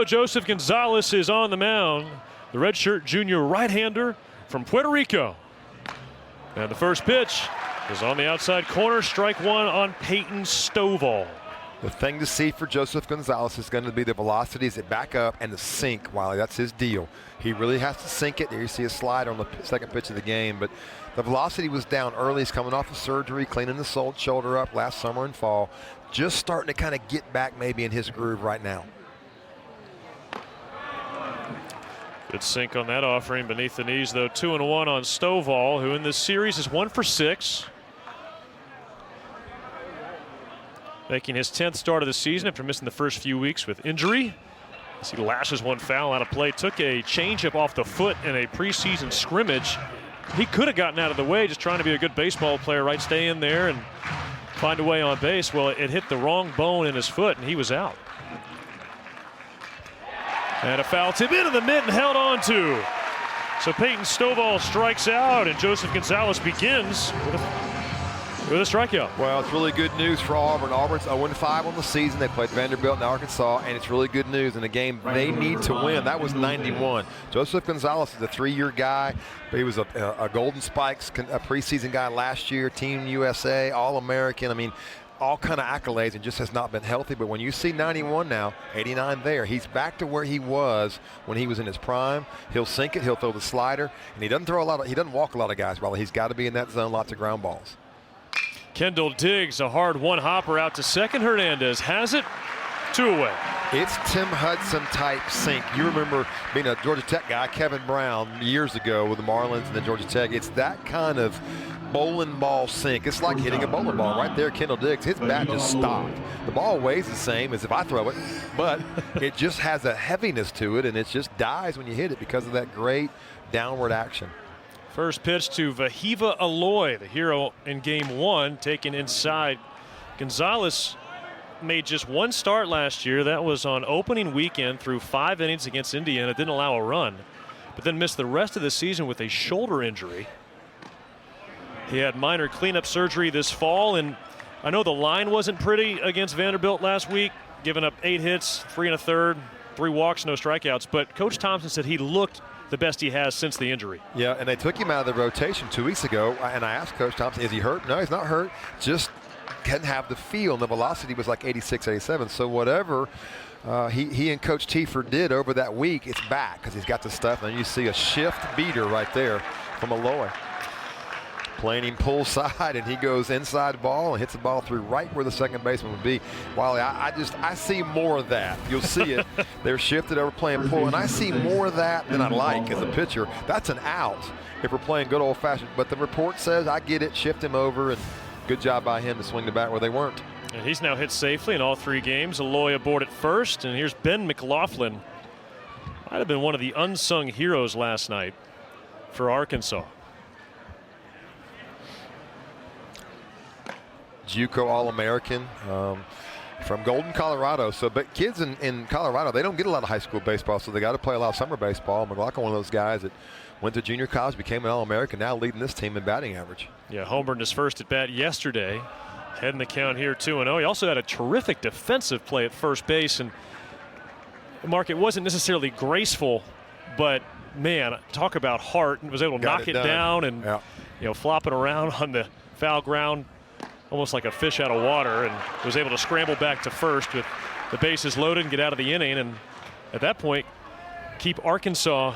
Joseph Gonzalez is on the mound, the redshirt junior right-hander from Puerto Rico. And the first pitch is on the outside corner, strike one on Peyton Stovall. The thing to see for Joseph Gonzalez is going to be the velocities that back up and the sink, Wiley. That's his deal. He really has to sink it. There you see a slide on the second pitch of the game, but the velocity was down early. He's coming off of surgery, cleaning the shoulder up last summer and fall. Just starting to kind of get back maybe in his groove right now. Good sink on that offering beneath the knees, though. 2-1 on Stovall, who in this series is 1 for 6. Making his 10th start of the season after missing the first few weeks with injury. As he lashes one foul out of play, took a changeup off the foot in a preseason scrimmage. He could have gotten out of the way, just trying to be a good baseball player, right? Stay in there and find a way on base. Well, it hit the wrong bone in his foot, and he was out. And a foul tip into the mitt and held on to. So Peyton Stovall strikes out, and Joseph Gonzalez begins with a strikeout. Well, it's really good news for Auburn. Auburn's 0-5 on the season. They played Vanderbilt and Arkansas, and it's really good news in a game they need to win. That was 91. Joseph Gonzalez is a 3-year guy. He was a Golden Spikes a preseason guy last year, Team USA, All-American. I mean, all kind of accolades, and just has not been healthy. But when you see 91 now, 89 there, he's back to where he was when he was in his prime. He'll sink it, he'll throw the slider, and he doesn't walk a lot of guys. Well, he's got to be in that zone, lots of ground balls. Kendall Diggs, a hard one-hopper out to second. Hernandez has it, 2 away. It's Tim Hudson type sink. You remember being a Georgia Tech guy, Kevin Brown, years ago with the Marlins and the Georgia Tech. It's that kind of bowling ball sink. It's like hitting a bowling ball right there. Kendall Diggs, his bat just stopped. The ball weighs the same as if I throw it, but it just has a heaviness to it, and it just dies when you hit it because of that great downward action. First pitch to Vahiva Aloy, the hero in game 1, taken inside. Gonzalez made just 1 start last year. That was on opening weekend through 5 innings against Indiana. Didn't allow a run, but then missed the rest of the season with a shoulder injury. He had minor cleanup surgery this fall, and I know the line wasn't pretty against Vanderbilt last week, giving up 8 hits, 3 1/3, 3 walks, no strikeouts. But Coach Thompson said he looked the best he has since the injury. Yeah, and they took him out of the rotation 2 weeks ago, and I asked Coach Thompson, is he hurt? No, he's not hurt. Just didn't have the feel, and the velocity was like 86, 87. So whatever he and Coach Tiefer did over that week, it's back because he's got the stuff. And you see a shift beater right there from Aloy. Playing him pull side, and he goes inside the ball and hits the ball through right where the second baseman would be. Wally, I see more of that. You'll see it. They're shifted over playing pull, and I see more of that than I like as a pitcher. That's an out if we're playing good old-fashioned. But the report says I get it, shift him over, and good job by him to swing the bat where they weren't. And he's now hit safely in all 3 games. Aloy aboard at first, and here's Ben McLaughlin. Might have been one of the unsung heroes last night for Arkansas. JUCO All-American from Golden, Colorado. So, but kids in Colorado, they don't get a lot of high school baseball, so they got to play a lot of summer baseball. McLaughlin, one of those guys that went to junior college, became an All-American, now leading this team in batting average. Yeah, homered his first at bat yesterday. Heading the count here 2-0. He also had a terrific defensive play at first base. And Mark, it wasn't necessarily graceful, but man, talk about heart. And was able to knock it down and flopping around on the foul ground, almost like a fish out of water, and was able to scramble back to first with the bases loaded and get out of the inning. And at that point, keep Arkansas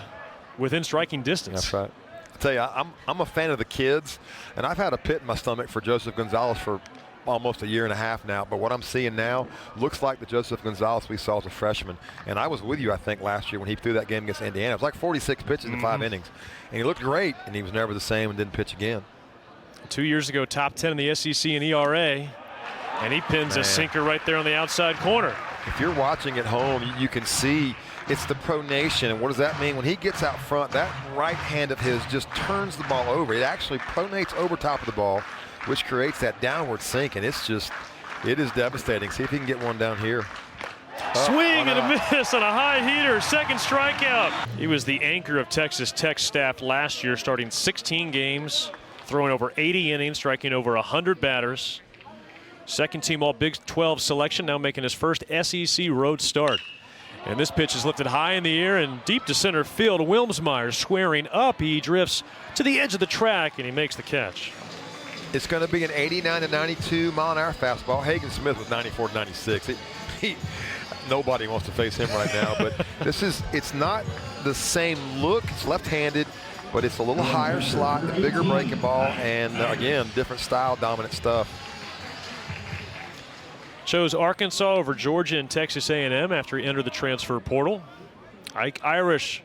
within striking distance. That's right. I tell you, I'm a fan of the kids, and I've had a pit in my stomach for Joseph Gonzalez for almost a year and a half now, but what I'm seeing now looks like the Joseph Gonzalez we saw as a freshman. And I was with you, I think, last year when he threw that game against Indiana. It was like 46 pitches in 5 innings, and he looked great, and he was never the same and didn't pitch again. 2 years ago, top 10 in the SEC in ERA, and he pins a sinker right there on the outside corner. If you're watching at home, you can see it's the pronation. And what does that mean? When he gets out front, that right hand of his just turns the ball over. It actually pronates over top of the ball, which creates that downward sink, and it's just, it is devastating. See if he can get one down here. Swing and a miss on a high heater, second strikeout. He was the anchor of Texas Tech staff last year, starting 16 games, throwing over 80 innings, striking over 100 batters. Second team All Big 12 selection, now making his first SEC road start. And this pitch is lifted high in the air and deep to center field. Wilmsmeyer squaring up. He drifts to the edge of the track and he makes the catch. It's going to be an 89 to 92 mile an hour fastball. Hagen Smith was 94 to 96. Nobody wants to face him right now, but it's not the same look. It's left-handed, but it's a little higher slot, the bigger breaking ball, and again, different style, dominant stuff. Chose Arkansas over Georgia and Texas A&M after he entered the transfer portal. Ike Irish,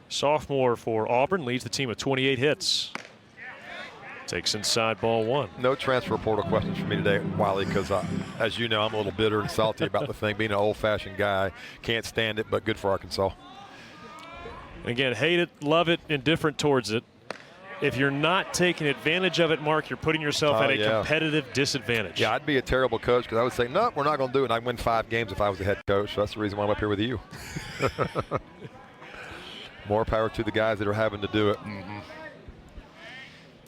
sophomore for Auburn, leads the team with 28 hits. Takes inside ball 1. No transfer portal questions for me today, Wiley, because as you know, I'm a little bitter and salty about the thing. Being an old-fashioned guy, can't stand it, but good for Arkansas. Again, hate it, love it, indifferent towards it. If you're not taking advantage of it, Mark, you're putting yourself at a competitive disadvantage. Yeah, I'd be a terrible coach because I would say, no, we're not going to do it. And I'd win 5 games if I was the head coach. So that's the reason why I'm up here with you. More power to the guys that are having to do it. Mm-hmm.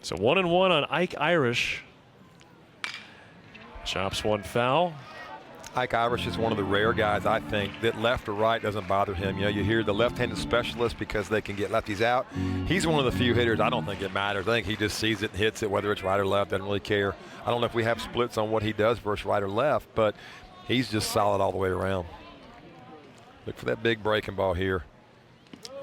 So 1-1 on Ike Irish. Chops one foul. Ike Irish is one of the rare guys, I think, that left or right doesn't bother him. You know, you hear the left-handed specialist because they can get lefties out. He's one of the few hitters, I don't think it matters. I think he just sees it and hits it, whether it's right or left, doesn't really care. I don't know if we have splits on what he does versus right or left, but he's just solid all the way around. Look for that big breaking ball here.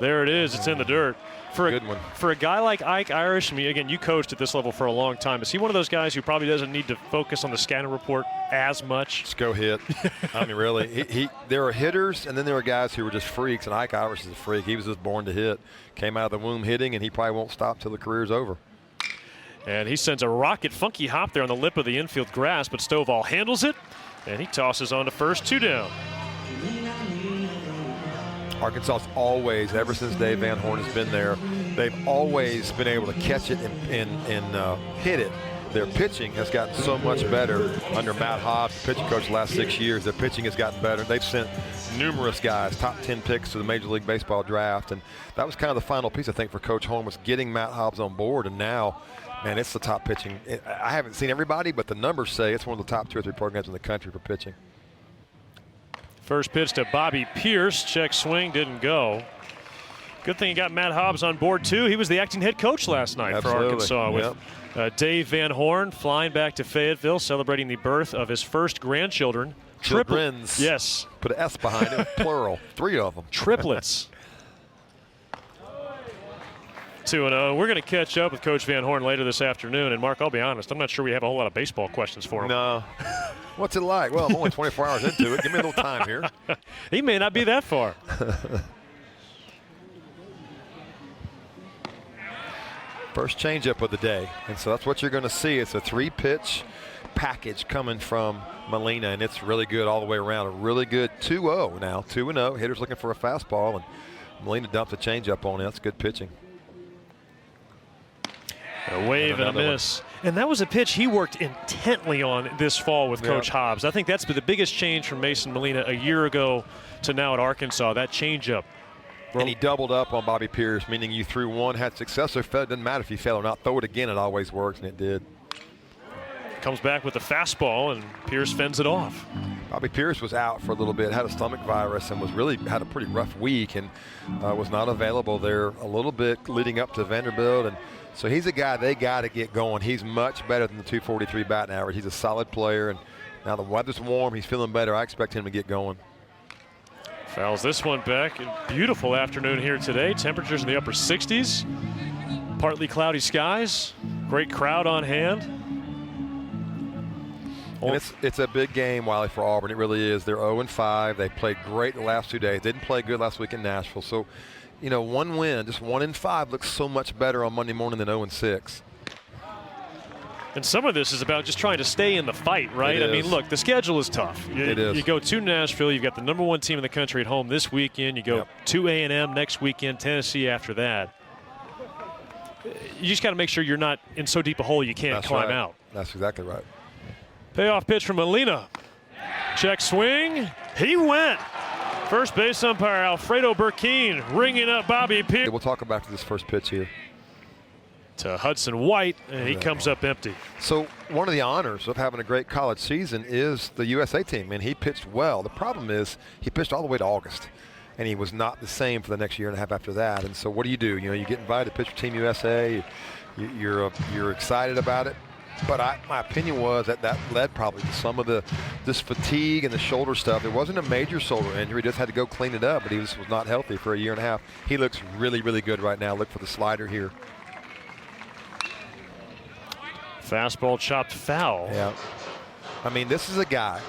There it is. It's in the dirt. Good one. For a guy like Ike Irish, I mean, again, you coached at this level for a long time. Is he one of those guys who probably doesn't need to focus on the scouting report as much? Just go hit. I mean, really, there are hitters, and then there are guys who are just freaks, and Ike Irish is a freak. He was just born to hit. Came out of the womb hitting, and he probably won't stop till the career's over. And he sends a rocket funky hop there on the lip of the infield grass, but Stovall handles it, and he tosses on to first, 2 down. Arkansas's always, ever since Dave Van Horn has been there, they've always been able to catch it and hit it. Their pitching has gotten so much better under Matt Hobbs, the pitching coach the last 6 years. Their pitching has gotten better. They've sent numerous guys, top 10 picks to the Major League Baseball draft, and that was kind of the final piece, I think, for Coach Horn, was getting Matt Hobbs on board, and now, man, it's the top pitching. I haven't seen everybody, but the numbers say it's one of the top 2 or 3 programs in the country for pitching. First pitch to Bobby Pierce. Check swing, didn't go. Good thing he got Matt Hobbs on board, too. He was the acting head coach last night for Arkansas with Dave Van Horn flying back to Fayetteville, celebrating the birth of his first grandchildren. Children's. Yes. Put an S behind it, plural. 3 of them. Triplets. 2-0. We're going to catch up with Coach Van Horn later this afternoon. And, Mark, I'll be honest, I'm not sure we have a whole lot of baseball questions for him. No. What's it like? Well, I'm only 24 hours into it. Give me a little time here. He may not be that far. First changeup of the day. And so that's what you're going to see. It's a 3-pitch package coming from Molina, and it's really good all the way around. A really good 2-0 now. 2-0. Hitter's looking for a fastball, and Molina dumps a changeup on it. That's good pitching. A wave and a miss. And that was a pitch he worked intently on this fall with Coach Hobbs. I think that's been the biggest change from Mason Molina a year ago to now at Arkansas, that changeup. And he doubled up on Bobby Pierce, meaning you threw one, had success, or it doesn't matter if you fail or not. Throw it again, it always works, and it did. Comes back with the fastball, and Pierce fends it off. Bobby Pierce was out for a little bit, had a stomach virus, and had a pretty rough week, and was not available there a little bit leading up to Vanderbilt. And so he's a guy they got to get going. He's much better than the 243 batting average. He's a solid player, and now the weather's warm. He's feeling better. I expect him to get going. Fouls this one back. Beautiful afternoon here today. Temperatures in the upper 60s. Partly cloudy skies. Great crowd on hand. And it's a big game, Wiley, for Auburn. It really is. They're 0-5. They played great the last 2 days. They didn't play good last week in Nashville. So, you know, 1 win, just 1-5 looks so much better on Monday morning than 0-6. And some of this is about just trying to stay in the fight, right? I mean, look, the schedule is tough. It is. You go to Nashville, you've got the #1 team in the country at home this weekend. You go to A&M next weekend, Tennessee after that. You just got to make sure you're not in so deep a hole you can't climb out. That's exactly right. Payoff pitch from Molina. Check swing. He went. First base umpire Alfredo Burkeen ringing up Bobby Pierce. We'll talk about this first pitch here. to Hudson White, and he comes up empty. So one of the honors of having a great college season is the USA team, and he pitched well. The problem is he pitched all the way to August, and he was not the same for the next year and a half after that. And so what do? You know, you get invited to pitch for Team USA. You're excited about it. But my opinion was that led probably to some of this fatigue and the shoulder stuff. It wasn't a major shoulder injury. He just had to go clean it up, but he was not healthy for a year and a half. He looks really, really good right now. Look for the slider here. Fastball chopped foul. Yeah. I mean, this is a guy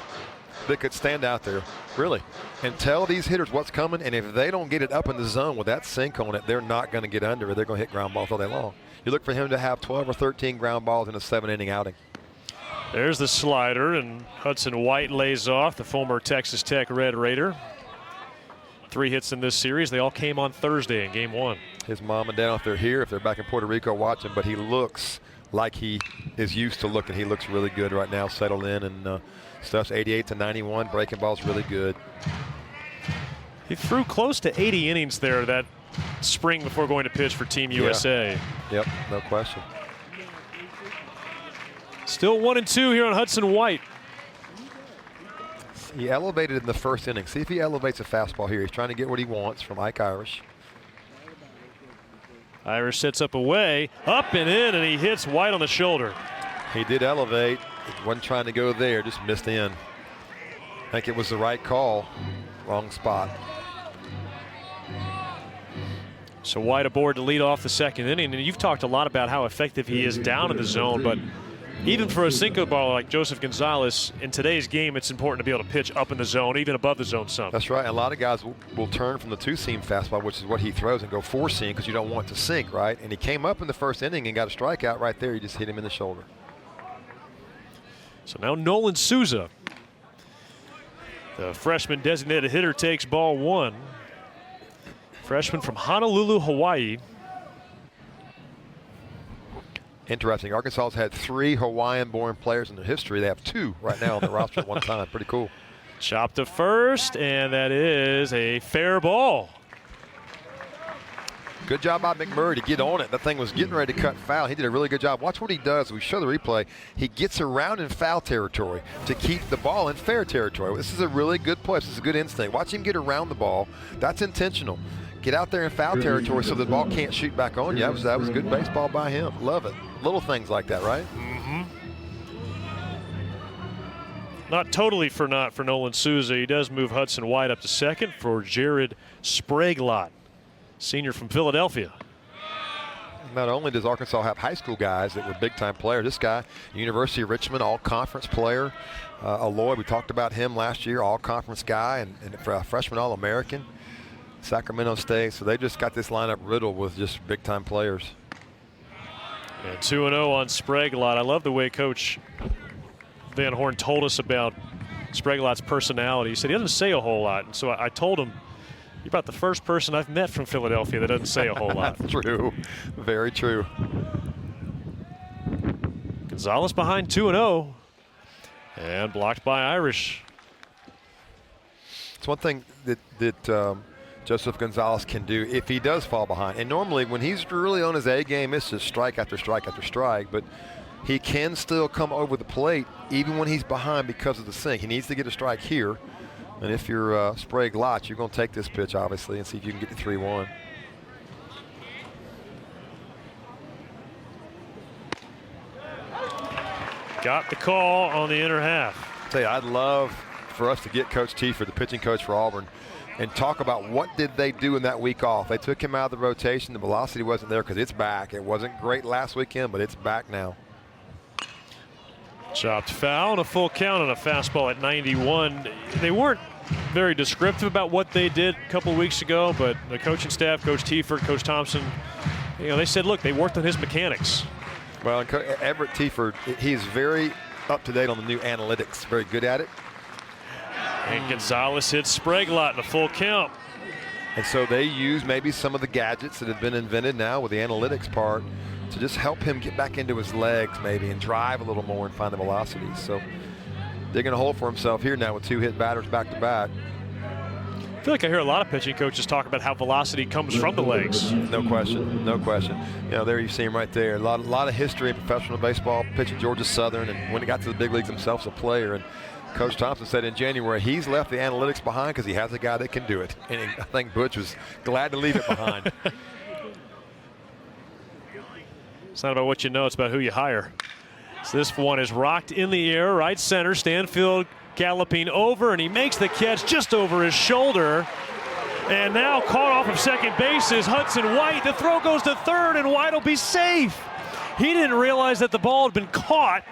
that could stand out there, really, and tell these hitters what's coming, and if they don't get it up in the zone with that sink on it, they're not going to get under it. They're going to hit ground balls all day long. You look for him to have 12 or 13 ground balls in a 7-inning outing. There's the slider, and Hudson White lays off, the former Texas Tech Red Raider. 3 hits in this series. They all came on Thursday in Game 1. His mom and dad, if they're here, if they're back in Puerto Rico watching, but he looks like he is used to looking. He looks really good right now, settled in, and stuff's 88 to 91. Breaking ball's really good. He threw close to 80 innings there that spring before going to pitch for Team USA. Yep, no question. Still 1-2 here on Hudson White. He elevated in the first inning. See if he elevates a fastball here. He's trying to get what he wants from Ike Irish. Irish sets up away, up and in, and he hits White on the shoulder. He did elevate. He wasn't trying to go there, just missed in. I think it was the right call. Wrong spot. So White aboard to lead off the second inning, and you've talked a lot about how effective he is down in the zone, but even for a sinker baller like Joseph Gonzalez, in today's game, it's important to be able to pitch up in the zone, even above the zone some. That's right. A lot of guys will turn from the 2-seam fastball, which is what he throws, and go 4-seam because you don't want it to sink, right? And he came up in the first inning and got a strikeout right there. He just hit him in the shoulder. So now Nolan Souza, the freshman designated hitter, takes ball 1. Freshman from Honolulu, Hawaii. Interesting. Arkansas has had 3 Hawaiian-born players in their history. They have 2 right now on the roster at one time. Pretty cool. Chopped to first, and that is a fair ball. Good job by McMurray to get on it. That thing was getting ready to cut foul. He did a really good job. Watch what he does. We show the replay. He gets around in foul territory to keep the ball in fair territory. This is a really good play. This is a good instinct. Watch him get around the ball. That's intentional. Get out there in foul territory so the ball can't shoot back on you. That was good baseball by him. Love it. Little things like that, right? Mm-hmm. Not totally for naught for Nolan Souza. He does move Hudson White up to second for Jared Spraglott, senior from Philadelphia. Not only does Arkansas have high school guys that were big-time players, this guy, University of Richmond, all-conference player. Aloy, we talked about him last year, all-conference guy, and a freshman All-American. Sacramento State, so they just got this lineup riddled with just big-time players. And 2-0 on Spraglott. I love the way Coach Van Horn told us about Spraglott's personality. He said he doesn't say a whole lot, and so I told him, you're about the first person I've met from Philadelphia that doesn't say a whole lot. True. Very true. Gonzalez behind 2-0 and blocked by Irish. It's one thing that Joseph Gonzalez can do if he does fall behind. And normally when he's really on his A game, it's just strike after strike after strike. But he can still come over the plate even when he's behind because of the sink. He needs to get a strike here. And if you're Spraglott, you're going to take this pitch, obviously, and see if you can get to 3-1. Got the call on the inner half. I'll tell you, I'd love for us to get Coach T, for the pitching coach for Auburn, and talk about what did they do in that week off. They took him out of the rotation. The velocity wasn't there because it's back. It wasn't great last weekend, but it's back now. Chopped foul and a full count on a fastball at 91. They weren't very descriptive about what they did a couple of weeks ago, but the coaching staff, Coach Tiefert, Coach Thompson, they said, look, they worked on his mechanics. Well, Everett Tiefert, he's very up to date on the new analytics, very good at it. And Gonzalez hits Spraglott in a full count. And so they use maybe some of the gadgets that have been invented now with the analytics part to just help him get back into his legs maybe and drive a little more and find the velocities. So they're going to hold for himself here now with 2 hit batters back to back. feel like I hear a lot of pitching coaches talk about how velocity comes from the legs. No question, no question. You know, there you see him right there. A lot of history in professional baseball, pitching Georgia Southern, and when he got to the big leagues himself as a player. And Coach Thompson said in January he's left the analytics behind because he has a guy that can do it. And I think Butch was glad to leave it behind. It's not about what you know, it's about who you hire. So this one is rocked in the air, right center. Stanfield galloping over, and he makes the catch just over his shoulder. And now caught off of second base is Hudson White. The throw goes to third, and White will be safe. He didn't realize that the ball had been caught,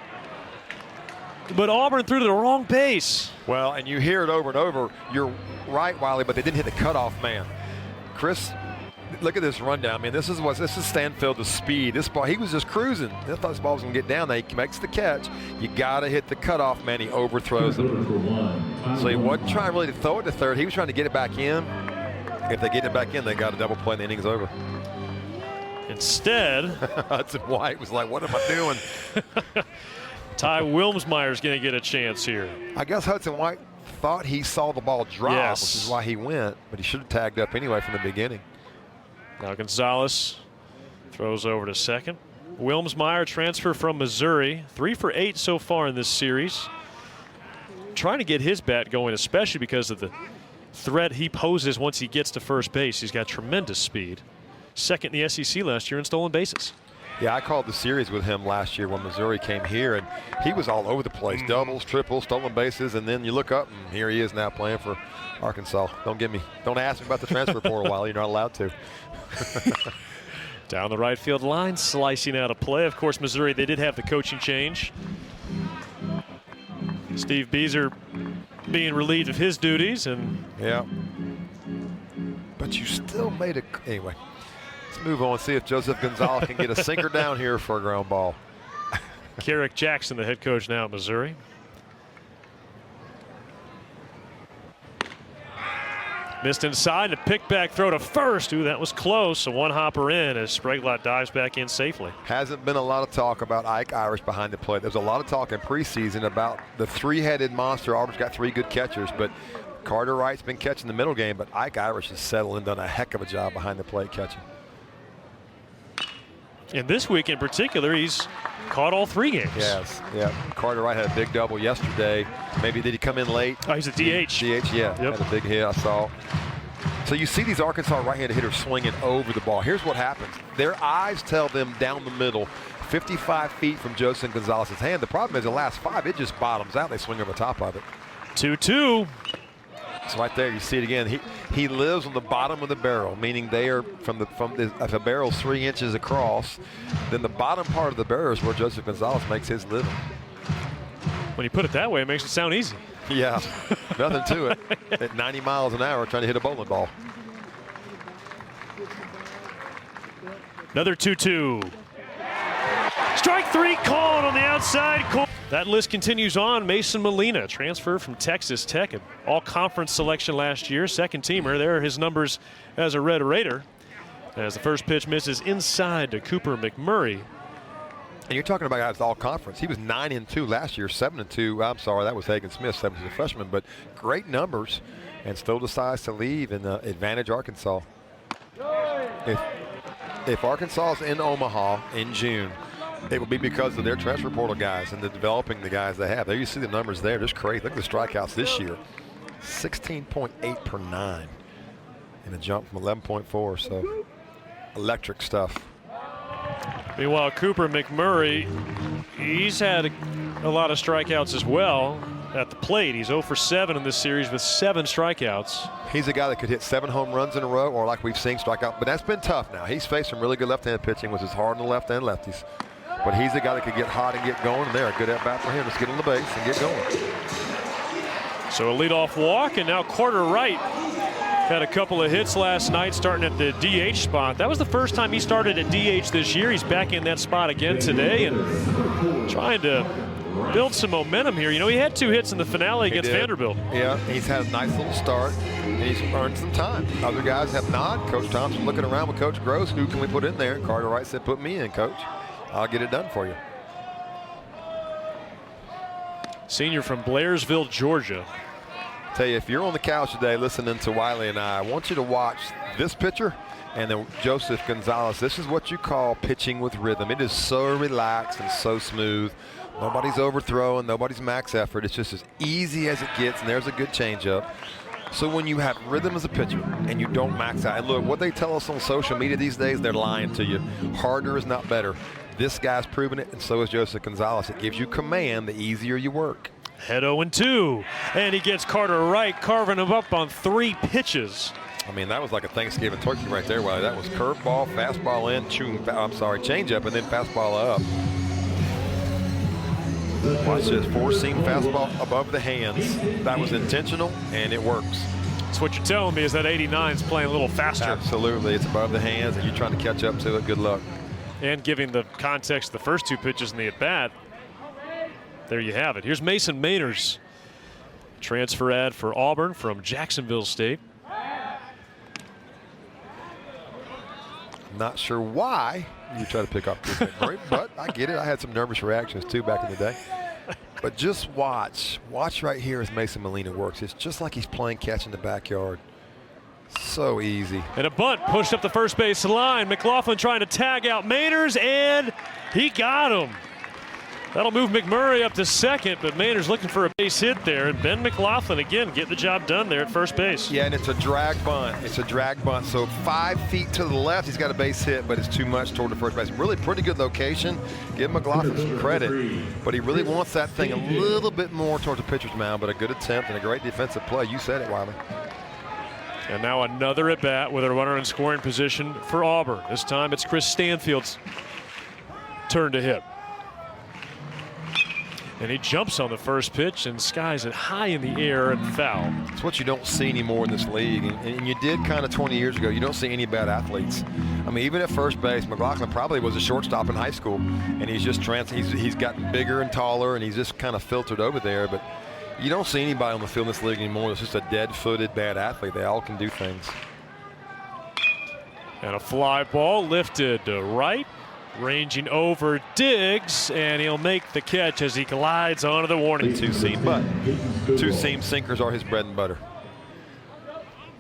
but Auburn threw to the wrong base. Well, and you hear it over and over. You're right, Wiley, but they didn't hit the cutoff man. Chris, look at this rundown. I mean, this is Stanfield's speed. This ball, he was just cruising. I thought this ball was going to get down there. He makes the catch. You got to hit the cutoff man. He overthrows him. So he wasn't trying really to throw it to third. He was trying to get it back in. If they get it back in, they got a double play and the inning's over. Instead, Hudson White was like, what am I doing? Ty Wilmsmeyer's going to get a chance here. I guess Hudson White thought he saw the ball drop, Yes. which is why he went, but he should have tagged up anyway from the beginning. Now Gonzalez throws over to second. Wilmsmeyer, transfer from Missouri, 3 for 8 so far in this series. Trying to get his bat going, especially because of the threat he poses once he gets to first base. He's got tremendous speed. Second in the SEC last year in stolen bases. Yeah, I called the series with him last year when Missouri came here, and he was all over the place. Doubles, triples, stolen bases, and then you look up, and here he is now playing for Arkansas. Don't ask me about the transfer portal while you're not allowed to. Down the right field line, slicing out a play. Of course, Missouri, they did have the coaching change. Steve Beezer being relieved of his duties, and yeah. But you still made it anyway. Let's move on, see if Joseph Gonzalez can get a sinker down here for a ground ball. Carrick Jackson, the head coach now at Missouri. Missed inside, and a pick back throw to first. Ooh, that was close. A one hopper in as Spraglott dives back in safely. Hasn't been a lot of talk about Ike Irish behind the plate. There's a lot of talk in preseason about the three-headed monster. Auburn's got 3 good catchers, but Carter Wright's been catching the middle game, but Ike Irish has settled and done a heck of a job behind the plate catching. And this week in particular, he's caught all 3 games. Yes, yeah. Carter Wright had a big double yesterday. Maybe did he come in late? Oh, he's a DH. DH, yeah. Yep. Had a big hit, I saw. So you see these Arkansas right-handed hitters swinging over the ball. Here's what happens. Their eyes tell them down the middle, 55 feet from Joseph Gonzalez's hand. The problem is the last 5, it just bottoms out. They swing over the top of it. 2-2. So right there, you see it again. He lives on the bottom of the barrel, meaning they are if a barrel's 3 inches across, then the bottom part of the barrel is where Joseph Gonzalez makes his living. When you put it that way, it makes it sound easy. Yeah, nothing to it. At 90 miles an hour, trying to hit a bowling ball. Another 2-2. Strike 3 called on the outside corner. That list continues on. Mason Molina, transfer from Texas Tech, an all-conference selection last year, second teamer. There are his numbers as a Red Raider. As the first pitch misses inside to Cooper McMurray. And you're talking about guys all conference. He was 9-2 last year, 7-2. I'm sorry, that was Hagen Smith, 7 as a freshman, but great numbers, and still decides to leave and advantage Arkansas. If Arkansas is in Omaha in June, it will be because of their transfer portal guys and the developing the guys they have. There you see the numbers there, just crazy. Look at the strikeouts this year, 16.8 per 9, and a jump from 11.4. So electric stuff. Meanwhile, Cooper McMurray, he's had a lot of strikeouts as well at the plate. He's 0 for 7 in this series with 7 strikeouts. He's a guy that could hit 7 home runs in a row, or like we've seen, strike out. But that's been tough now. He's faced some really good left-hand pitching, which is hard on the left-hand lefties. But he's a guy that could get hot and get going, and they're a good at-bat for him. Just get on the base and get going. So a leadoff walk, and now Carter Wright had a couple of hits last night starting at the DH spot. That was the first time he started at DH this year. He's back in that spot again today and trying to build some momentum here. You know, he had 2 hits in the finale against Vanderbilt. Yeah, he's had a nice little start, and he's earned some time. Other guys have not. Coach Thompson looking around with Coach Gross. Who can we put in there? And Carter Wright said, put me in, Coach. I'll get it done for you. Senior from Blairsville, Georgia. Tell you, if you're on the couch today listening to Wiley and I want you to watch this pitcher and then Joseph Gonzalez. This is what you call pitching with rhythm. It is so relaxed and so smooth. Nobody's overthrowing, nobody's max effort. It's just as easy as it gets, and there's a good changeup. So when you have rhythm as a pitcher and you don't max out, and look, what they tell us on social media these days, they're lying to you. Harder is not better. This guy's proven it, and so is Joseph Gonzalez. It gives you command the easier you work. Head 0-2, and he gets Carter right, carving him up on 3 pitches. I mean, that was like a Thanksgiving turkey right there, Wiley. That was curveball, fastball in, changeup, and then fastball up. Watch this, 4-seam fastball above the hands. That was intentional, and it works. So what you're telling me is that 89's playing a little faster. Absolutely, it's above the hands, and you're trying to catch up to it. Good luck. And giving the context of the first 2 pitches in the at-bat, there you have it. Here's Mason Mainers, transfer ad for Auburn from Jacksonville State. Not sure why you try to pick up this thing, but I get it. I had some nervous reactions too back in the day. But just watch right here as Mason Molina works. It's just like he's playing catch in the backyard. So easy. And a bunt pushed up the first base line. McLaughlin trying to tag out Mainers, and he got him. That'll move McMurray up to second, but Mainers looking for a base hit there. And Ben McLaughlin, again, getting the job done there at first base. Yeah, and it's a drag bunt. It's a drag bunt. So 5 feet to the left, he's got a base hit, but it's too much toward the first base. Really pretty good location. Give McLaughlin some credit, but he really wants that thing a little bit more towards the pitcher's mound, but a good attempt and a great defensive play. You said it, Wiley. And now another at-bat with a runner in scoring position for Auburn. This time it's Chris Stanfield's turn to hit. And he jumps on the first pitch and skies it high in the air and foul. It's what you don't see anymore in this league, and you did kind of 20 years ago. You don't see any bad athletes. I mean, even at first base, McLaughlin probably was a shortstop in high school, and he's just he's gotten bigger and taller, and he's just kind of filtered over there. But you don't see anybody on the field in this league anymore that's just a dead-footed bad athlete. They all can do things. And a fly ball lifted to right. Ranging over Diggs, and he'll make the catch as he glides onto the warning. 2-seam, but 2-seam sinkers are his bread and butter.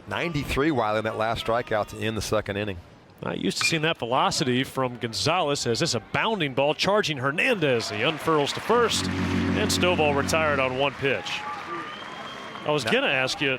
93, Wiley, in that last strikeout to end the second inning. Not used to seeing that velocity from Gonzalez, as this a bounding ball charging Hernandez. He unfurls to first, and Stovall retired on 1 pitch. I was going to ask you,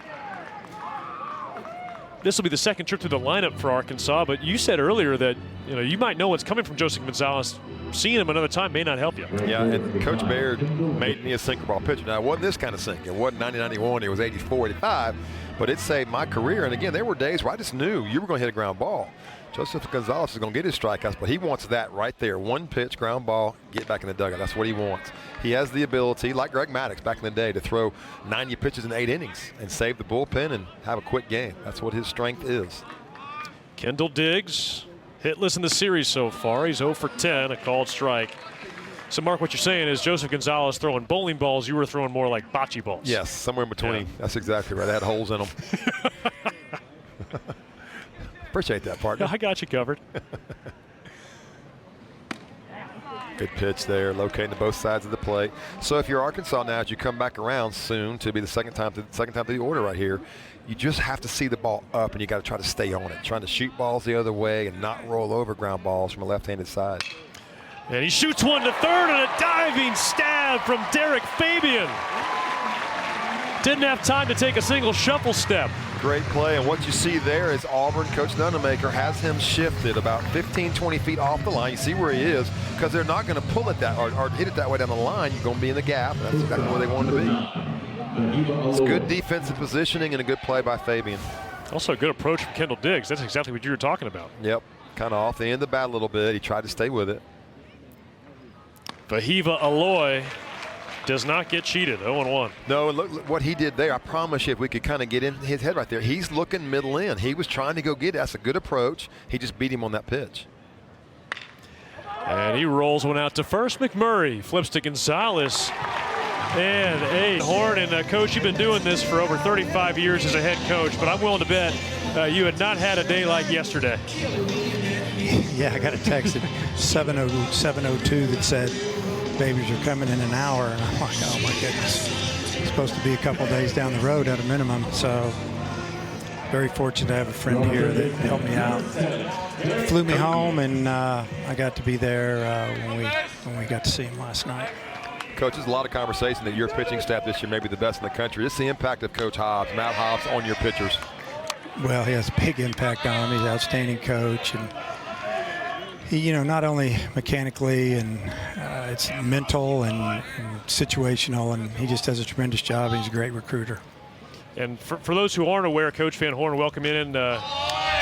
this will be the second trip through the lineup for Arkansas, but you said earlier that you might know what's coming from Joseph Gonzalez. Seeing him another time may not help you. Yeah, and Coach Baird made me a sinker ball pitcher. Now, it wasn't this kind of sink. It wasn't 90-91. It was 84-85, but it saved my career. And again, there were days where I just knew you were going to hit a ground ball. Joseph Gonzalez is going to get his strikeouts, but he wants that right there. 1 pitch, ground ball, get back in the dugout. That's what he wants. He has the ability, like Greg Maddux back in the day, to throw 90 pitches in 8 innings and save the bullpen and have a quick game. That's what his strength is. Kendall Diggs, hitless in the series so far. He's 0 for 10, a called strike. So, Mark, what you're saying is Joseph Gonzalez throwing bowling balls, you were throwing more like bocce balls. Yes, somewhere in between. Yeah. That's exactly right. They had holes in them. Appreciate that, partner. I got you covered. Good pitch there, locating to both sides of the plate. So if you're Arkansas now, as you come back around soon to be the second time through the order right here, you just have to see the ball up, and you got to try to stay on it, trying to shoot balls the other way and not roll over ground balls from a left-handed side. And he shoots one to third, and a diving stab from Derek Fabian. Didn't have time to take a single shuffle step. Great play, and what you see there is Auburn, Coach Nunemaker has him shifted about 15, 20 feet off the line. You see where he is, because they're not going to pull it that or hit it that way down the line. You're going to be in the gap. That's exactly where they want to be. It's good defensive positioning and a good play by Fabian. Also a good approach from Kendall Diggs. That's exactly what you were talking about. Yep, kind of off the end of the bat a little bit. He tried to stay with it. Vahiva Aloy does not get cheated. 0-1. No, look what he did there. I promise you, if we could kind of get in his head right there, he's looking middle in. He was trying to go get it. That's a good approach. He just beat him on that pitch. And he rolls one out to first. McMurray flips to Gonzalez. And a horn. And Coach, you've been doing this for over 35 years as a head coach, but I'm willing to bet you had not had a day like yesterday. Yeah, I got a text at 7:02 that said babies are coming in an hour, and I'm like, oh my goodness. supposed to be a couple days down the road at a minimum. So very fortunate to have a friend here that helped me out. Flew me home, and I got to be there when we got to see him last night. Coach, there's a lot of conversation that your pitching staff this year may be the best in the country. This is the impact of Coach Hobbs, Matt Hobbs, on your pitchers. Well, he has a big impact on him. He's an outstanding coach, and he, not only mechanically, and it's mental and situational, and he just does a tremendous job. He's a great recruiter. And for those who aren't aware, Coach Van Horn welcoming in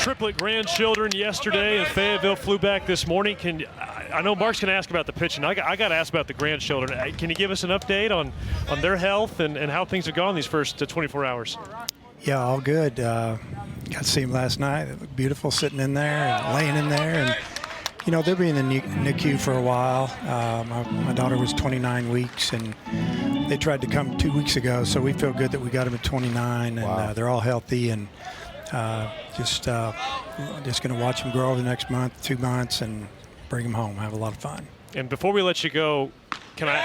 triplet grandchildren yesterday, and Fayetteville flew back this morning. I know Mark's going to ask about the pitching. I got to ask about the grandchildren. Can you give us an update on their health and how things have gone these first 24 hours? Yeah, all good. Got to see him last night. They look beautiful sitting in there and laying in there. And, they'll be in the NICU for a while. My daughter was 29 weeks, and they tried to come 2 weeks ago, so we feel good that we got them at 29, and wow. They're all healthy, and just going to watch them grow over the next month, 2 months, and bring them home, have a lot of fun. And before we let you go, can I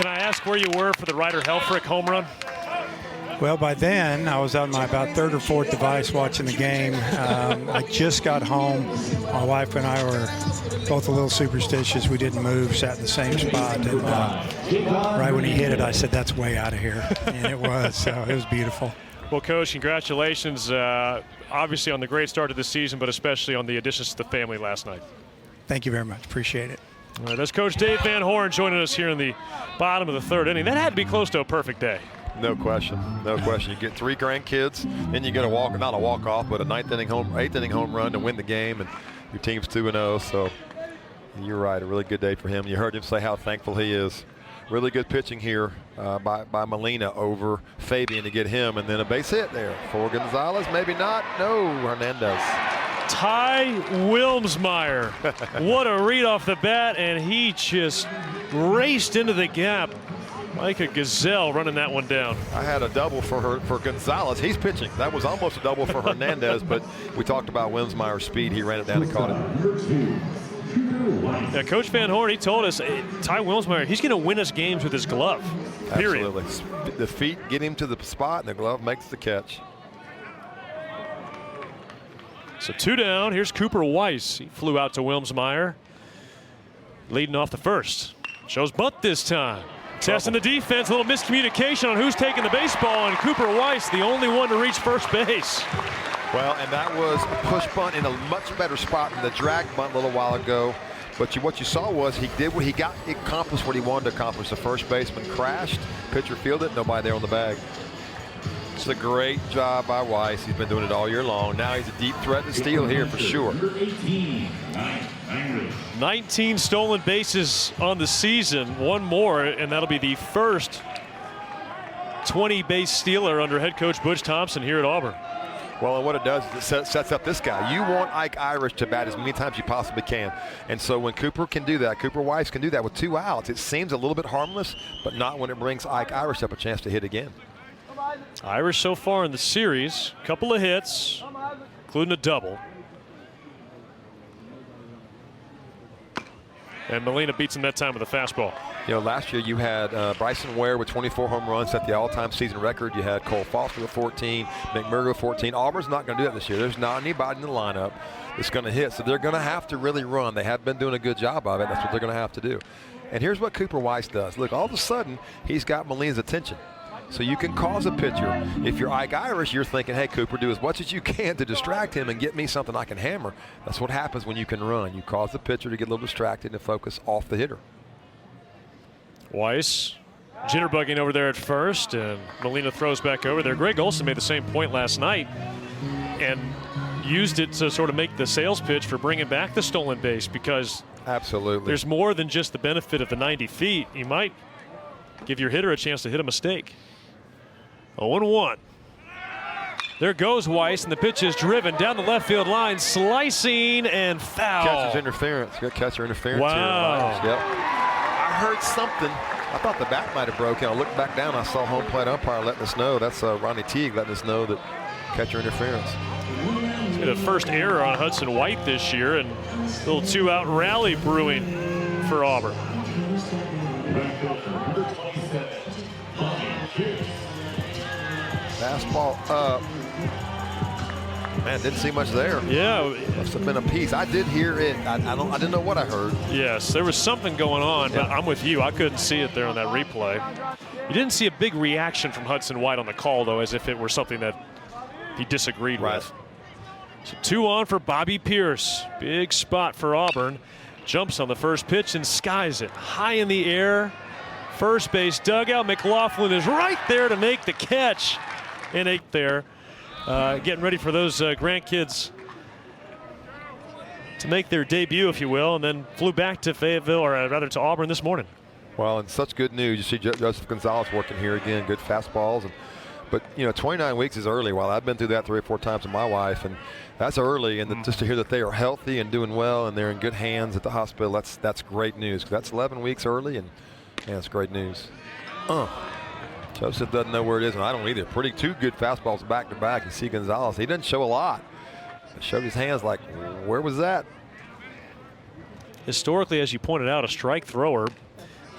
ask where you were for the Ryder Helfrich home run? Well, by then, I was on my about third or fourth device watching the game. I just got home. My wife and I were both a little superstitious. We didn't move, sat in the same spot. And right when he hit it, I said, that's way out of here. And it was, so it was beautiful. Well, Coach, congratulations, obviously on the great start of the season, but especially on the additions to the family last night. Thank you very much. Appreciate it. All right, that's Coach Dave Van Horn joining us here in the bottom of the third inning. That had to be close to a perfect day. No question. No question. You get 3 grandkids, then you get not a walk-off, but a 8th inning home run to win the game, and your team's 2-0. So you're right, a really good day for him. You heard him say how thankful he is. Really good pitching here by Molina over Fabian to get him, and then a base hit there for Gonzalez. Maybe not. No, Hernandez. Ty Wilmsmeyer. What a read off the bat, and he just raced into the gap like a gazelle running that one down. I had a double for Gonzalez. He's pitching. That was almost a double for Hernandez, but we talked about Wilmsmeyer's speed. He ran it down and caught it. Yeah, Coach Van Horn, he told us, Ty Wilmsmeyer, he's going to win us games with his glove, period. Absolutely. The feet get him to the spot, and the glove makes the catch. So 2 down. Here's Cooper Weiss. He flew out to Wilmsmeyer, leading off the first. Shows bunt this time. Testing the defense, a little miscommunication on who's taking the baseball, and Cooper Weiss, the only one to reach first base. Well, and that was a push bunt in a much better spot than the drag bunt a little while ago. But what you saw was he accomplished what he wanted to accomplish. The first baseman crashed, pitcher fielded, nobody there on the bag. It's a great job by Weiss. He's been doing it all year long. Now he's a deep threat to steal here for sure. 19 stolen bases on the season, 1 more, and that'll be the first 20-base stealer under head coach Butch Thompson here at Auburn. Well, and what it does is it sets up this guy. You want Ike Irish to bat as many times as you possibly can. And so when Cooper can do that, Cooper Weiss can do that with 2 outs. It seems a little bit harmless, but not when it brings Ike Irish up a chance to hit again. Irish so far in the series, a couple of hits, including a double. And Molina beats him that time with a fastball. You know, last year you had Bryson Ware with 24 home runs, set the all-time season record. You had Cole Foster with 14, McMurray with 14. Auburn's not going to do that this year. There's not anybody in the lineup that's going to hit, so they're going to have to really run. They have been doing a good job of it. That's what they're going to have to do. And here's what Cooper Weiss does. Look, all of a sudden, he's got Molina's attention. So you can cause a pitcher. If you're Ike Irish, you're thinking, hey, Cooper, do as much as you can to distract him and get me something I can hammer. That's what happens when you can run. You cause the pitcher to get a little distracted and focus off the hitter. Weiss jitterbugging over there at first, and Molina throws back over there. Greg Olson made the same point last night and used it to sort of make the sales pitch for bringing back the stolen base, because absolutely there's more than just the benefit of the 90 feet. You might give your hitter a chance to hit a mistake. 0-1. There goes Weiss, and the pitch is driven down the left field line, slicing and foul. Catcher's interference. Got catcher interference wow. here. Yep. I heard something. I thought the bat might have broken. I looked back down. I saw home plate umpire letting us know. That's Ronnie Teague letting us know that catcher interference. He's got a first error on Hudson White this year, and a little 2-out rally brewing for Auburn. fastball up. Man, didn't see much there. Yeah. Must have been a piece. I did hear it. I didn't know what I heard. Yes, there was something going on, but I'm with you. I couldn't see it there on that replay. You didn't see a big reaction from Hudson White on the call, though, as if it were something that he disagreed with. So 2 on for Bobby Pierce. Big spot for Auburn. Jumps on the first pitch and skies it high in the air. First base dugout. McLaughlin is right there to make the catch. And there. Getting ready for those grandkids to make their debut, if you will, and then flew back to Fayetteville, or rather to Auburn this morning. Well, and such good news. You see Joseph Gonzalez working here again, good fastballs. But, you know, 29 weeks is early. Well, I've been through that 3 or 4 times with my wife, and that's early. And just to hear that they are healthy and doing well and they're in good hands at the hospital, that's great news. That's 11 weeks early, and it's great news. Joseph doesn't know where it is, and I don't either. 2 good fastballs back to back. You see Gonzalez, he doesn't show a lot. He showed his hands like, where was that? Historically, as you pointed out, a strike thrower.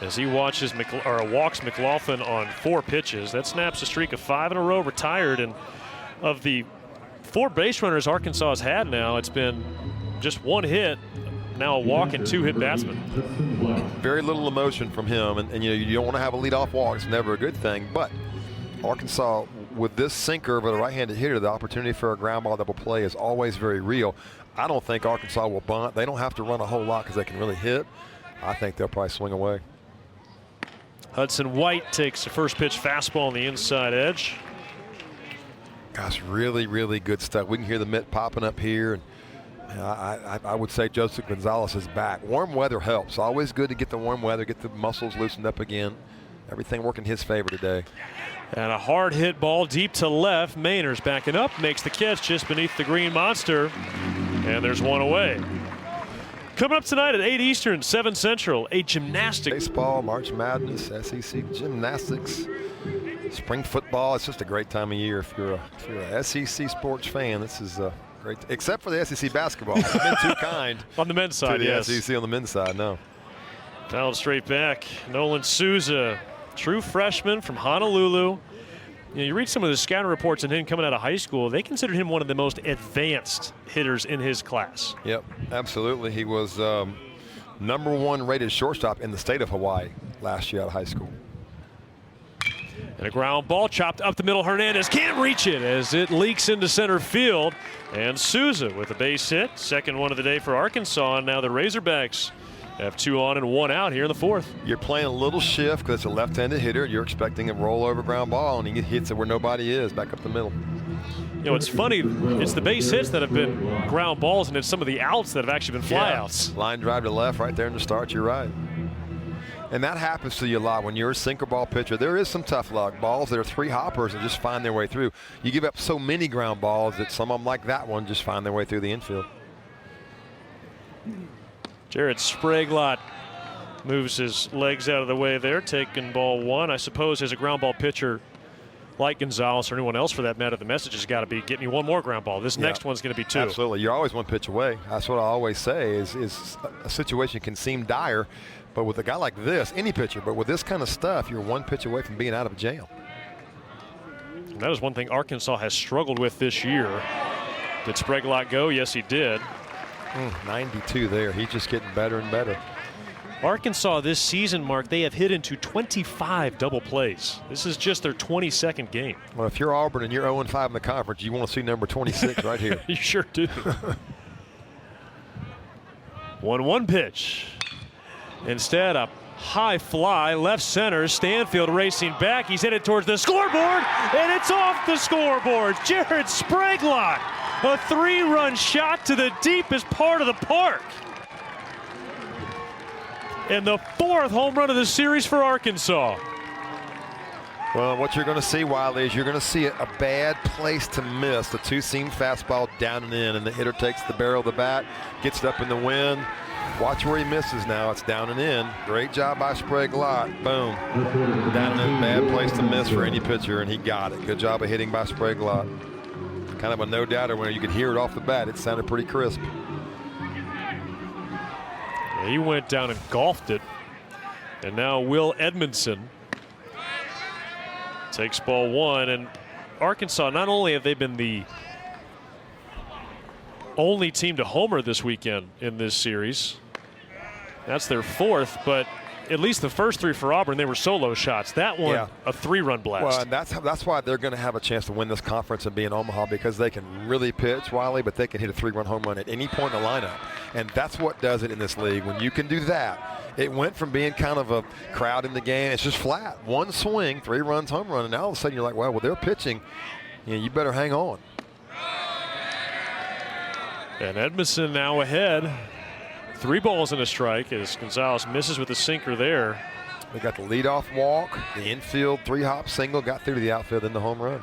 As he walks McLaughlin on 4 pitches. That snaps a streak of 5 in a row, retired. And of the 4 base runners Arkansas has had now, it's been just 1 hit, now a walk, and 2 hit batsmen. Very little emotion from him, and you don't want to have a leadoff walk. It's never a good thing. But Arkansas, with this sinker of a right-handed hitter, the opportunity for a ground ball double play is always very real. I don't think Arkansas will bunt. They don't have to run a whole lot because they can really hit. I think they'll probably swing away. Hudson White takes the first pitch fastball on the inside edge. Gosh, really, really good stuff. We can hear the mitt popping up here. And I would say Joseph Gonzalez is back. Warm weather helps. Always good to get the warm weather, get the muscles loosened up again. Everything working in his favor today. And a hard hit ball deep to left. Mainer's backing up, makes the catch just beneath the green monster. And there's 1 away. Coming up tonight at 8 Eastern, 7 Central, a gymnastics. Baseball, March Madness, SEC gymnastics, spring football. It's just a great time of year if you're a SEC sports fan. This is great, except for the SEC basketball. I've been too kind on the men's side, to the yes. SEC on the men's side, no. Fouled straight back. Nolan Souza, true freshman from Honolulu. You read some of the scouting reports on him coming out of high school. They considered him one of the most advanced hitters in his class. Yep, absolutely. He was #1 rated shortstop in the state of Hawaii last year out of high school. And a ground ball chopped up the middle. Hernandez can't reach it as it leaks into center field. And Souza with a base hit. Second one of the day for Arkansas. And now the Razorbacks have 2 on and 1 out here in the 4th. You're playing a little shift because it's a left-handed hitter. You're expecting a rollover ground ball, and he hits it where nobody is, back up the middle. You know, it's funny. It's the base hits that have been ground balls, and it's some of the outs that have actually been flyouts. Line drive to left right there in the start. You're right. And that happens to you a lot when you're a sinker ball pitcher. There is some tough luck. Balls that are 3 hoppers and just find their way through. You give up so many ground balls that some of them, like that one, just find their way through the infield. Jared Spraglott moves his legs out of the way there, taking ball 1. I suppose as a ground ball pitcher like Gonzalez or anyone else for that matter, the message has got to be, get me 1 more ground ball. This next one's going to be 2. Absolutely. You're always 1 pitch away. That's what I always say is a situation can seem dire, but with a guy like this, any pitcher, but with this kind of stuff, you're 1 pitch away from being out of jail. And that is one thing Arkansas has struggled with this year. Did Spraglott go? Yes, he did. 92 there. He's just getting better and better. Arkansas this season, Mark, they have hit into 25 double plays. This is just their 22nd game. Well, if you're Auburn and you're 0-5 in the conference, you want to see number 26 right here. You sure do. 1-1 pitch. Instead, a high fly, left center. Stanfield racing back. He's headed towards the scoreboard, and it's off the scoreboard. Jared Spraglott, a 3-run shot to the deepest part of the park. And the 4th home run of the series for Arkansas. Well, what you're going to see, Wiley, is you're going to see a bad place to miss. The 2-seam fastball down and in, and the hitter takes the barrel of the bat, gets it up in the wind. Watch where he misses now. It's down and in. Great job by Spraglott. Boom. Down and in. Bad place to miss for any pitcher, and he got it. Good job of hitting by Spraglott. Kind of a no-doubter when you could hear it off the bat. It sounded pretty crisp. Yeah, he went down and golfed it. And now Will Edmondson takes ball 1, and Arkansas, not only have they been the only team to homer this weekend in this series, that's their 4th, but at least the first 3 for Auburn, they were solo shots. That one, a 3-run blast. Well, and that's why they're going to have a chance to win this conference and be in Omaha, because they can really pitch, Wiley, but they can hit a 3-run home run at any point in the lineup. And that's what does it in this league. When you can do that, it went from being kind of a crowd in the game. It's just flat. One swing, 3 runs, home run, and now all of a sudden you're like, well, they're pitching. You better hang on. And Edmondson now ahead. 3 balls and a strike as Gonzalez misses with the sinker there. They got the leadoff walk, the infield 3-hop single, got through to the outfield in the home run.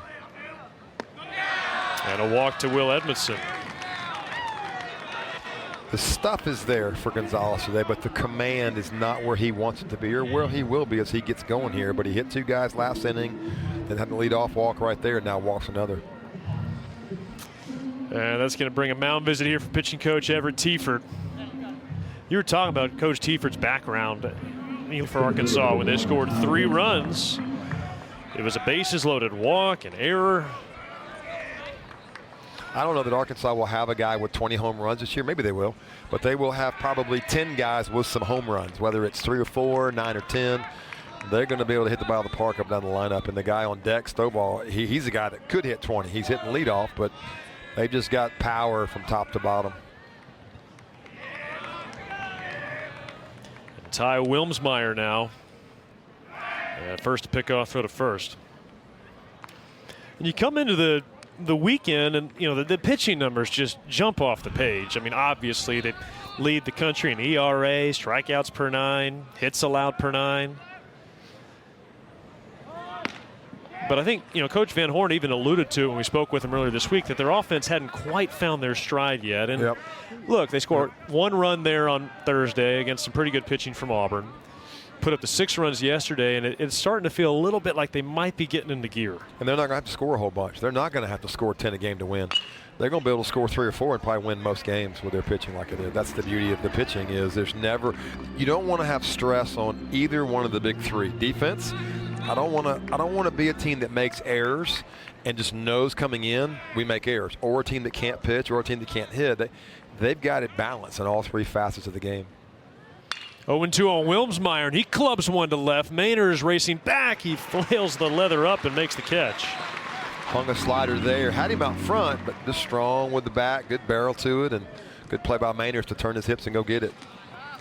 And a walk to Will Edmondson. The stuff is there for Gonzalez today, but the command is not where he wants it to be, or where he will be as he gets going here. But he hit 2 guys last inning, then had the leadoff walk right there, and now walks another. And that's going to bring a mound visit here for pitching coach Everett Tiefert. You were talking about Coach Tiefert's background for Arkansas when they scored 3 runs. It was a bases loaded walk, an error. I don't know that Arkansas will have a guy with 20 home runs this year. Maybe they will. But they will have probably 10 guys with some home runs, whether it's 3 or 4, 9 or 10. They're going to be able to hit the ball of the park up down the lineup. And the guy on deck, Stovall, he's a guy that could hit 20. He's hitting leadoff, but they just got power from top to bottom. Ty Wilmsmeyer now. First to pick off, throw to first. And you come into the weekend, and the pitching numbers just jump off the page. I mean, obviously they lead the country in ERA, strikeouts per 9, hits allowed per 9. But I think Coach Van Horn even alluded to it when we spoke with him earlier this week that their offense hadn't quite found their stride yet. And look, they scored 1 run there on Thursday against some pretty good pitching from Auburn. Put up the 6 runs yesterday, and it's starting to feel a little bit like they might be getting into gear. And they're not going to have to score a whole bunch. They're not going to have to score 10 a game to win. They're going to be able to score 3 or 4 and probably win most games with their pitching like it is. That's the beauty of the pitching, is you don't want to have stress on either one of the big 3. Defense, I don't want to be a team that makes errors and just knows coming in we make errors, or a team that can't pitch, or a team that can't hit. They've got it balanced in all 3 facets of the game. 0-2 on Wilmsmeyer, and he clubs one to left. Maynard is racing back. He flails the leather up and makes the catch. Hung a slider there, had him out front, but just strong with the bat, good barrel to it, and good play by Maynard to turn his hips and go get it.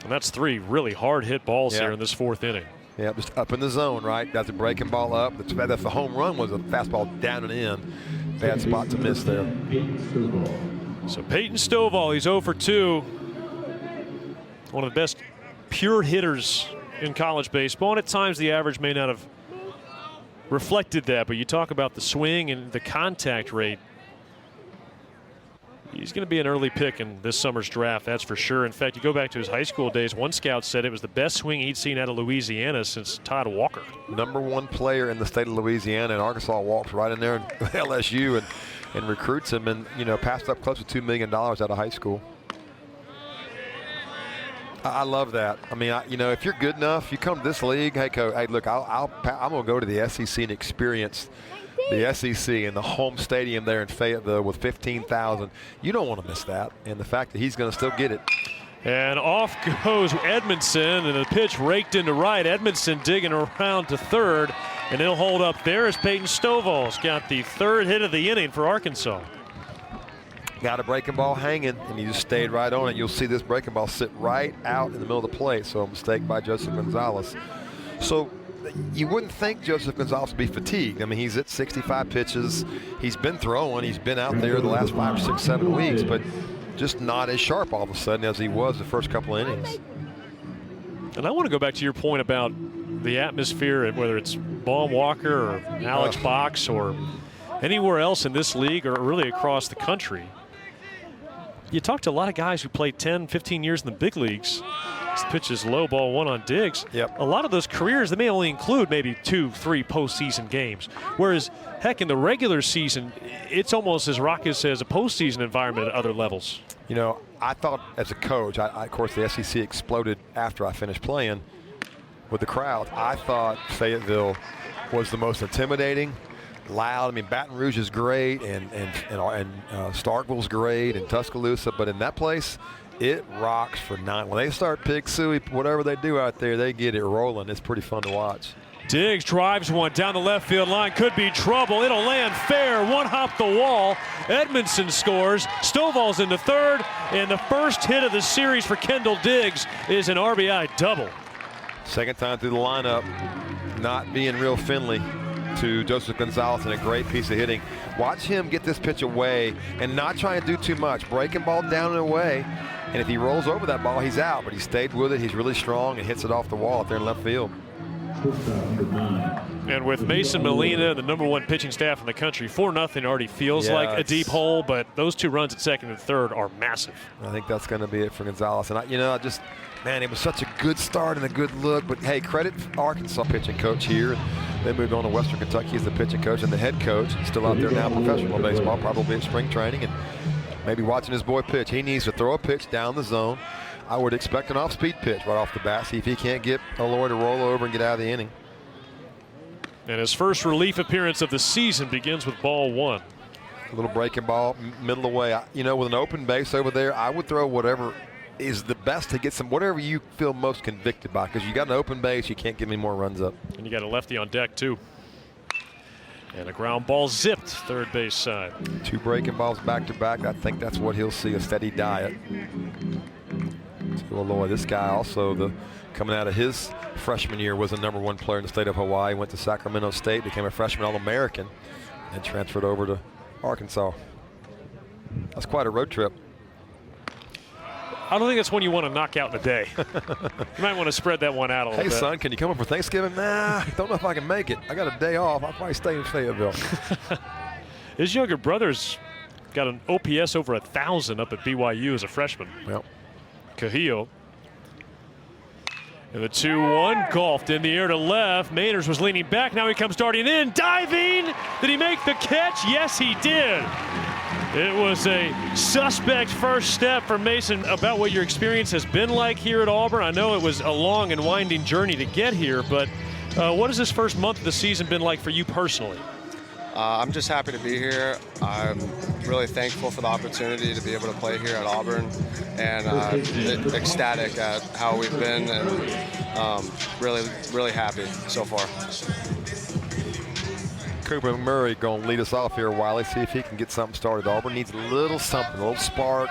And that's 3 really hard hit balls here in this 4th inning. Yeah, just up in the zone, right? That's a breaking ball up. That's the home run was a fastball down and in. Bad spot to miss there. So Peyton Stovall, he's 0 for 2. One of the best pure hitters in college baseball, and at times the average may not have reflected that, but you talk about the swing and the contact rate. He's going to be an early pick in this summer's draft, that's for sure. In fact, you go back to his high school days, one scout said it was the best swing he'd seen out of Louisiana since Todd Walker. #1 player in the state of Louisiana, and Arkansas walks right in there in LSU and recruits him, and passed up close to $2 million out of high school. I love that. I mean, if you're good enough, you come to this league. Hey, coach. Hey, look, I'm going to go to the SEC and experience the SEC and the home stadium there in Fayetteville with 15,000. You don't want to miss that. And the fact that he's going to still get it. And off goes Edmondson, and the pitch raked into right. Edmondson digging around to third, and he'll hold up there as Peyton Stovall's got the 3rd hit of the inning for Arkansas. Got a breaking ball hanging, and he just stayed right on it. You'll see this breaking ball sit right out in the middle of the plate, so a mistake by Joseph Gonzalez. So you wouldn't think Joseph Gonzalez would be fatigued. I mean, he's at 65 pitches. He's been throwing. He's been out there the last 5 or 6, 7 weeks, but just not as sharp all of a sudden as he was the first couple of innings. And I want to go back to your point about the atmosphere, whether it's Baum Walker or Alex Box or anywhere else in this league or really across the country. You talk to a lot of guys who played 10, 15 years in the big leagues. This pitch is low, ball 1 on Diggs. Yep. A lot of those careers, they may only include maybe 2, 3 postseason games. Whereas, heck, in the regular season, it's almost as raucous as a postseason environment at other levels. I thought as a coach, of course, the SEC exploded after I finished playing with the crowd. I thought Fayetteville was the most intimidating, loud. I mean, Baton Rouge is great, and Starkville's great, and Tuscaloosa, but in that place, it rocks for 9. When they start pig suey, whatever they do out there, they get it rolling. It's pretty fun to watch. Diggs drives one down the left field line. Could be trouble. It'll land fair. One hop the wall. Edmondson scores. Stovall's into third. And the first hit of the series for Kendall Diggs is an RBI double. Second time through the lineup, not being real friendly to Joseph Gonzalez, and a great piece of hitting. Watch him get this pitch away and not try to do too much. Breaking ball down and away. And if he rolls over that ball, he's out. But he stayed with it. He's really strong and hits it off the wall out there in left field. And with Mason Molina, the #1 pitching staff in the country, 4-0 already feels like a deep hole, but those 2 runs at second and third are massive. I think that's going to be it for Gonzalez. And, man, it was such a good start and a good look. But, hey, credit Arkansas pitching coach here. They moved on to Western Kentucky as the pitching coach and the head coach. Still out there now, professional baseball, probably in spring training, and maybe watching his boy pitch. He needs to throw a pitch down the zone. I would expect an off-speed pitch right off the bat. See if he can't get Aloy to roll over and get out of the inning. And his first relief appearance of the season begins with ball 1. A little breaking ball, middle of the way. With an open base over there, I would throw whatever is the best to get whatever you feel most convicted by, because you got an open base, you can't give any more runs up. And you got a lefty on deck, too. And a ground ball zipped third base side. 2 breaking balls back to back. I think that's what he'll see, a steady diet. Aloy, this guy also, coming out of his freshman year, was a #1 player in the state of Hawaii. Went to Sacramento State, became a freshman All-American, and transferred over to Arkansas. That's quite a road trip. I don't think that's one you want to knock out in a day. You might want to spread that one out a little bit. Hey, son, can you come up for Thanksgiving? Nah, don't know if I can make it. I got a day off. I'll probably stay in Fayetteville. His younger brother's got an OPS over 1,000 up at BYU as a freshman. Yep. Cahillo. And the 2-1 golfed in the air to left. Mainers was leaning back. Now he comes darting in. Diving. Did he make the catch? Yes, he did. It was a suspect first step for Mason. About what your experience has been like here at Auburn. I know it was a long and winding journey to get here, but what has this first month of the season been like for you personally? I'm just happy to be here. I'm really thankful for the opportunity to be able to play here at Auburn, and ecstatic at how we've been, and really happy so far. Cooper Murray going to lead us off here, Wiley. See if he can get something started. Auburn needs a little something, a little spark.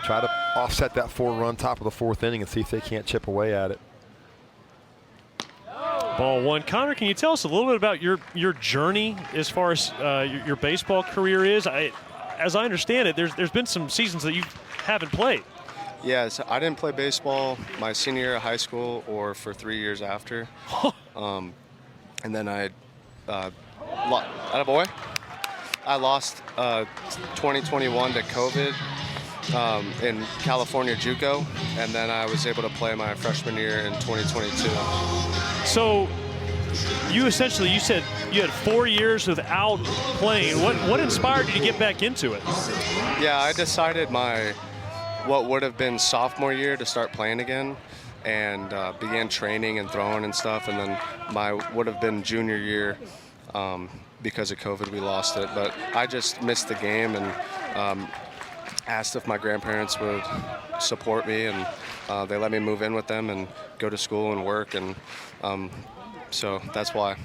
Try to offset that 4-run top of the 4th inning and see if they can't chip away at it. Ball 1. Connor, can you tell us a little bit about your journey as far as your baseball career is? As I understand it, there's been some seasons that you haven't played. Yes, I didn't play baseball my senior year of high school or for 3 years after. And then I lost 2021 to COVID in California JUCO, and then I was able to play my freshman year in 2022. So you said you had 4 years without playing. What inspired you to get back into it? Yeah, I decided what would have been sophomore year to start playing again, and began training and throwing and stuff, and then my would have been junior year, because of COVID we lost it, but I just missed the game, and asked if my grandparents would support me, and they let me move in with them and go to school and work, and so that's why.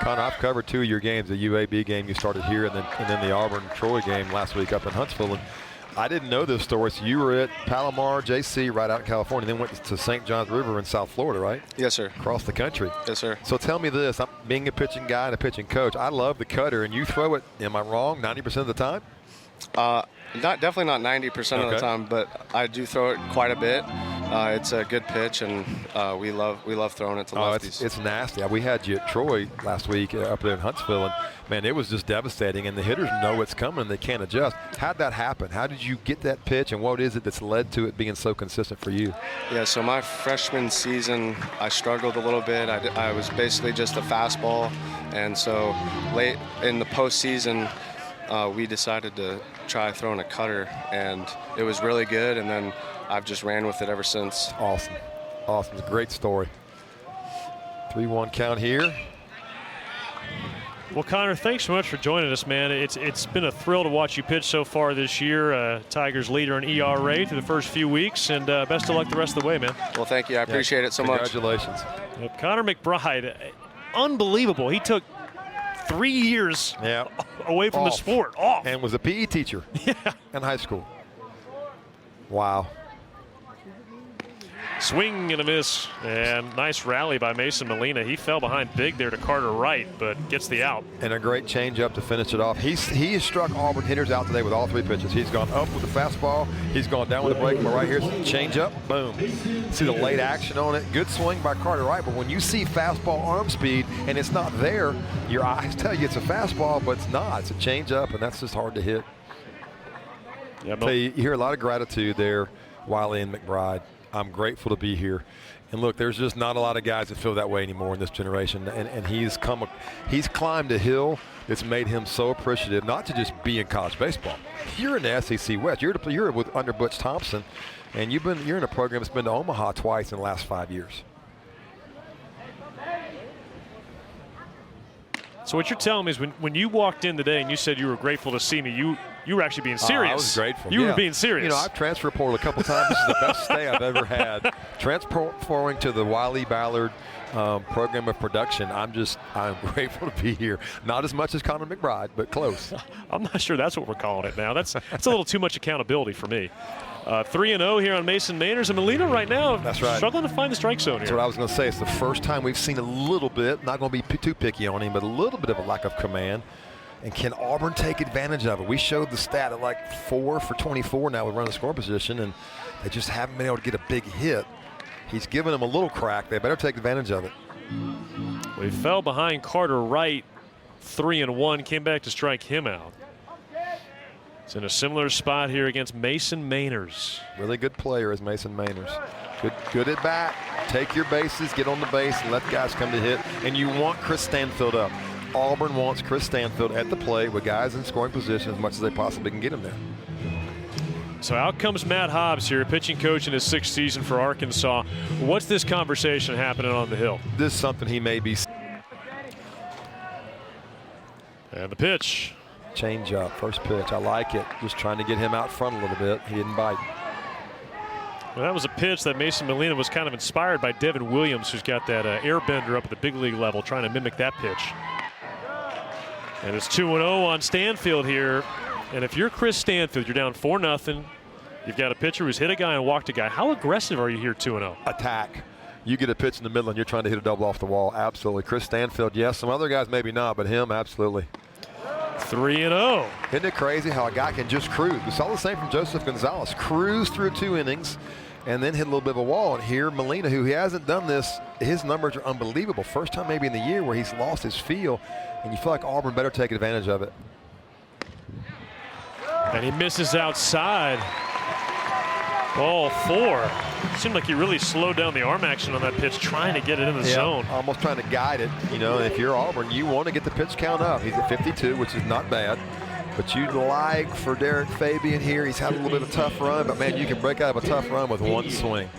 Connor, I've covered 2 of your games, the UAB game you started here, and then the Auburn-Troy game last week up in Huntsville. And I didn't know this story. So you were at Palomar JC right out in California, then went to St. John's River in South Florida, right? Yes, sir. Across the country. Yes, sir. So tell me this. I'm being a pitching guy and a pitching coach. I love the cutter, and you throw it, am I wrong, 90% of the time? Definitely not 90% of the time, but I do throw it quite a bit. It's a good pitch, and we love throwing it to lefties. It's nasty. We had you at Troy last week up there in Huntsville, and man, it was just devastating. And the hitters know it's coming, and they can't adjust. How'd that happen? How did you get that pitch, and what is it that's led to it being so consistent for you? Yeah, so my freshman season, I struggled a little bit. I was basically just a fastball, and so late in the postseason, we decided to try throwing a cutter, and it was really good, and then I've just ran with it ever since. Awesome. It's a great story. 3-1 count here. Well, Connor, thanks so much for joining us, man. It's been a thrill to watch you pitch so far this year. Tigers leader in ERA through the first few weeks, and best of luck the rest of the way, man. Well, thank you. I appreciate it so much. Congratulations. Connor McBride, unbelievable. He took 3 years away from the sport, off. And was a PE teacher in high school. Wow. Swing and a miss, and nice rally by Mason Molina. He fell behind big there to Carter Wright, but gets the out. And a great changeup to finish it off. He has struck Auburn hitters out today with all 3 pitches. He's gone up with the fastball. He's gone down with the break. But right here's the changeup. Boom. See the late action on it. Good swing by Carter Wright. But when you see fastball arm speed and it's not there, your eyes tell you it's a fastball, but it's not. It's a changeup, and that's just hard to hit. Yeah, so you hear a lot of gratitude there, Wiley and McBride. I'm grateful to be here. And look, there's just not a lot of guys that feel that way anymore in this generation. And he's climbed a hill that's made him so appreciative, not to just be in college baseball. You're in the SEC West. You're with under Butch Thompson, and you're in a program that's been to Omaha twice in the last 5 years. So what you're telling me is when you walked in today and you said you were grateful to see me, you were actually being serious. I was grateful. You were being serious. You know, I've transfer ported a couple times. This is the best stay I've ever had. Transferring to the Wiley Ballard program of production. I'm grateful to be here. Not as much as Connor McBride, but close. I'm not sure that's what we're calling it now. That's a little too much accountability for me. 3-0 here on Mason Mainers, and Molina right now struggling to find the strike zone here. That's what I was going to say. It's the first time we've seen a little bit, not going to be too picky on him, but a little bit of a lack of command. And can Auburn take advantage of it? We showed the stat at like 4 for 24 now with running score position, and they just haven't been able to get a big hit. He's given them a little crack. They better take advantage of it. We fell behind Carter Wright 3-1, came back to strike him out. It's in a similar spot here against Mason Mainers. Really good player is Mason Mainers. Good at bat. Take your bases, get on the base, and let guys come to hit. And you want Chris Stanfield up. Auburn wants Chris Stanfield at the plate with guys in scoring position as much as they possibly can get him there. So out comes Matt Hobbs here, pitching coach in his 6th season for Arkansas. What's this conversation happening on the hill? This is something he may be. And the pitch. Change up, first pitch. I like it. Just trying to get him out front a little bit. He didn't bite. Well, that was a pitch that Mason Molina was kind of inspired by Devin Williams, who's got that airbender up at the big league level, trying to mimic that pitch. And it's 2-0 on Stanfield here. And if you're Chris Stanfield, you're down 4-0. You've got a pitcher who's hit a guy and walked a guy. How aggressive are you here 2-0? Attack. You get a pitch in the middle and you're trying to hit a double off the wall. Absolutely. Chris Stanfield, yes. Some other guys maybe not, but him, absolutely. 3-0. Isn't it crazy how a guy can just cruise? We saw the same from Joseph Gonzalez. Cruise through 2 innings and then hit a little bit of a wall. And here, Molina, who he hasn't done this, his numbers are unbelievable. First time maybe in the year where he's lost his feel, and you feel like Auburn better take advantage of it. And he misses outside. Ball 4. Seemed like he really slowed down the arm action on that pitch, trying to get it in the zone. Almost trying to guide it. You know, if you're Auburn, you want to get the pitch count up. He's at 52, which is not bad. But you'd like for Derek Fabian here. He's had a little bit of a tough run, but man, you can break out of a tough run with one swing.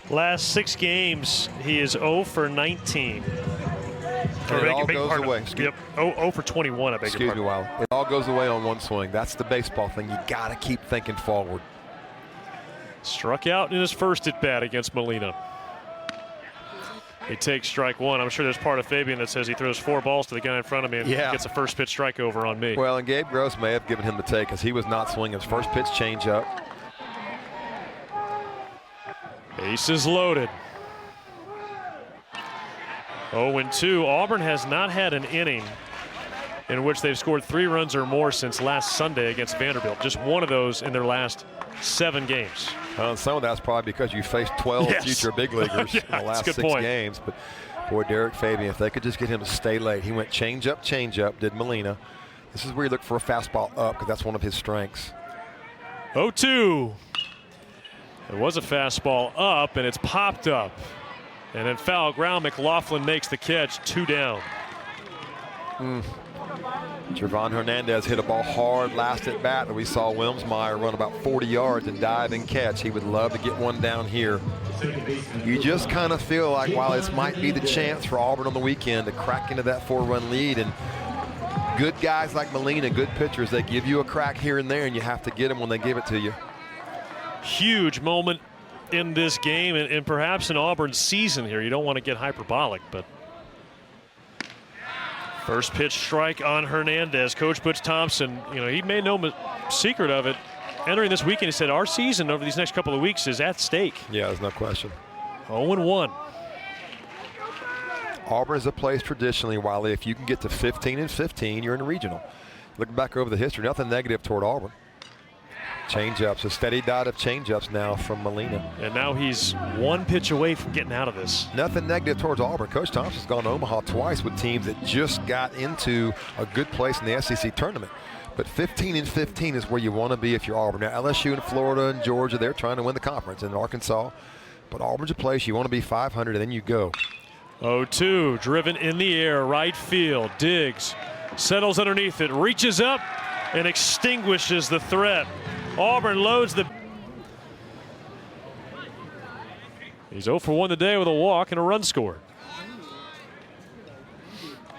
Last 6 games, he is 0 for 19. And it all goes away. Yep, 0 for 21, I beg your pardon. Excuse me, Wiley. It all goes away on one swing. That's the baseball thing. You got to keep thinking forward. Struck out in his first at bat against Molina. He takes strike 1. I'm sure there's part of Fabian that says he throws 4 balls to the guy in front of me and gets a first pitch strike over on me. Well, and Gabe Gross may have given him the take because he was not swinging his first pitch change up. Bases loaded. 0-2. Auburn has not had an inning in which they've scored 3 runs or more since last Sunday against Vanderbilt. Just one of those in their last 7 games. Some of that's probably because you faced 12 future big leaguers in the last 6 games. But boy, Derek Fabian, if they could just get him to stay late. He went change up, did Molina. This is where you look for a fastball up because that's one of his strengths. 0-2. It was a fastball up, and it's popped up. And then foul ground, McLaughlin makes the catch, 2 down. Javon Hernandez hit a ball hard last at bat, and we saw Wilmsmeyer run about 40 yards and dive and catch. He would love to get one down here. You just kind of feel like while this might be the chance for Auburn on the weekend to crack into that 4-run lead, and good guys like Molina, good pitchers, they give you a crack here and there, and you have to get them when they give it to you. Huge moment in this game and perhaps in Auburn's season here. You don't want to get hyperbolic, but first pitch strike on Hernandez. Coach Butch Thompson, he made no secret of it. Entering this weekend, he said our season over these next couple of weeks is at stake. Yeah, there's no question. 0-1. Auburn is a place traditionally, Wiley, if you can get to 15-15, you're in the regional. Looking back over the history, nothing negative toward Auburn. Changeups, a steady diet of changeups now from Molina. And now he's one pitch away from getting out of this. Nothing negative towards Auburn. Coach Thompson's gone to Omaha twice with teams that just got into a good place in the SEC tournament. But 15-15 is where you want to be if you're Auburn. Now LSU and Florida and Georgia, they're trying to win the conference, and Arkansas. But Auburn's a place you want to be 500, and then you go. 0-2, driven in the air, right field. Diggs settles underneath it, reaches up, and extinguishes the threat. Auburn loads the. He's 0 for 1 today with a walk and a run scored.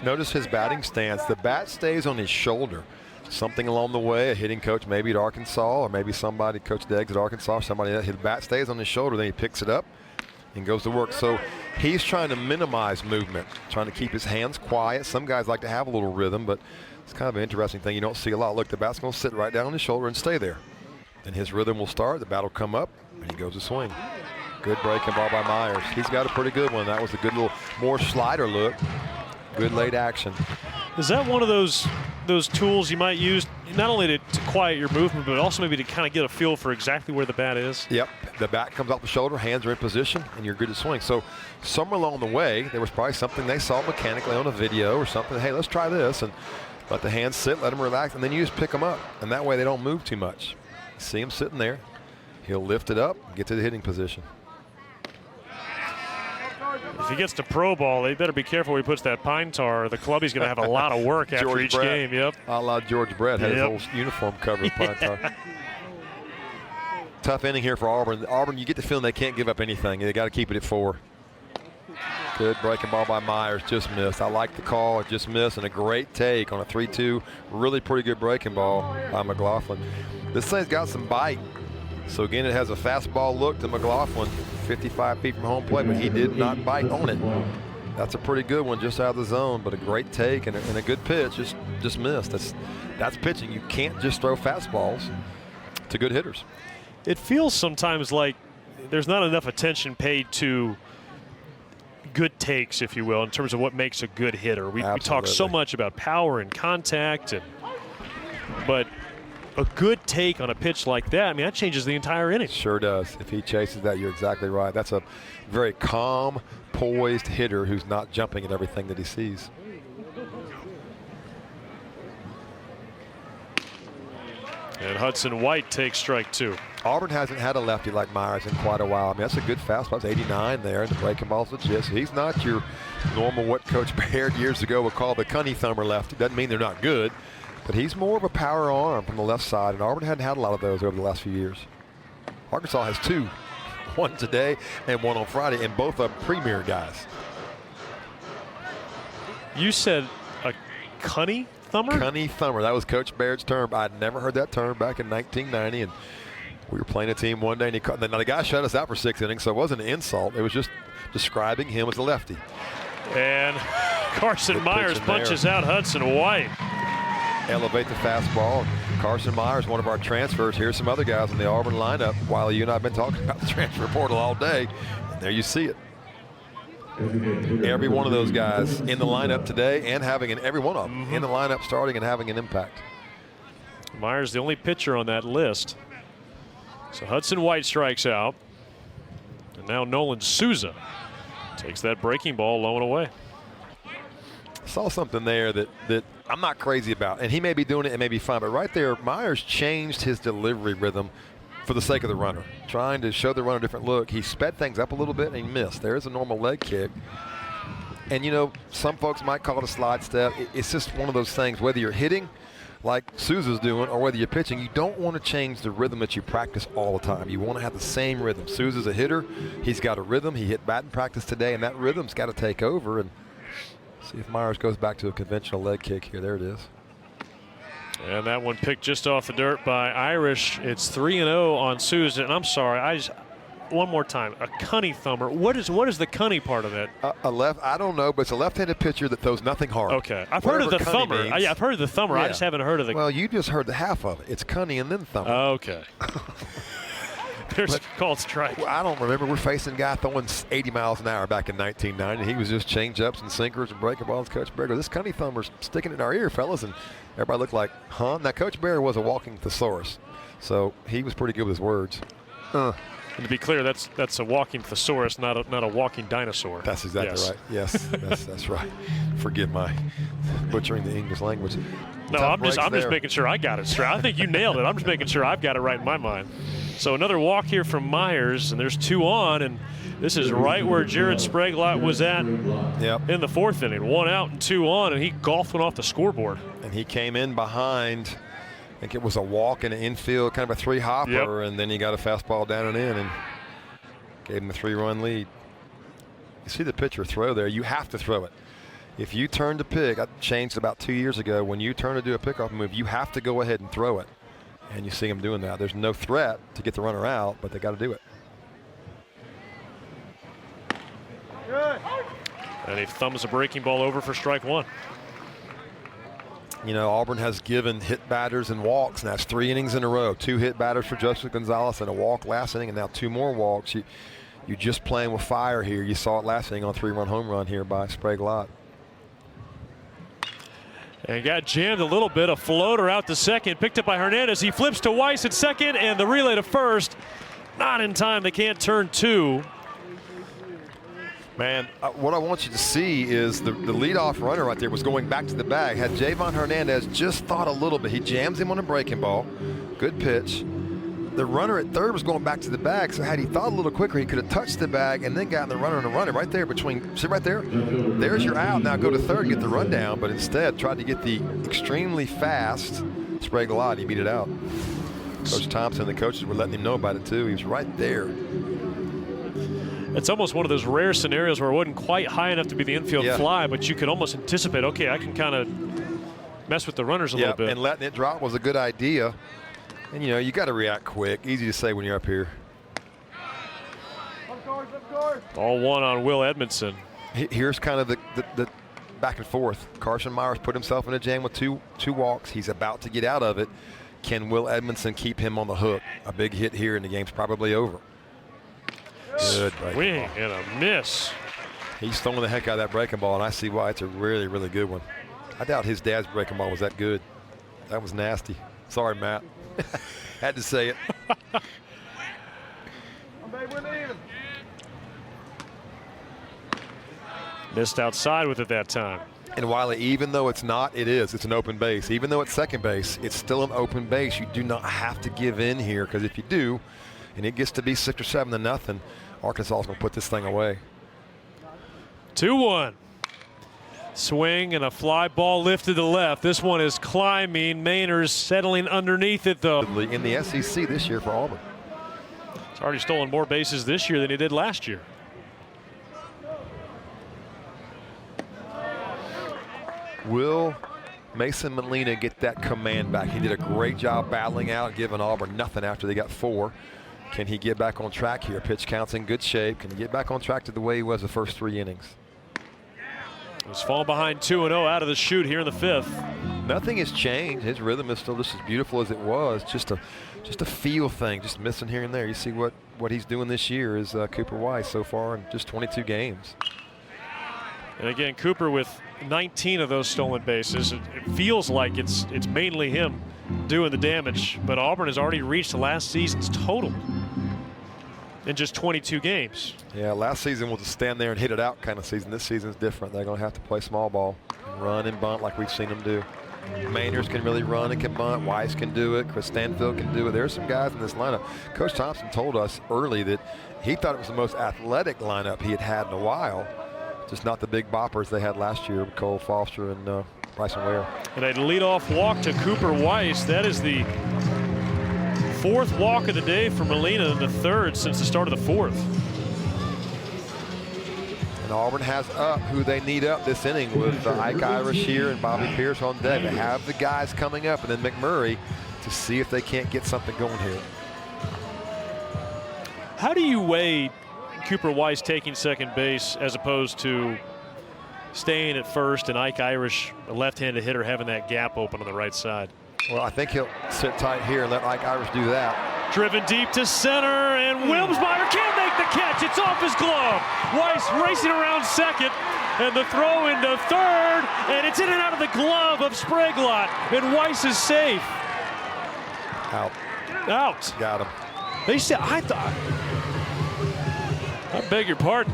Notice his batting stance. The bat stays on his shoulder. Something along the way, a hitting coach maybe at Arkansas, or maybe somebody, Coach Deggs at Arkansas, somebody that his bat stays on his shoulder, then he picks it up and goes to work. So he's trying to minimize movement, trying to keep his hands quiet. Some guys like to have a little rhythm, but it's kind of an interesting thing you don't see a lot. Look, the bat's going to sit right down on his shoulder and stay there. And his rhythm will start, the bat will come up, and he goes to swing. Good breaking ball by Myers. He's got a pretty good one. That was a good little, more slider look. Good late action. Is that one of those tools you might use not only to quiet your movement, but also maybe to kind of get a feel for exactly where the bat is? Yep. The bat comes off the shoulder, hands are in position, and you're good to swing. So somewhere along the way, there was probably something they saw mechanically on a video or something. Hey, let's try this, and let the hands sit, let them relax, and then you just pick them up. And that way they don't move too much. See him sitting there. He'll lift it up, get to the hitting position. If he gets to pro ball, they better be careful where he puts that pine tar. The clubby's going to have a lot of work after each game. Yep. A la George Brett had his whole uniform covered with pine tar. Tough inning here for Auburn. Auburn, you get the feeling they can't give up anything. They got to keep it at 4. Good breaking ball by Myers, just missed. I like the call, it just missed, and a great take on a 3-2. Really pretty good breaking ball by McLaughlin. This thing's got some bite. So again, it has a fastball look to McLaughlin, 55 feet from home plate, but he did not bite on it. That's a pretty good one, just out of the zone, but a great take and a good pitch, just missed. That's pitching. You can't just throw fastballs to good hitters. It feels sometimes like there's not enough attention paid to good takes, if you will, in terms of what makes a good hitter. We talk so much about power and contact, but a good take on a pitch like that, I mean, that changes the entire inning. Sure does. If he chases that, you're exactly right. That's a very calm, poised hitter who's not jumping at everything that he sees. And Hudson White takes strike 2. Auburn hasn't had a lefty like Myers in quite a while. I mean, that's a good fastball. It's 89 there, and the breaking ball's legit. So he's not your normal, what Coach Baird years ago would call the cunny thumber lefty. Doesn't mean they're not good. But he's more of a power arm from the left side, and Auburn hadn't had a lot of those over the last few years. Arkansas has 2, one today and one on Friday, and both of them premier guys. You said a cunny thumber? Cunny thumber. That was Coach Baird's term. I'd never heard that term back in 1990, and we were playing a team one day, and now the guy shut us out for 6 innings, so it wasn't an insult. It was just describing him as a lefty. And Carson Myers punches out Hudson White. Elevate the fastball. Carson Myers, one of our transfers. Here's some other guys in the Auburn lineup. While you and I have been talking about the transfer portal all day, and there you see it. Every one of those guys in the lineup today, and every one of them in the lineup starting and having an impact. Myers the only pitcher on that list. So Hudson White strikes out, and now Nolan Souza takes that breaking ball low and away. Saw something there that I'm not crazy about, and he may be doing it and may be fine, but right there, Myers changed his delivery rhythm for the sake of the runner, trying to show the runner a different look. He sped things up a little bit and he missed. There's a normal leg kick. And, you know, some folks might call it a slide step. It's just one of those things, whether you're hitting like Souza's doing or whether you're pitching, you don't want to change the rhythm that you practice all the time. You want to have the same rhythm. Souza's a hitter. He's got a rhythm. He hit batting practice today, and that rhythm's got to take over. And see if Myers goes back to a conventional leg kick here. There it is. And that one picked just off the dirt by Irish. It's 3-0 on Susan. I'm sorry, one more time. A cunny thumber. What is the cunny part of it? I don't know, but it's a left-handed pitcher that throws nothing hard. Okay, I've heard of the thumber. Yeah, I've heard of the thumber. Yeah. I just haven't heard of the. Well, you just heard the half of it. It's cunny and then thumber. Okay. There's a called strike. Well, I don't remember. We're facing a guy throwing 80 miles an hour back in 1990. He was just change-ups and sinkers and breaking balls. Coach Bear goes, this cunny thumber's sticking in our ear, fellas. And everybody looked like, huh? Now, Coach Bear was a walking thesaurus, so he was pretty good with his words. And to be clear, that's a walking thesaurus, not a walking dinosaur. That's exactly right. Yes, that's right. Forgive my butchering the English language. No, I'm just making sure I got it straight. I think you nailed it. I'm just making sure I've got it right in my mind. So another walk here from Myers, and there's 2 on, and this is right where Jared Spraglott was at in the 4th inning. 1 out and 2 on, and he golfed one off the scoreboard. And he came in behind, I think it was a walk in the infield, kind of a 3-hopper, and then he got a fastball down and in and gave him a 3-run lead. You see the pitcher throw there. You have to throw it. If you turn to pick, I changed about 2 years ago, when you turn to do a pickoff move, you have to go ahead and throw it. And you see him doing that. There's no threat to get the runner out, but they got to do it. And he thumbs a breaking ball over for strike 1. You know, Auburn has given hit batters and walks, and that's 3 innings in a row. 2 hit batters for Joseph Gonzalez and a walk last inning, and now 2 more walks. You're just playing with fire here. You saw it last inning on a 3-run home run here by Spraglott. And got jammed a little bit. A floater out to second, picked up by Hernandez. He flips to Weiss at second, and the relay to first. Not in time. They can't turn 2. Man, what I want you to see is the leadoff runner right there was going back to the bag. Had Javon Hernandez just thought a little bit, he jams him on a breaking ball. Good pitch. The runner at third was going back to the bag, so had he thought a little quicker, he could have touched the bag and then gotten the runner and the runner right there between. See right there? There's your out. Now go to third and get the run down, but instead tried to get the extremely fast Spraglott. He beat it out. Coach Thompson, the coaches were letting him know about it too. He was right there. It's almost one of those rare scenarios where it wasn't quite high enough to be the infield fly, but you could almost anticipate, okay, I can kind of mess with the runners a little bit. And letting it drop was a good idea. And, you know, you got to react quick. Easy to say when you're up here. All 1 on Will Edmondson. Here's kind of the back and forth. Carson Myers put himself in a jam with two walks. He's about to get out of it. Can Will Edmondson keep him on the hook? A big hit here, and the game's probably over. Good swing and a miss. He's throwing the heck out of that breaking ball, and I see why. It's a really, really good one. I doubt his dad's breaking ball was that good. That was nasty. Sorry, Matt. Had to say it. Missed outside with it that time. And Wiley, even though it's not, it is. It's an open base. Even though it's second base, it's still an open base. You do not have to give in here, because if you do, and it gets to be 6 or 7-0, Arkansas is going to put this thing away. 2-1. Swing and a fly ball lifted to left. This one is climbing. Mainers settling underneath it, though. In the SEC this year for Auburn. He's already stolen more bases this year than he did last year. Will Mason Molina get that command back? He did a great job battling out, giving Auburn nothing after they got 4. Can he get back on track here? Pitch count's in good shape. Can he get back on track to the way he was the first 3 innings? He's fallen behind 2-0 out of the chute here in the 5th. Nothing has changed. His rhythm is still just as beautiful as it was. Just a feel thing, just missing here and there. You see what he's doing this year is Cooper Weiss so far in just 22 games. And again, Cooper with 19 of those stolen bases. It feels like it's mainly him doing the damage, but Auburn has already reached last season's total in just 22 games. Yeah, last season was a stand there and hit it out kind of season. This season is different. They're going to have to play small ball, run and bunt like we've seen them do. Mainers can really run and can bunt. Weiss can do it. Chris Stanfield can do it. There's some guys in this lineup. Coach Thompson told us early that he thought it was the most athletic lineup he had in a while. Just not the big boppers they had last year with Cole Foster and Bryson Ware. And a leadoff walk to Cooper Weiss. That is the 4th walk of the day for Molina and the 3rd since the start of the 4th. And Auburn has up who they need up this inning with Ike Irish here and Bobby Pierce on deck. They have the guys coming up, and then McMurray to see if they can't get something going here. How do you weigh Cooper Weiss taking second base as opposed to staying at first and Ike Irish, a left-handed hitter, having that gap open on the right side? Well, I think he'll sit tight here and let Ike Irish do that. Driven deep to center, and Wilmsmeyer can't make the catch. It's off his glove. Weiss racing around second, and the throw into third, and it's in and out of the glove of Spraglott, and Weiss is safe. Out. Out. Got him. They said, I beg your pardon.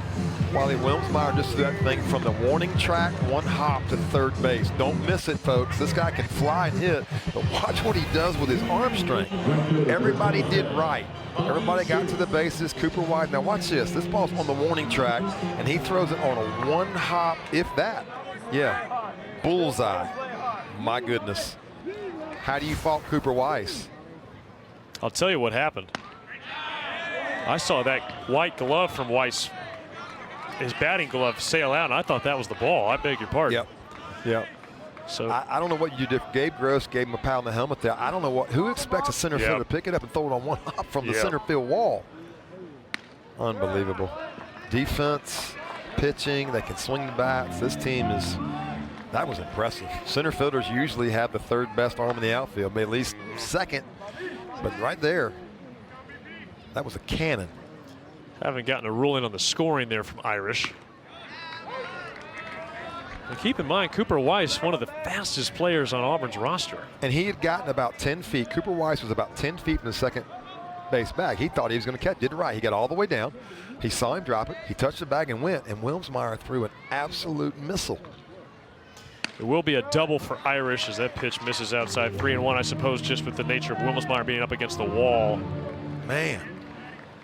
Wally Wilmsmeyer just threw that thing from the warning track, one hop to third base. Don't miss it, folks. This guy can fly and hit, but watch what he does with his arm strength. Everybody did right. Everybody got to the bases. Cooper Weiss. Now watch this. This ball's on the warning track, and he throws it on a one hop, if that. Yeah, bullseye. My goodness. How do you fault Cooper Weiss? I'll tell you what happened. I saw that white glove from Weiss, his batting glove, sail out, and I thought that was the ball. I beg your pardon. Yep. So I don't know what you did. Gabe Gross gave him a pound in the helmet there. I don't know who expects a center fielder to pick it up and throw it on one hop from the center field wall. Unbelievable. Defense, pitching, they can swing the bats. This team is, that was impressive. Center fielders usually have the third best arm in the outfield, maybe at least second, but right there, that was a cannon. Haven't gotten a ruling on the scoring there from Irish. And keep in mind, Cooper Weiss, one of the fastest players on Auburn's roster. And he had gotten about 10 feet. Cooper Weiss was about 10 feet from the second base bag. He thought he was going to catch. Did it right. He got all the way down. He saw him drop it. He touched the bag and went. And Wilmsmeyer threw an absolute missile. It will be a double for Irish as that pitch misses outside. 3-1, I suppose, just with the nature of Wilmsmeyer being up against the wall. Man.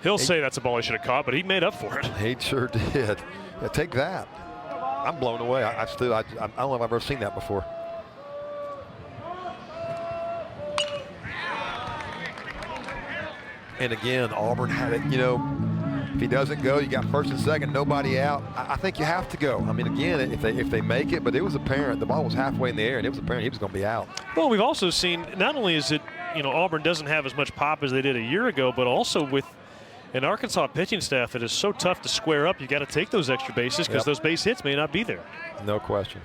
He'll say that's a ball he should have caught, but he made up for it. He sure did. Yeah, take that. I'm blown away. I don't know if I've ever seen that before. And again, Auburn had it, you know, if he doesn't go, you got first and second, nobody out. I think you have to go. I mean, again, if they make it, but it was apparent, the ball was halfway in the air, and it was apparent he was going to be out. Well, we've also seen, not only is it, you know, Auburn doesn't have as much pop as they did a year ago, but also with an Arkansas pitching staff that is so tough to square up, you got to take those extra bases because those base hits may not be there. No question.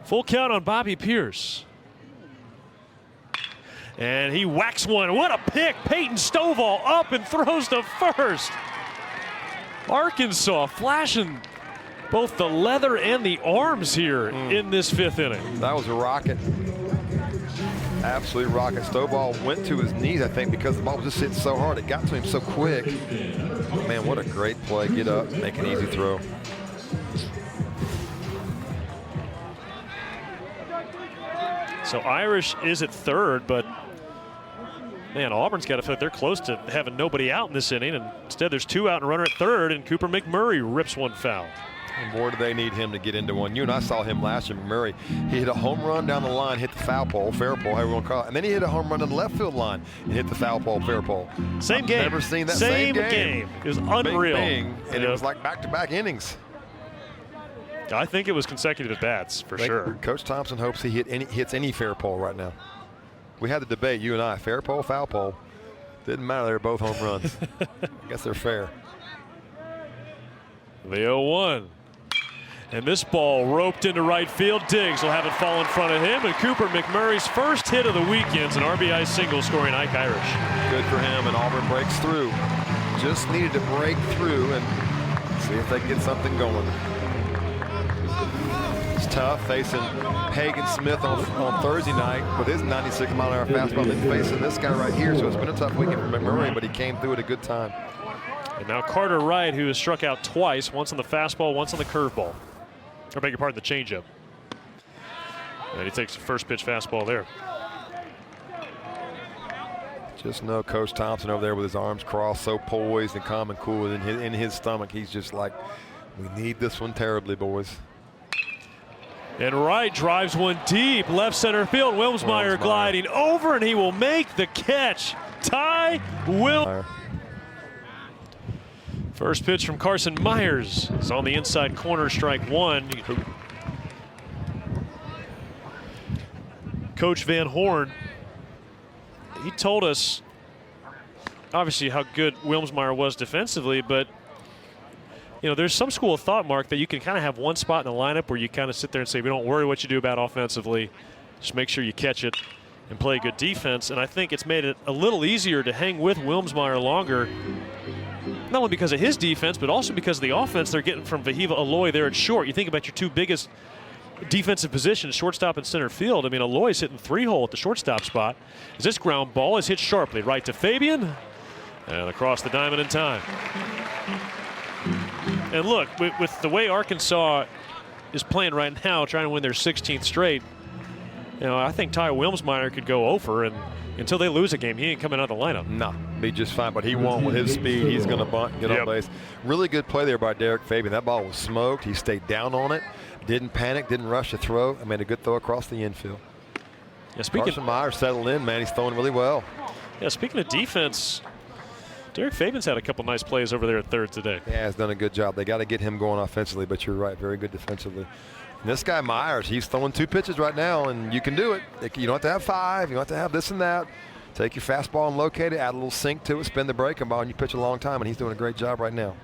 Full count on Bobby Pierce. And he whacks one. What a pick. Peyton Stovall up and throws to first. Arkansas flashing both the leather and the arms here in this fifth inning. That was a rocket. Absolute rocket. Stovall went to his knees, I think, because the ball was just hitting so hard. It got to him so quick. Man, what a great play. Get up, make an easy throw. So Irish is at third, but man, Auburn's got to feel like they're close to having nobody out in this inning, and instead there's two out and a runner at third, and Cooper McMurray rips one foul. And boy, do they need him to get into one. You and I saw him last year, McMurray. He hit a home run down the line, hit the foul pole, fair pole, however you want to call it. And then he hit a home run down the left field line and hit the foul pole, fair pole. Same game. Never seen that same game. It was unreal. Bing, bing, and it was like back-to-back innings. I think it was consecutive at bats for sure. Coach Thompson hopes he hits any fair pole right now. We had the debate, you and I, fair pole, foul pole. Didn't matter, they were both home runs. I guess they're fair. The 0-1. And this ball roped into right field. Diggs will have it fall in front of him. And Cooper McMurray's first hit of the weekend's an RBI single scoring Ike Irish. Good for him, and Auburn breaks through. Just needed to break through and see if they can get something going. It's tough facing Hagen Smith on Thursday night with his 96-mile-an-hour fastball, then facing this guy right here. So it's been a tough weekend for McMurray, but he came through at a good time. And now Carter Wright, who has struck out twice, once on the fastball, once on the curveball. Or beg your pardon, the changeup. And he takes the first pitch fastball there. Just know Coach Thompson over there with his arms crossed, so poised and calm and cool in his stomach. He's just like, we need this one terribly, boys. And Wright drives one deep left center field. Wilmsmeyer gliding over, and he will make the catch. Ty Will. First pitch from Carson Myers is on the inside corner, strike one. Coach Van Horn, he told us obviously how good Wilmsmeyer was defensively, but you know, there's some school of thought, Mark, that you can kind of have one spot in the lineup where you kind of sit there and say, we don't worry what you do about offensively, just make sure you catch it and play good defense. And I think it's made it a little easier to hang with Wilmsmeyer longer, not only because of his defense, but also because of the offense they're getting from Vahiva Aloy there at short. You think about your two biggest defensive positions, shortstop and center field. I mean, Aloy's hitting 3-hole at the shortstop spot. As this ground ball is hit sharply right to Fabian and across the diamond in time. And look, with the way Arkansas is playing right now, trying to win their 16th straight, you know, I think Ty Wilmsmeyer could go over, and until they lose a game, he ain't coming out of the lineup. No, be just fine, but he won't with his speed. He's going to bunt, get on base. Really good play there by Derek Fabian. That ball was smoked. He stayed down on it, didn't panic, didn't rush the throw, and made a good throw across the infield. Yeah, Carson Myers settled in, man. He's throwing really well. Yeah, speaking of defense, Derek Fabian's had a couple nice plays over there at third today. Yeah, he's done a good job. They got to get him going offensively, but you're right, very good defensively. And this guy Myers, he's throwing 2 pitches right now, and you can do it. You don't have to have 5. You don't have to have this and that. Take your fastball and locate it, add a little sink to it, spin the breaking ball, and you pitch a long time, and he's doing a great job right now.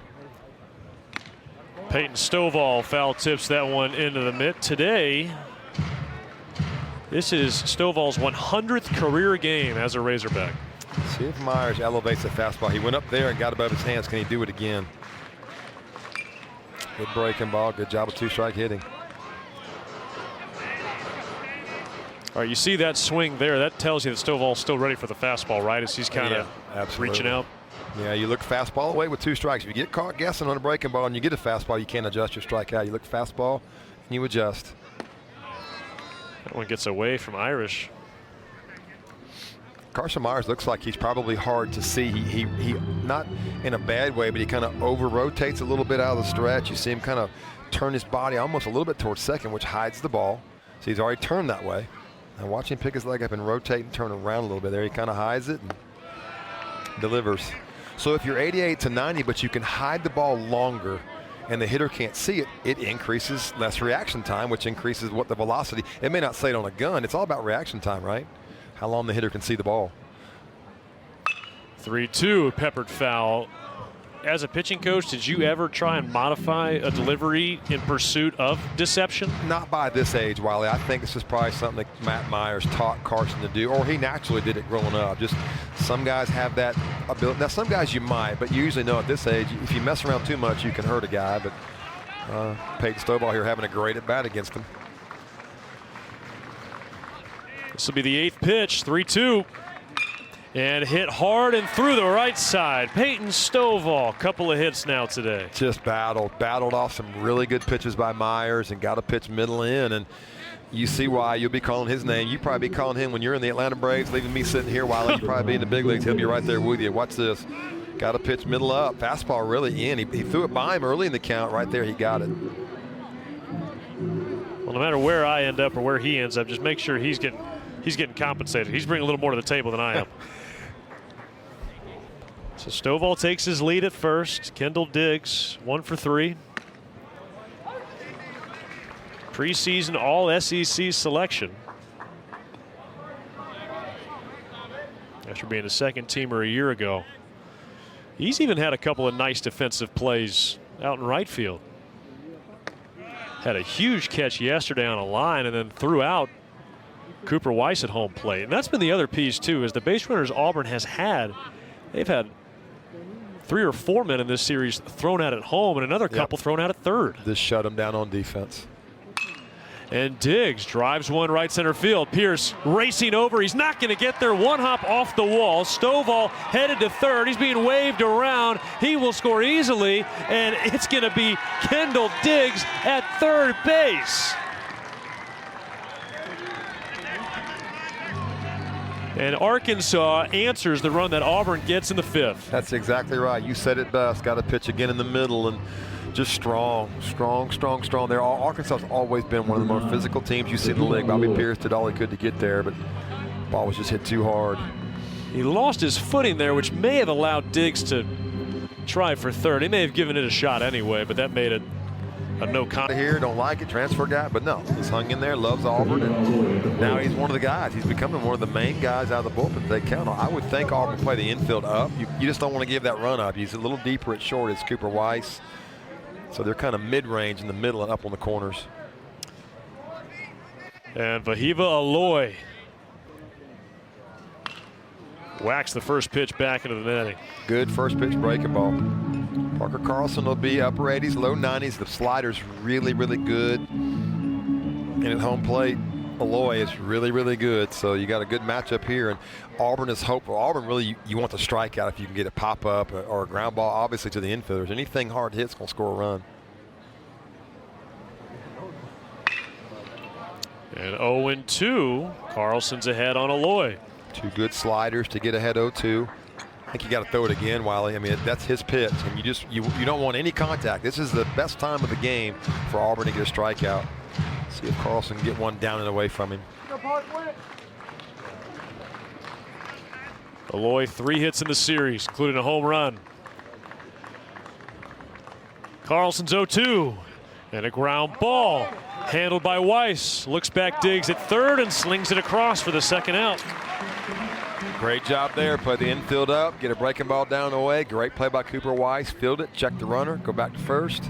Peyton Stovall foul tips that one into the mitt. Today, this is Stovall's 100th career game as a Razorback. See if Myers elevates the fastball. He went up there and got above his hands. Can he do it again? Good breaking ball. Good job of 2-strike hitting. All right, you see that swing there. That tells you that Stovall's still ready for the fastball, right? As he's kind of reaching out. Yeah, you look fastball away with 2 strikes. If you get caught guessing on a breaking ball and you get a fastball, you can't adjust your strikeout. You look fastball and you adjust. That one gets away from Irish. Carson Myers looks like he's probably hard to see. He not in a bad way, but he kind of over-rotates a little bit out of the stretch. You see him kind of turn his body almost a little bit towards second, which hides the ball. So he's already turned that way. And watch him pick his leg up and rotate and turn around a little bit there. He kind of hides it and delivers. So if you're 88 to 90, but you can hide the ball longer and the hitter can't see it, it increases less reaction time, which increases what the velocity. It may not say it on a gun. It's all about reaction time, right? How long the hitter can see the ball. 3-2, peppered foul. As a pitching coach, did you ever try and modify a delivery in pursuit of deception? Not by this age, Wiley. I think this is probably something that Matt Myers taught Carson to do, or he naturally did it growing up. Just some guys have that ability. Now, some guys you might, but you usually know at this age, if you mess around too much, you can hurt a guy. But Peyton Stovall here having a great at-bat against him. This will be the 8th pitch, 3-2. And hit hard and through the right side. Peyton Stovall, couple of hits now today. Just battled off some really good pitches by Myers and got a pitch middle in. And you see why you'll be calling his name. You probably be calling him when you're in the Atlanta Braves, leaving me sitting here while you probably be in the big leagues. He'll be right there with you. Watch this. Got a pitch middle up. Fastball really in. He threw it by him early in the count. Right there, he got it. Well, no matter where I end up or where he ends up, just make sure he's getting compensated. He's bringing a little more to the table than I am. So Stovall takes his lead at first. Kendall Diggs, 1 for 3. Preseason All-SEC selection. After being a second-teamer a year ago. He's even had a couple of nice defensive plays out in right field. Had a huge catch yesterday on a line and then threw out Cooper Weiss at home plate. And that's been the other piece, too, is the base runners Auburn has had. They've had 3 or 4 men in this series thrown out at home and another couple thrown out at third. This shut him down on defense. And Diggs drives one right center field. Pierce racing over. He's not going to get there. One hop off the wall. Stovall headed to third. He's being waved around. He will score easily, and it's going to be Kendall Diggs at third base. And Arkansas answers the run that Auburn gets in the 5th. That's exactly right. You said it best. Got to pitch again in the middle and just strong. There, Arkansas has always been one of the more physical teams you see in the league. Bobby Pierce did all he could to get there, but the ball was just hit too hard. He lost his footing there, which may have allowed Diggs to try for third. He may have given it a shot anyway, but that made it a no contact. Here, don't like it, transfer guy, but no, he's hung in there, loves Auburn, and now he's one of the guys. He's becoming one of the main guys out of the bullpen they count on. I would think Auburn play the infield up. You just don't want to give that run up. He's a little deeper at short as Cooper Weiss. So they're kind of mid-range in the middle and up on the corners. And Vahiva Aloy whacks the first pitch back into the netting. Good first pitch breaking ball. Parker Carlson will be upper 80s, low 90s. The slider's really, really good. And at home plate, Aloy is really, really good. So you got a good matchup here. And Auburn is hopeful. Auburn really, you want the strikeout if you can get a pop-up or a ground ball, obviously, to the infielders. Anything hard hits going to score a run. And 0-2. Carlson's ahead on Aloy. Two good sliders to get ahead 0-2. I think you got to throw it again, Wiley. I mean, that's his pitch, and you don't want any contact. This is the best time of the game for Auburn to get a strikeout. See if Carlson can get one down and away from him. Aloy 3 hits in the series, including a home run. Carlson's 0-2, and a ground ball handled by Weiss. Looks back, digs at third, and slings it across for the second out. Great job there. Play the infield up, get a breaking ball down the way. Great play by Cooper Weiss. Field it, check the runner, go back to first.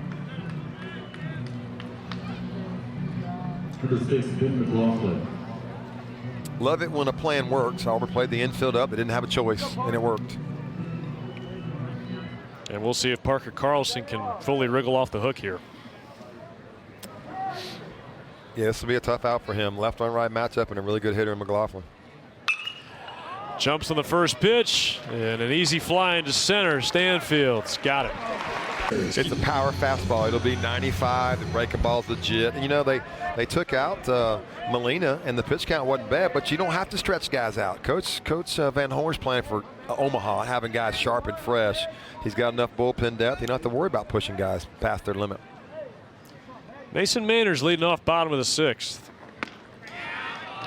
Love it when a plan works. Auburn played the infield up. They didn't have a choice, and it worked. And we'll see if Parker Carlson can fully wriggle off the hook here. Yeah, this will be a tough out for him. Left on right matchup and a really good hitter in McLaughlin. Jumps on the first pitch and an easy fly into center. Stanfield's got it. It's a power fastball. It'll be 95. The breaking ball's legit. And, you know, they took out Molina, and the pitch count wasn't bad, but you don't have to stretch guys out. Coach Van Horn's playing for Omaha, having guys sharp and fresh. He's got enough bullpen depth. You don't have to worry about pushing guys past their limit. Mason Maynard's leading off bottom of the sixth.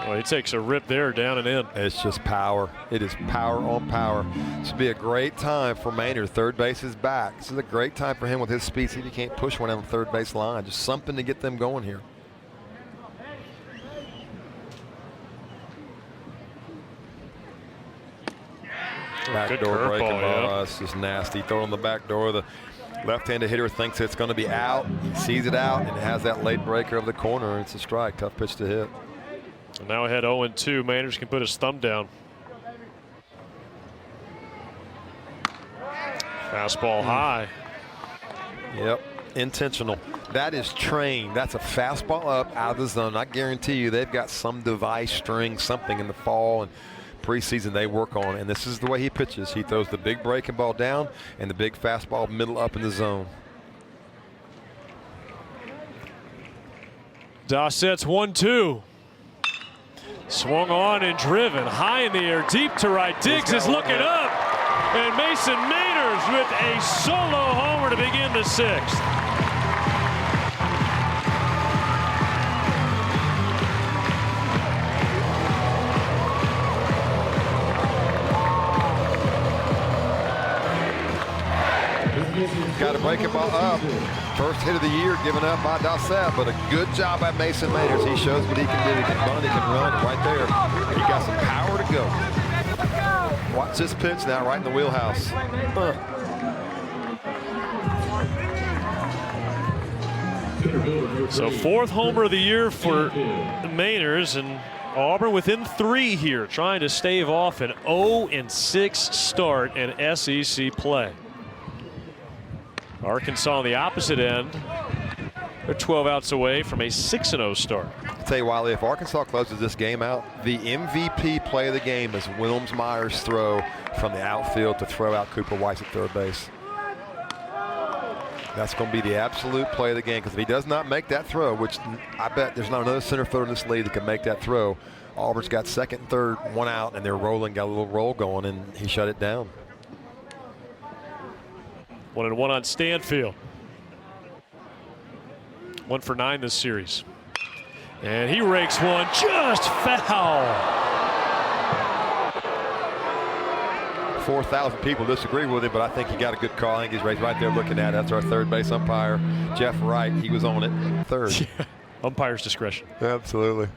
Well, he takes a rip there, down and in. It's just power. It is power on power. This would be a great time for Maynard. Third base is back. This is a great time for him with his speed. See if he can't push one on the third base line. Just something to get them going here. Back door breaking ball. Yeah. It's just nasty. Throw it on the back door. The left-handed hitter thinks it's going to be out. He sees it out, and it has that late breaker of the corner. It's a strike. Tough pitch to hit. And now ahead 0-2. Manners can put his thumb down. Fastball high. Yep, intentional. That is trained. That's a fastball up out of the zone. I guarantee you they've got some device, string, something in the fall and preseason they work on. And this is the way he pitches. He throws the big breaking ball down and the big fastball middle up in the zone. Dossett's 1-2. Swung on and driven high in the air, deep to right. Diggs is looking up, and Mason Maynard with a solo homer to begin the sixth. Got a breaking ball up. First hit of the year given up by Dossett, but a good job by Mason Maynard. He shows what he can do. He can bunt, he can run right there. He got some power to go. Watch this pitch now, right in the wheelhouse. So fourth homer of the year for the Mainers, and Auburn within 3 here, trying to stave off an 0-6 start in SEC play. Arkansas on the opposite end. They're 12 outs away from a 6-0 start. I'll tell you, Wiley, if Arkansas closes this game out, the MVP play of the game is Wilms Myers' throw from the outfield to throw out Cooper Weiss at third base. That's going to be the absolute play of the game, because if he does not make that throw, which I bet there's not another center fielder in this league that can make that throw, Auburn's got second and third, 1 out, and they're rolling, got a little roll going, and he shut it down. 1-1 on Stanfield. 1 for 9 this series. And he rakes one just foul. 4,000 people disagree with him, but I think he got a good call. I think he's right there looking at it. That's our third base umpire, Jeff Wright. He was on it. Third. Yeah. Umpire's discretion. Absolutely.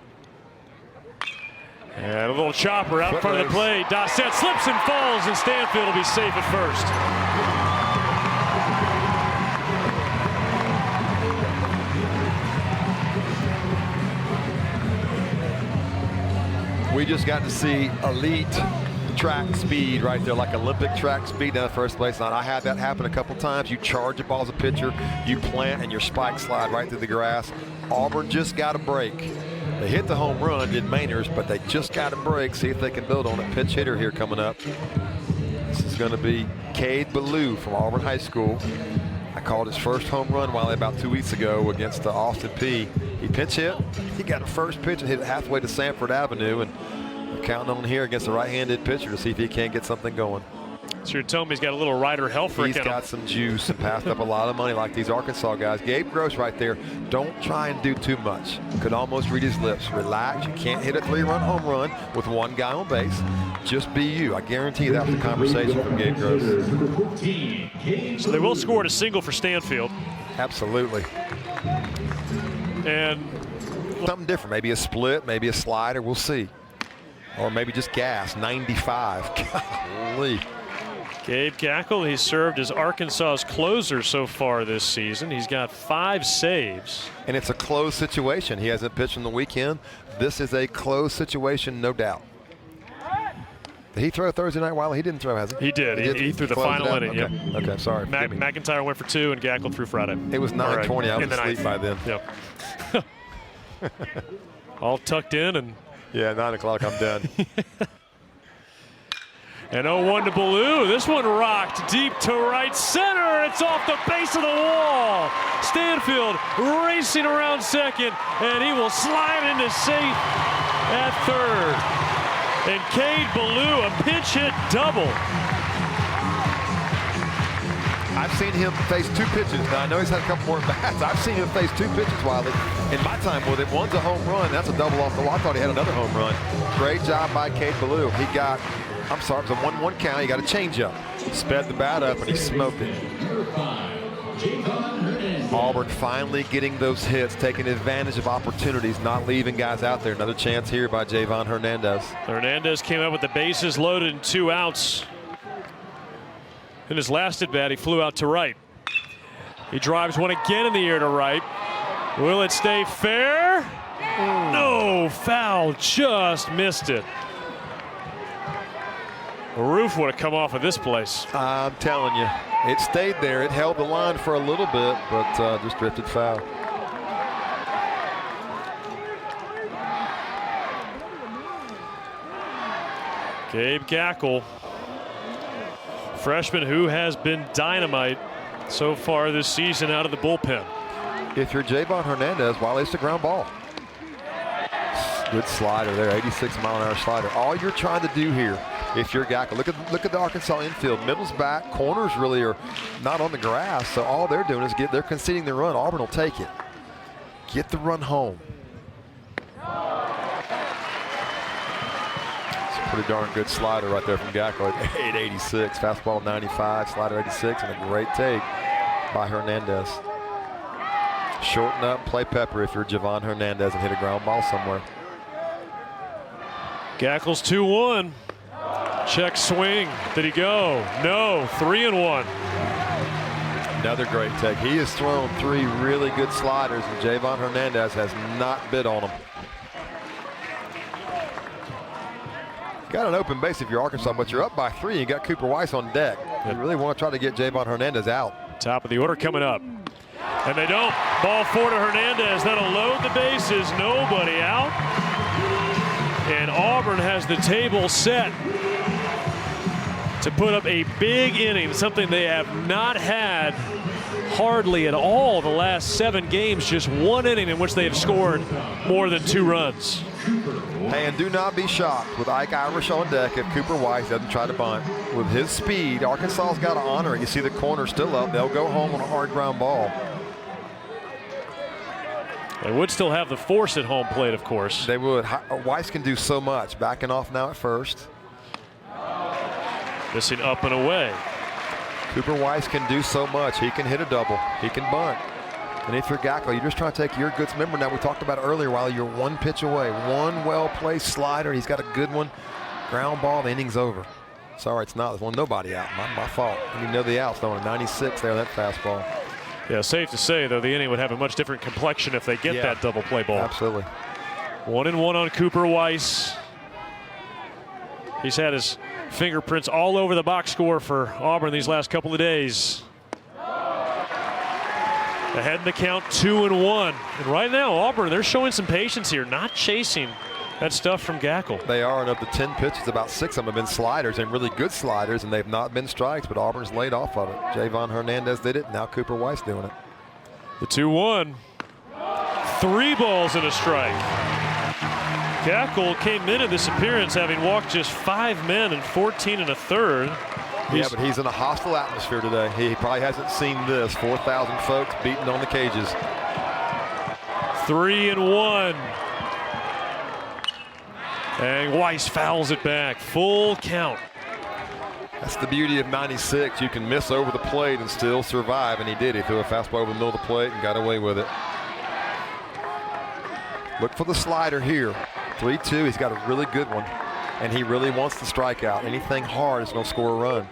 And a little chopper out in front of the plate. Dossett slips and falls, and Stanfield will be safe at first. We just got to see elite track speed right there, like Olympic track speed down the first base line. I had that happen a couple times. You charge the ball as a pitcher, you plant, and your spike slide right through the grass. Auburn just got a break. They hit the home run, did Mainers, but they just got a break. See if they can build on it. Pitch hitter here coming up. This is going to be Cade Ballou from Auburn High School. I called his first home run while about 2 weeks ago against Austin Peay. He pinch hit. He got a first pitch and hit it halfway to Sanford Avenue, and we're counting on here against a right-handed pitcher to see if he can't get something going. So you're telling me he's got a little Ryder Helfrich. He's got some juice and passed up a lot of money like these Arkansas guys. Gabe Gross right there. Don't try and do too much. Could almost read his lips. Relax. You can't hit a 3-run home run with one guy on base. Just be you. I guarantee that was a conversation from Gabe Gross. So they will score a single for Stanfield. Absolutely. And something different. Maybe a split, maybe a slider. We'll see. Or maybe just gas. 95. Golly. Gabe Gackle, he's served as Arkansas's closer so far this season. He's got 5 saves. And it's a closed situation. He hasn't pitched on the weekend. This is a closed situation, no doubt. Did he throw Thursday night, Wiley? He didn't throw, has he? He did. He threw the final inning. Okay. Yep. Okay, sorry. McIntyre went for 2 and Gackle threw Friday. It was 9:20. I was asleep by then. Yep. All tucked in and. Yeah, 9 o'clock. I'm done. And 0-1 to Ballou. This one rocked deep to right center. It's off the base of the wall. Stanfield racing around second, and he will slide into safe at third. And Cade Ballou, a pinch hit double. I've seen him face 2 pitches. Now, I know he's had a couple more bats. I've seen him face 2 pitches, Wiley. In my time with him, one's a home run. That's a double off the wall. I thought he had another home run. Great job by Cade Ballou. He got, I'm sorry, it was a 1-1 count. He got a changeup. Sped the bat up, and he smoked it. Auburn finally getting those hits, taking advantage of opportunities, not leaving guys out there. Another chance here by Javon Hernandez. Hernandez came up with the bases loaded and 2 outs. In his last at bat, he flew out to right. He drives one again in the air to right. Will it stay fair? No, foul, just missed it. The roof would have come off of this place. I'm telling you, it stayed there. It held the line for a little bit, but just drifted foul. Gabe Gackle, freshman who has been dynamite so far this season out of the bullpen. If you're Javon Hernandez, well, it's a ground ball. Good slider there, 86-mile-an-hour slider. All you're trying to do here, if you're Gackle, look at the Arkansas infield. Middle's back, corners really are not on the grass, so all they're doing is they're conceding the run. Auburn will take it. Get the run home. Pretty darn good slider right there from Gackle at 886. Fastball 95, slider 86, and a great take by Hernandez. Shorten up, play pepper if you're Javon Hernandez and hit a ground ball somewhere. Gackle's 2-1. Check swing. Did he go? No. 3-1. Another great take. He has thrown 3 really good sliders, and Javon Hernandez has not bid on them. Got an open base if you're Arkansas, but you're up by 3. You got Cooper Weiss on deck. You really want to try to get Javon Hernandez out. Top of the order coming up. And they don't. Ball 4 to Hernandez. That'll load the bases. Nobody out. And Auburn has the table set to put up a big inning, something they have not had hardly at all the last 7 games. Just 1 inning in which they have scored more than 2 runs. Hey, and do not be shocked with Ike Irish on deck if Cooper Weiss doesn't try to bunt. With his speed, Arkansas's got to honor it. You see the corner still up. They'll go home on a hard ground ball. They would still have the force at home plate, of course. They would. Weiss can do so much. Backing off now at first. Missing up and away. Cooper Weiss can do so much. He can hit a double. He can bunt. And if you're Gackel, you're just trying to take your goods. Remember now, we talked about earlier, while you're one pitch away. One well-placed slider. He's got a good one. Ground ball, the inning's over. Sorry, it's not. There's one nobody out. My fault. And you know the outs, though. 96 there, that fastball. Yeah, safe to say, though, the inning would have a much different complexion if they get that double play ball. Absolutely. 1-1 on Cooper Weiss. He's had his fingerprints all over the box score for Auburn these last couple of days. Ahead in the count, 2-1. And right now, Auburn, they're showing some patience here, not chasing that stuff from Gackel. They are, and of the 10 pitches, about 6 of them have been sliders, and really good sliders, and they've not been strikes, but Auburn's laid off of it. Javon Hernandez did it, now Cooper Weiss doing it. The 2-1. 3 balls and a strike. Gackel came into this appearance having walked just 5 men in 14 1/3. Yeah, but he's in a hostile atmosphere today. He probably hasn't seen this. 4,000 folks beating on the cages. 3-1. And Weiss fouls it back. Full count. That's the beauty of 96. You can miss over the plate and still survive, and he did. He threw a fastball over the middle of the plate and got away with it. Look for the slider here. 3-2. He's got a really good one, and he really wants to strike out. Anything hard is going to score a run.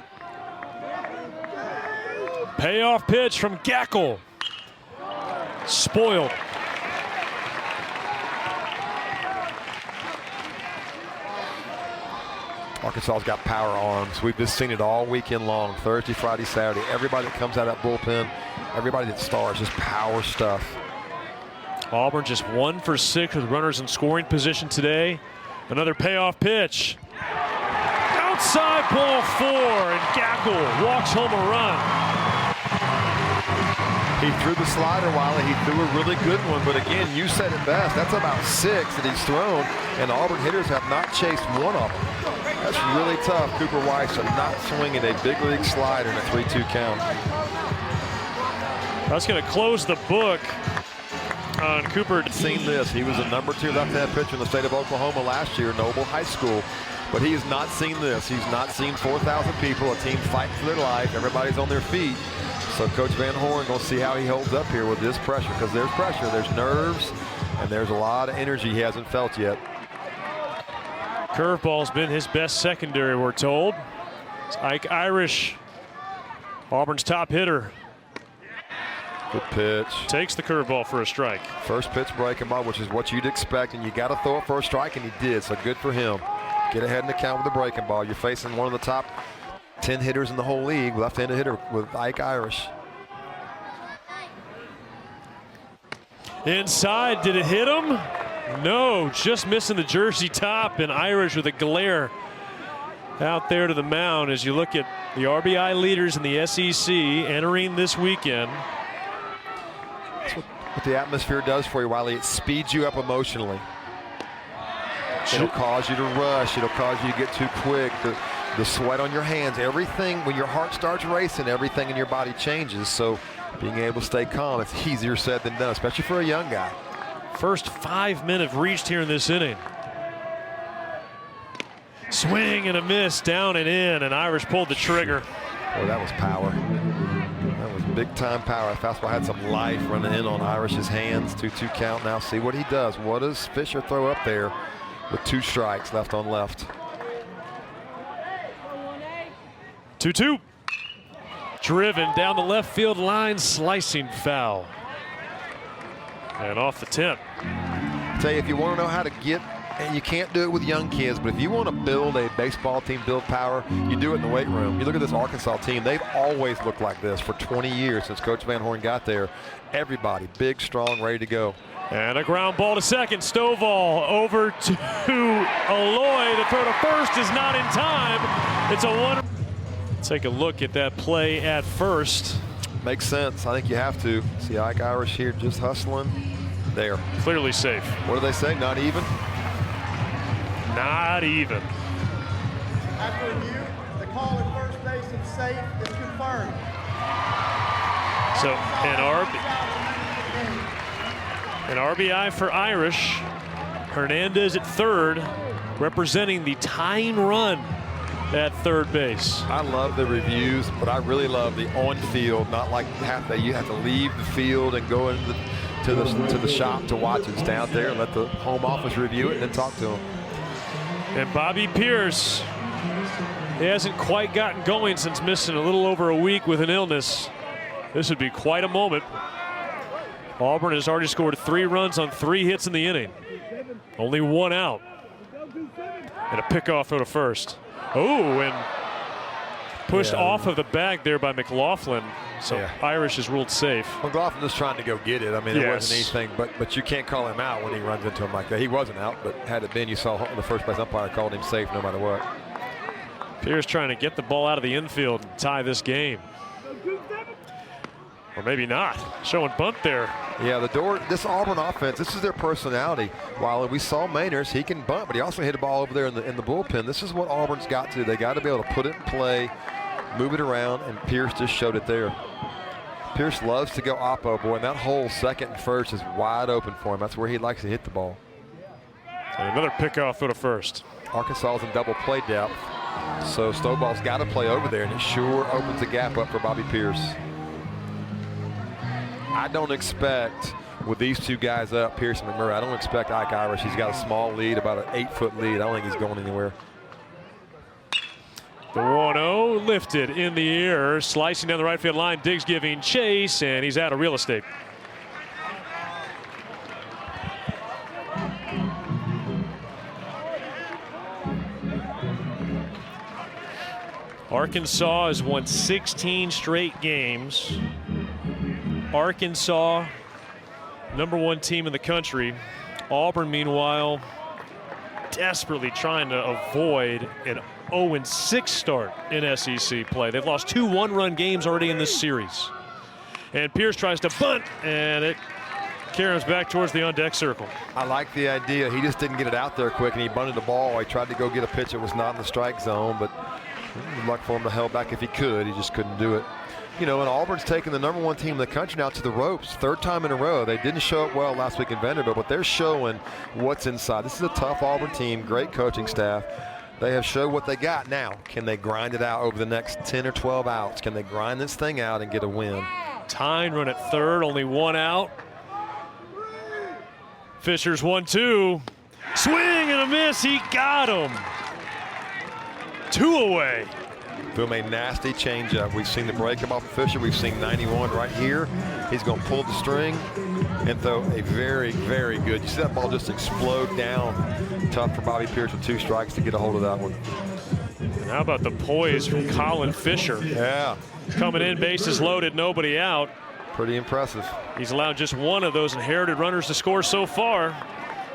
Payoff pitch from Gackel. Spoiled. Arkansas's got power arms. We've just seen it all weekend long. Thursday, Friday, Saturday. Everybody that comes out of that bullpen, everybody that stars, just power stuff. Auburn just 1 for 6 with runners in scoring position today. Another payoff pitch. Outside ball 4, and Gackel walks home a run. He threw the slider, Wiley. He threw a really good one, but again, you said it best. That's about 6 that he's thrown, and Auburn hitters have not chased one of them. That's really tough. Cooper Weiss are not swinging a big league slider in a 3-2 count. That's going to close the book on Cooper. Seen this. He was a number 2 left-hand pitcher in the state of Oklahoma last year, Noble High School. But he has not seen this. He's not seen 4,000 people, a team fighting for their life. Everybody's on their feet. So Coach Van Horn going to see how he holds up here with this pressure, because there's pressure, there's nerves, and there's a lot of energy he hasn't felt yet. Curveball's been his best secondary, we're told. It's Ike Irish, Auburn's top hitter. Good pitch. Takes the curveball for a strike. First pitch breaking ball, which is what you'd expect, and you got to throw it for a strike, and he did, so good for him. Get ahead in the count with the breaking ball. You're facing one of the top 10 hitters in the whole league, left-handed hitter with Ike Irish. Inside, did it hit him? No, just missing the jersey top, and Irish with a glare out there to the mound as you look at the RBI leaders in the SEC entering this weekend. That's what the atmosphere does for you, Wiley. It speeds you up emotionally. It'll cause you to rush. It'll cause you to get too quick. The sweat on your hands, everything, when your heart starts racing, everything in your body changes. So being able to stay calm, it's easier said than done, especially for a young guy. First 5 men have reached here in this inning. Swing and a miss, down and in, and Irish pulled the trigger. Boy, that was power. That was big time power. That fastball had some life running in on Irish's hands. 2-2 count now. See what he does. What does Fisher throw up there with 2 strikes left on left? 2-2. Driven down the left field line, slicing foul. And off the tip. Tell you, if you want to know how to get, and you can't do it with young kids, but if you want to build a baseball team, build power, you do it in the weight room. You look at this Arkansas team, they've always looked like this for 20 years since Coach Van Horn got there. Everybody big, strong, ready to go. And a ground ball to second. Stovall over to Aloy. The throw to first is not in time. It's a one. Take a look at that play at first. Makes sense. I think you have to. See Ike Irish here just hustling. There. Clearly safe. What do they say? Not even? Not even. After review, the call at first base is safe is confirmed. So an RBI for Irish. Hernandez at third, representing the tying run at third base. I love the reviews, but I really love the on-field, not like you have to leave the field and go into to the shop to watch it. Stay out there and let the home office review it and then talk to him. And Bobby Pierce, he hasn't quite gotten going since missing a little over a week with an illness. This would be quite a moment. Auburn has already scored 3 runs on 3 hits in the inning. Only 1 out. And a pickoff throw to first. Oh, and pushed off of the bag there by McLaughlin. So Irish is ruled safe. McLaughlin was trying to go get it. I mean, it wasn't anything, but you can't call him out when he runs into him like that. He wasn't out, but had it been, you saw the first base umpire called him safe no matter what. Pierce trying to get the ball out of the infield and tie this game. Or maybe not. Showing bunt there. Yeah, this Auburn offense, this is their personality. While we saw Mainers, he can bunt, but he also hit a ball over there in the bullpen. This is what Auburn's got to do. They got to be able to put it in play, move it around, and Pierce just showed it there. Pierce loves to go oppo, boy, and that whole second and first is wide open for him. That's where he likes to hit the ball. And another pickoff throw to first. Arkansas is in double play depth, so Stovall's got to play over there, and it sure opens the gap up for Bobby Pierce. I don't expect, with these 2 guys up, Pierce and McMurray, I don't expect Ike Irish. He's got a small lead, about an 8-foot lead. I don't think he's going anywhere. The 1-0 lifted in the air, slicing down the right field line. Diggs giving chase, and he's out of real estate. Arkansas has won 16 straight games. Arkansas, #1 team in the country. Auburn, meanwhile, desperately trying to avoid an 0-6 start in SEC play. They've lost 2 one-run games already in this series. And Pierce tries to bunt, and it carries back towards the on-deck circle. I like the idea. He just didn't get it out there quick, and he bunted the ball. He tried to go get a pitch that was not in the strike zone, but luck for him to held back if he could. He just couldn't do it. You know, and Auburn's taking the #1 team in the country now to the ropes. 3rd time in a row. They didn't show up well last week in Vanderbilt, but they're showing what's inside. This is a tough Auburn team, great coaching staff. They have showed what they got. Now, can they grind it out over the next 10 or 12 outs? Can they grind this thing out and get a win? Tyne run at 3rd, only 1 out. Fisher's 1-2. Swing and a miss, he got him. 2 away. Threw him a nasty changeup. We've seen the breakup off of Fisher. We've seen 91 right here. He's going to pull the string and throw a very, very good. You see that ball just explode down. Tough for Bobby Pierce with 2 strikes to get a hold of that one. And how about the poise from Colin Fisher? Yeah. Coming in, bases loaded, nobody out. Pretty impressive. He's allowed just 1 of those inherited runners to score so far.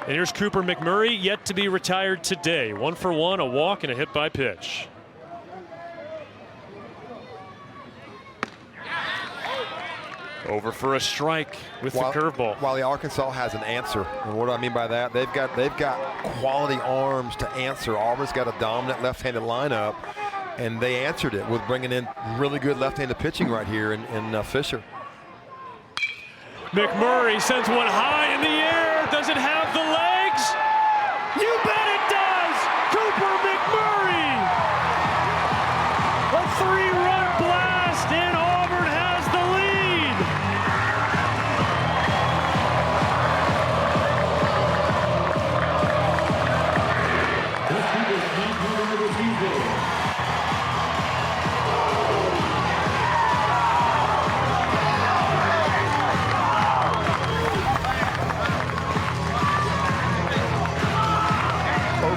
And here's Cooper McMurray, yet to be retired today. 1 for 1, a walk and a hit by pitch. Over for a strike with the curveball. While the Arkansas has an answer, and what do I mean by that? They've got quality arms to answer. Auburn's got a dominant left-handed lineup, and they answered it with bringing in really good left-handed pitching right here in Fisher. McMurray sends one high in the air. Does it have the legs? You bet it does! Cooper McMurray! A 3-run blast, and Auburn has the lead.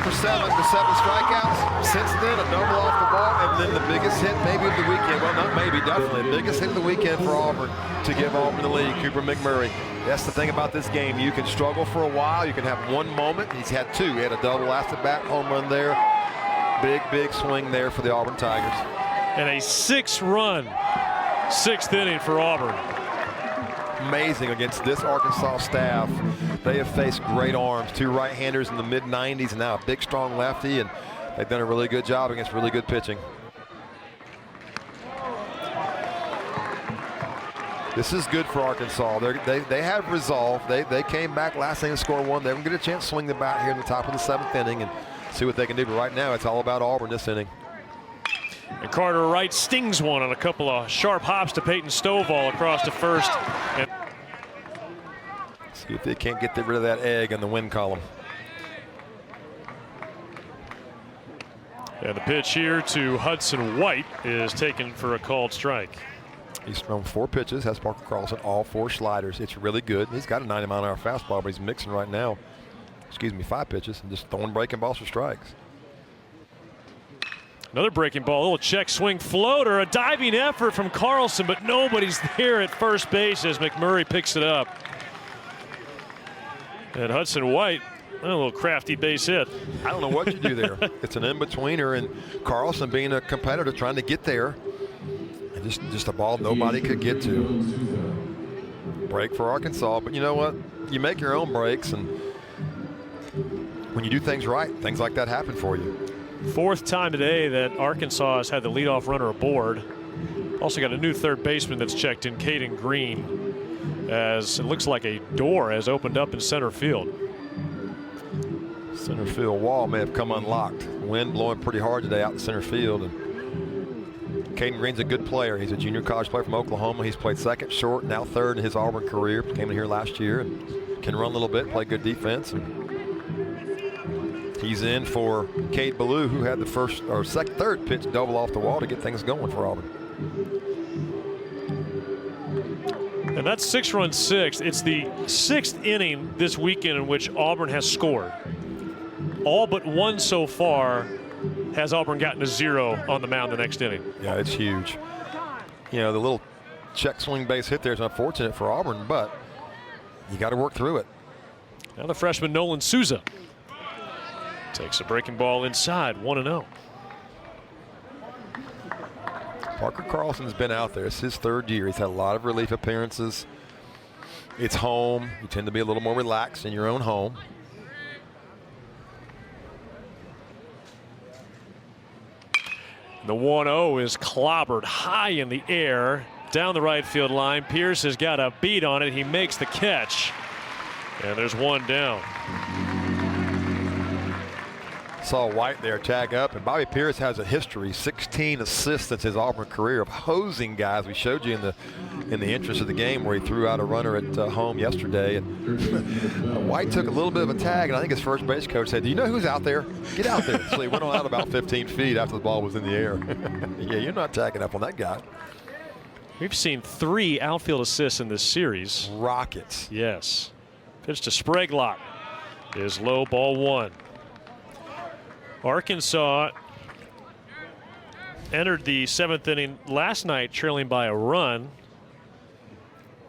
For 7 strikeouts. Since then, a double off the ball, and then the biggest hit maybe of the weekend. Well, not maybe, definitely. The biggest hit of the weekend for Auburn to give Auburn the lead, Cooper McMurray. That's the thing about this game. You can struggle for a while. You can have 1 moment. He's had 2. He had a double last at bat, home run there. Big, big swing there for the Auburn Tigers. And a 6-run 6th inning for Auburn. Amazing against this Arkansas staff. They have faced great arms, 2 right-handers in the mid-90s, and now a big, strong lefty, and they've done a really good job against really good pitching. This is good for Arkansas. They have resolve. They came back last inning and scored 1. They're going to get a chance to swing the bat here in the top of the 7th inning and see what they can do. But right now, it's all about Auburn this inning. And Carter Wright stings one on a couple of sharp hops to Peyton Stovall across to first. And see if they can't get rid of that egg in the win column. And the pitch here to Hudson White is taken for a called strike. He's thrown 4 pitches, has Parker Carlson, all 4 sliders. It's really good. He's got a 90-mile-an-hour fastball, but he's mixing right now. Excuse me, 5 pitches and just throwing breaking balls for strikes. Another breaking ball, a little check swing floater, a diving effort from Carlson, but nobody's there at first base as McMurray picks it up. And Hudson White, a little crafty base hit. I don't know what you do there. It's an in-betweener, and Carlson being a competitor trying to get there. And just a ball nobody could get to. Break for Arkansas, but you know what? You make your own breaks, and when you do things right, things like that happen for you. 4th time today that Arkansas has had the leadoff runner aboard. Also got a new third baseman that's checked in, Caden Green, as it looks like a door has opened up in center field. Center field wall may have come unlocked. Wind blowing pretty hard today out in center field. And Caden Green's a good player. He's a junior college player from Oklahoma. He's played second, short, now third in his Auburn career. Came in here last year and can run a little bit, play good defense. And he's in for Cade Ballou, who had the third pitch double off the wall to get things going for Auburn. And that's 6-run sixth. It's the 6th inning this weekend in which Auburn has scored. All but one so far has Auburn gotten to 0 on the mound the next inning. Yeah, it's huge. You know, the little check swing base hit there is unfortunate for Auburn, but you got to work through it. Now the freshman Nolan Souza takes a breaking ball inside, 1-0. Parker Carlson's been out there. It's his 3rd year. He's had a lot of relief appearances. It's home. You tend to be a little more relaxed in your own home. The 1-0 is clobbered high in the air down the right field line. Pierce has got a beat on it. He makes the catch. And there's one down. Saw White there tag up, and Bobby Pierce has a history, 16 assists since his Auburn career, of hosing guys. We showed you in the interest of the game where he threw out a runner at home yesterday. And White took a little bit of a tag, and I think his first base coach said, "Do you know who's out there? Get out there." So he went on out about 15 feet after the ball was in the air. Yeah, you're not tagging up on that guy. We've seen 3 outfield assists in this series. Rockets. Yes. Pitch to Spraglot is low, ball 1. Arkansas entered the 7th inning last night trailing by a run.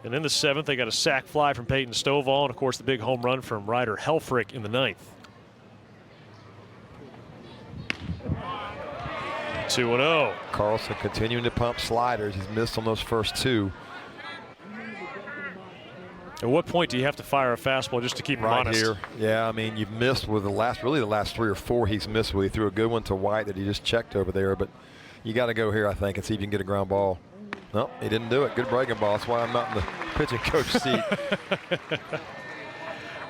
And in the 7th, they got a sac fly from Peyton Stovall, and of course the big home run from Ryder Helfrich in the 9th. 2-0. Carlson continuing to pump sliders. He's missed on those first 2. At what point do you have to fire a fastball just to keep him honest? Here. Yeah, I mean, you've missed with the last 3 or 4 he's missed with. He threw a good one to White that he just checked over there, but you got to go here, I think, and see if you can get a ground ball. No, he didn't do it. Good breaking ball. That's why I'm not in the pitching coach seat.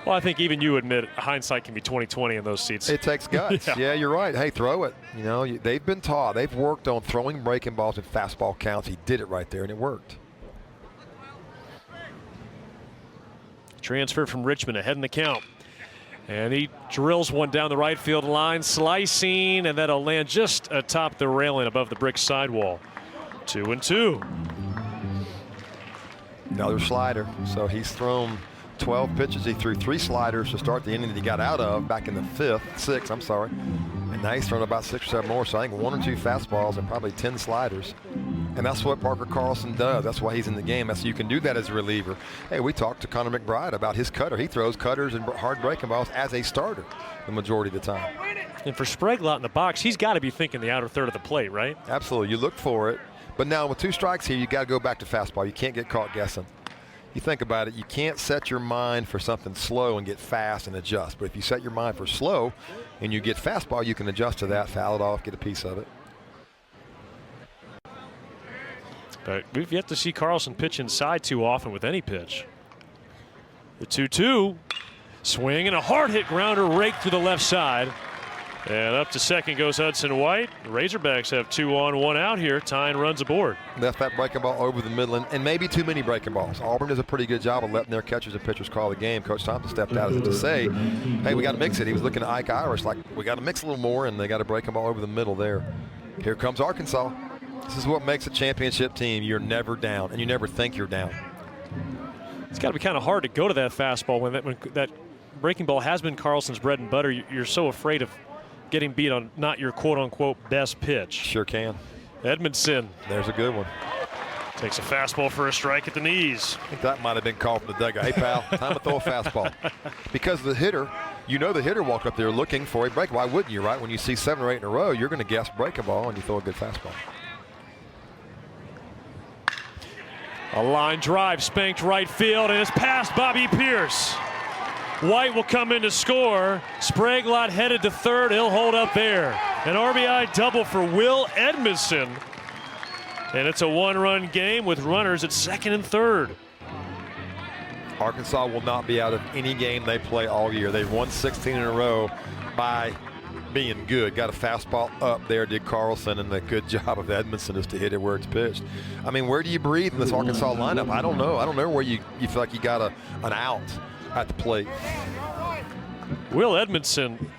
Well, I think even you admit hindsight can be 20/20 in those seats. It takes guts. Yeah, you're right. Hey, throw it. You know, they've been taught. They've worked on throwing breaking balls in fastball counts. He did it right there, and it worked. Transfer from Richmond ahead in the count. And he drills one down the right field line, slicing, and that'll land just atop the railing above the brick sidewall. 2-2. Another slider. So he's thrown 12 pitches. He threw 3 sliders to start the inning that he got out of back in the 6th, I'm sorry. And now he's thrown about 6 or 7 more. So I think 1 or 2 fastballs and probably 10 sliders. And that's what Parker Carlson does. That's why he's in the game. That's, you can do that as a reliever. Hey, we talked to Connor McBride about his cutter. He throws cutters and hard breaking balls as a starter the majority of the time. And for Spraglot in the box, he's got to be thinking the outer third of the plate, right? Absolutely. You look for it. But now with 2 strikes here, you got to go back to fastball. You can't get caught guessing. You think about it, you can't set your mind for something slow and get fast and adjust. But if you set your mind for slow and you get fastball, you can adjust to that, foul it off, get a piece of it. But we've yet to see Carlson pitch inside too often with any pitch. The 2-2. Swing and a hard hit grounder right through the left side. And up to second goes Hudson White. The Razorbacks have 2 on, 1 out here. Tying runs aboard. Left that breaking ball over the middle, and maybe too many breaking balls. Auburn does a pretty good job of letting their catchers and pitchers call the game. Coach Thompson stepped out as if to say, hey, we got to mix it. He was looking at Ike Irish like, we got to mix a little more, and they got a breaking ball over the middle there. Here comes Arkansas. This is what makes a championship team. You're never down, and you never think you're down. It's got to be kind of hard to go to that fastball when that breaking ball has been Carlson's bread and butter. You're so afraid of getting beat on not your quote-unquote best pitch. Sure can. Edmondson. There's a good one. Takes a fastball for a strike at the knees. I think that might have been called from the dugout. Hey, pal, time to throw a fastball. Because the hitter, you know the hitter walked up there looking for a break. Why wouldn't you, right? When you see 7 or 8 in a row, you're going to guess breaking ball, and you throw a good fastball. A line drive spanked right field, and it's past Bobby Pierce. White will come in to score. Spraglott headed to third. He'll hold up there. An RBI double for Will Edmondson. And it's a 1-run game with runners at second and third. Arkansas will not be out of any game they play all year. They've won 16 in a row by being good. Got a fastball up there, did Carlson, and the good job of Edmondson is to hit it where it's pitched. I mean, where do you breathe in this Arkansas lineup? I don't know. I don't know where you feel like you got an out at the plate. Will Edmondson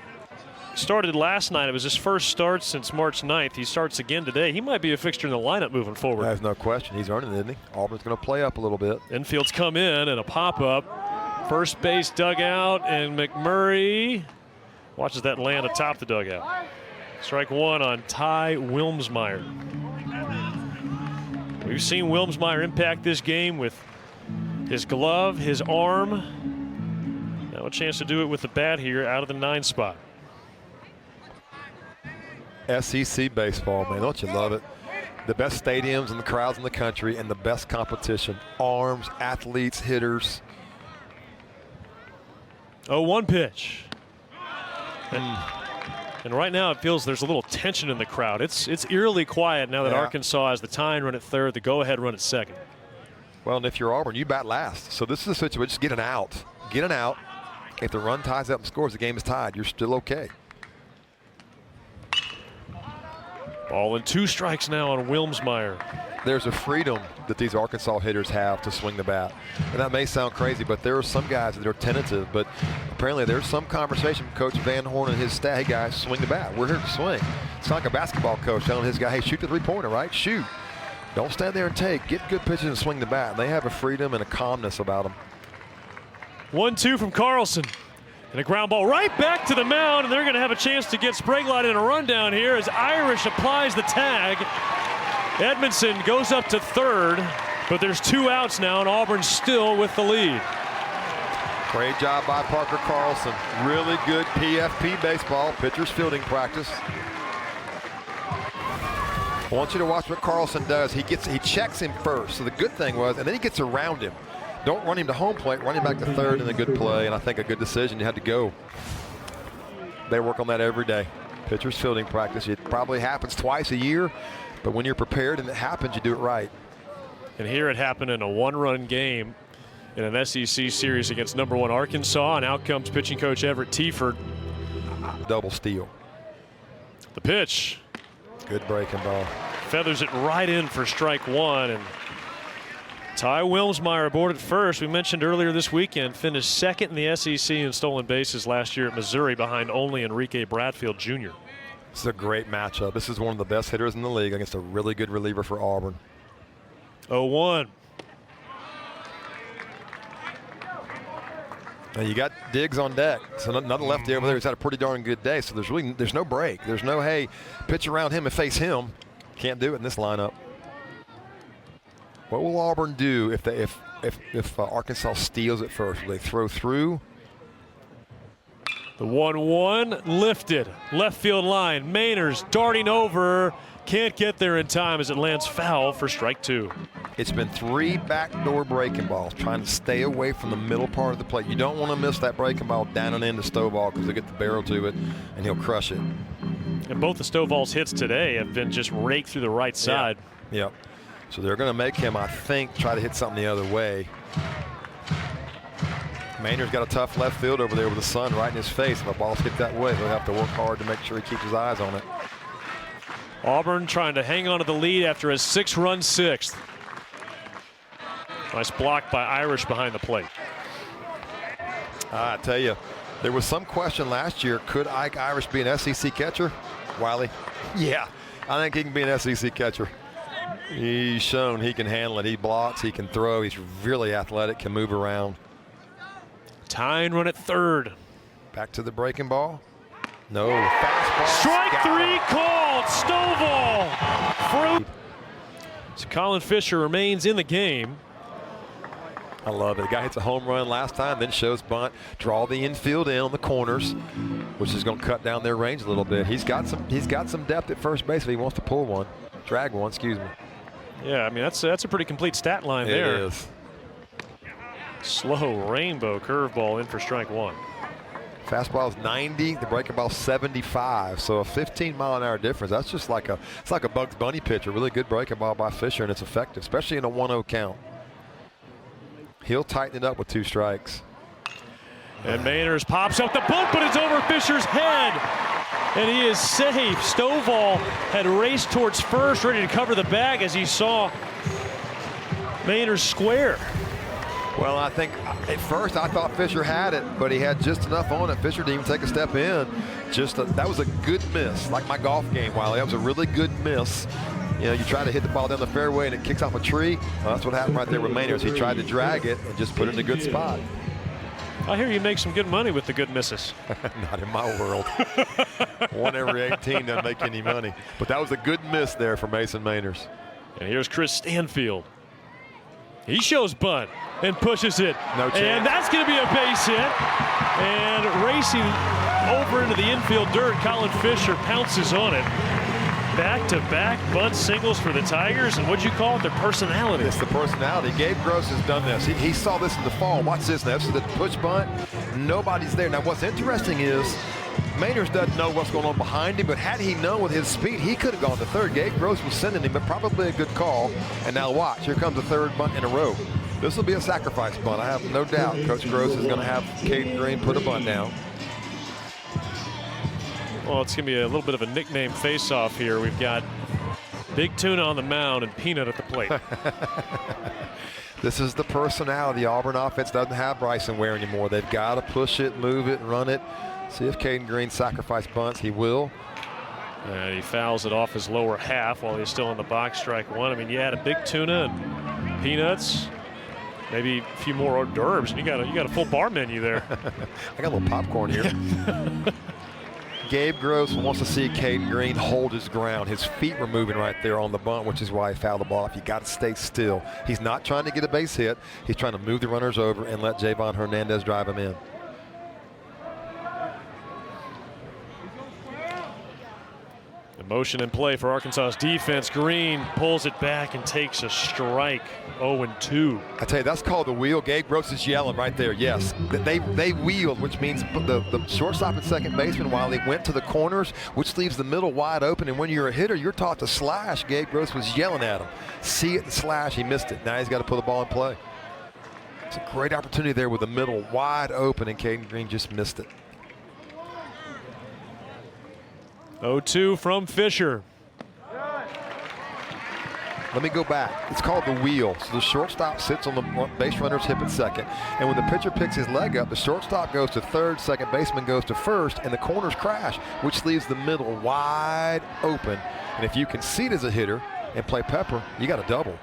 started last night. It was his first start since March 9th. He starts again today. He might be a fixture in the lineup moving forward. There's no question. He's earning it, isn't he? Auburn's going to play up a little bit. Infield's come in and a pop-up. First base dugout, and McMurray watches that land atop the dugout. Strike 1 on Ty Wilmsmeyer. We've seen Wilmsmeyer impact this game with his glove, his arm. Now a chance to do it with the bat here out of the 9 spot. SEC baseball, man, don't you love it? The best stadiums and the crowds in the country and the best competition. Arms, athletes, hitters. 0-1 pitch. And right now it feels there's a little tension in the crowd. It's eerily quiet now that Arkansas has the tying run at third, the go-ahead run at second. Well, and if you're Auburn, you bat last. So this is a situation, just get an out. Get an out. If the run ties up and scores, the game is tied. You're still okay. Ball and 2 strikes now on Wilmsmeyer. There's a freedom that these Arkansas hitters have to swing the bat. And that may sound crazy, but there are some guys that are tentative. But apparently there's some conversation with Coach Van Horn and his staff. Hey, guys, swing the bat. We're here to swing. It's not like a basketball coach telling his guy, hey, shoot the 3-pointer, right? Shoot. Don't stand there and take. Get good pitches and swing the bat. And they have a freedom and a calmness about them. 1-2 from Carlson. And a ground ball right back to the mound, and they're going to have a chance to get Spraglott in a rundown here as Irish applies the tag. Edmondson goes up to third, but there's 2 outs now, and Auburn still with the lead. Great job by Parker Carlson. Really good PFP baseball, pitcher's fielding practice. I want you to watch what Carlson does. He checks him first. So the good thing was, and then he gets around him. Don't run him to home plate, run him back to third, and a good play, and I think a good decision. You had to go. They work on that every day. Pitcher's fielding practice. It probably happens twice a year, but when you're prepared and it happens, you do it right. And here it happened in a 1-run game in an SEC series against #1 Arkansas, and out comes pitching coach Everett Tiefert. Double steal. The pitch. Good breaking ball. Feathers it right in for strike 1, and Ty Wilmsmeyer aboard at first. We mentioned earlier this weekend, finished second in the SEC in stolen bases last year at Missouri behind only Enrique Bradfield Jr. It's a great matchup. This is one of the best hitters in the league against a really good reliever for Auburn. 0-1. Now you got Diggs on deck. So another lefty over there who's had a pretty darn good day. So there's no break. There's no, hey, pitch around him and face him. Can't do it in this lineup. What will Auburn do if Arkansas steals it first? Will they throw through? The 1-1 lifted. Left field line. Mainers darting over. Can't get there in time as it lands foul for strike 2. It's been 3 backdoor breaking balls, trying to stay away from the middle part of the plate. You don't want to miss that breaking ball down and into Stovall because they get the barrel to it and he'll crush it. And both the Stovall's hits today have been just raked through the right side. Yep. So they're going to make him, I think, try to hit something the other way. Maynard's got a tough left field over there with the sun right in his face. If a ball's hit that way, he'll have to work hard to make sure he keeps his eyes on it. Auburn trying to hang on to the lead after a 6-run sixth. Nice block by Irish behind the plate. I tell you, there was some question last year, could Ike Irish be an SEC catcher? Wiley? Yeah, I think he can be an SEC catcher. He's shown he can handle it. He blocks, he can throw, he's really athletic, can move around. Tying run at third. Back to the breaking ball. No, fastball. Strike three called. Stovall. Fruit. So Colin Fisher remains in the game. I love it. The guy hits a home run last time, then shows bunt, draw the infield in on the corners, which is going to cut down their range a little bit. He's got some depth at first base if he wants to pull one, drag one. Excuse me. Yeah, I mean that's a pretty complete stat line there. It is. Slow rainbow curveball in for strike one. Fastball is 90, the breaking ball 75, so a 15-mile-an-hour difference. That's just like a Bugs Bunny pitch. A really good breaking ball by Fisher, and it's effective, especially in a 1-0 count. He'll tighten it up with 2 strikes. And Mainers pops up the bunt, but it's over Fisher's head. And he is safe. Stovall had raced towards first, ready to cover the bag as he saw Mainers square. Well, I think at first I thought Fisher had it, but he had just enough on it. Fisher didn't even take a step in. That was a good miss, like my golf game, Wiley. That was a really good miss. You know, you try to hit the ball down the fairway and it kicks off a tree. Well, that's what happened right there with Mainers. He tried to drag it and just put it in a good spot. I hear you make some good money with the good misses. Not in my world. 1 every 18 doesn't make any money. But that was a good miss there for Mason Mainers. And here's Chris Stanfield. He shows bunt and pushes it. No chance. And that's going to be a base hit. And racing over into the infield dirt, Colin Fisher pounces on it. Back-to-back bunt singles for the Tigers, and what'd you call it? Their personality. It's the personality. Gabe Gross has done this. He saw this in the fall. Watch this now. This is the push bunt. Nobody's there. Now, what's interesting is Mainers doesn't know what's going on behind him, but had he known with his speed, he could have gone to third. Gabe Gross was sending him, but probably a good call. And now watch. Here comes the third bunt in a row. This will be a sacrifice bunt. I have no doubt Coach Gross is going to have Caden Green put a bunt down. Well, it's going to be a little bit of a nickname face-off here. We've got Big Tuna on the mound and Peanut at the plate. This is the personality. Auburn offense doesn't have Bryson Ware anymore. They've got to push it, move it, run it. See if Caden Green sacrifice bunts. He will. And he fouls it off his lower half while he's still in the box, strike one. I mean, you had a Big Tuna and Peanuts, maybe a few more hors d'oeuvres, and you got a full bar menu there. I got a little popcorn here. Gabe Gross wants to see Caden Green hold his ground. His feet were moving right there on the bunt, which is why he fouled the ball off. You got to stay still. He's not trying to get a base hit. He's trying to move the runners over and let Javon Hernandez drive him in. The motion in play for Arkansas's defense. Green pulls it back and takes a strike. 0-2. I tell you, that's called the wheel. Gabe Gross is yelling right there. Yes, they wheeled, which means the shortstop and second baseman, while they went to the corners, which leaves the middle wide open. And when you're a hitter, you're taught to slash. Gabe Gross was yelling at him. See it and slash. He missed it. Now he's got to put the ball in play. It's a great opportunity there with the middle wide open, and Caden Green just missed it. 0-2 from Fisher. Let me go back. It's called the wheel. So the shortstop sits on the base runner's hip at second. And when the pitcher picks his leg up, the shortstop goes to third, second baseman goes to first, and the corners crash, which leaves the middle wide open. And if you concede as a hitter and play pepper, you got a double.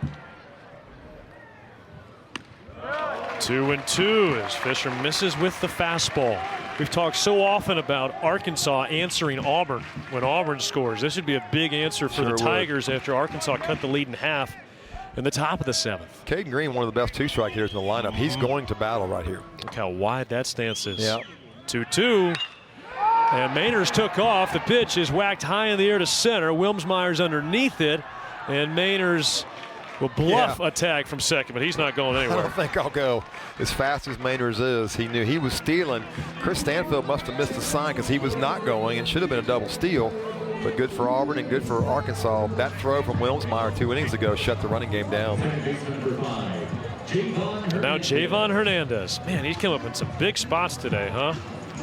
2-2 as Fisher misses with the fastball. We've talked so often about Arkansas answering Auburn when Auburn scores. This would be a big answer for the Tigers after Arkansas cut the lead in half in the top of the seventh. Caden Green, one of the best two-strike hitters in the lineup. He's going to battle right here. Look how wide that stance is. Yeah. 2-2. And Mainers took off. The pitch is whacked high in the air to center. Wilmsmeyer's underneath it. And Mainers will bluff a tag from second, but he's not going anywhere. I don't think I'll go as fast as Mainers is. He knew he was stealing. Chris Stanfield must have missed the sign because he was not going. It should have been a double steal, but good for Auburn and good for Arkansas. That throw from Wilmsmeyer 2 innings ago shut the running game down. And now Javon Hernandez. Man, he's come up in some big spots today, huh?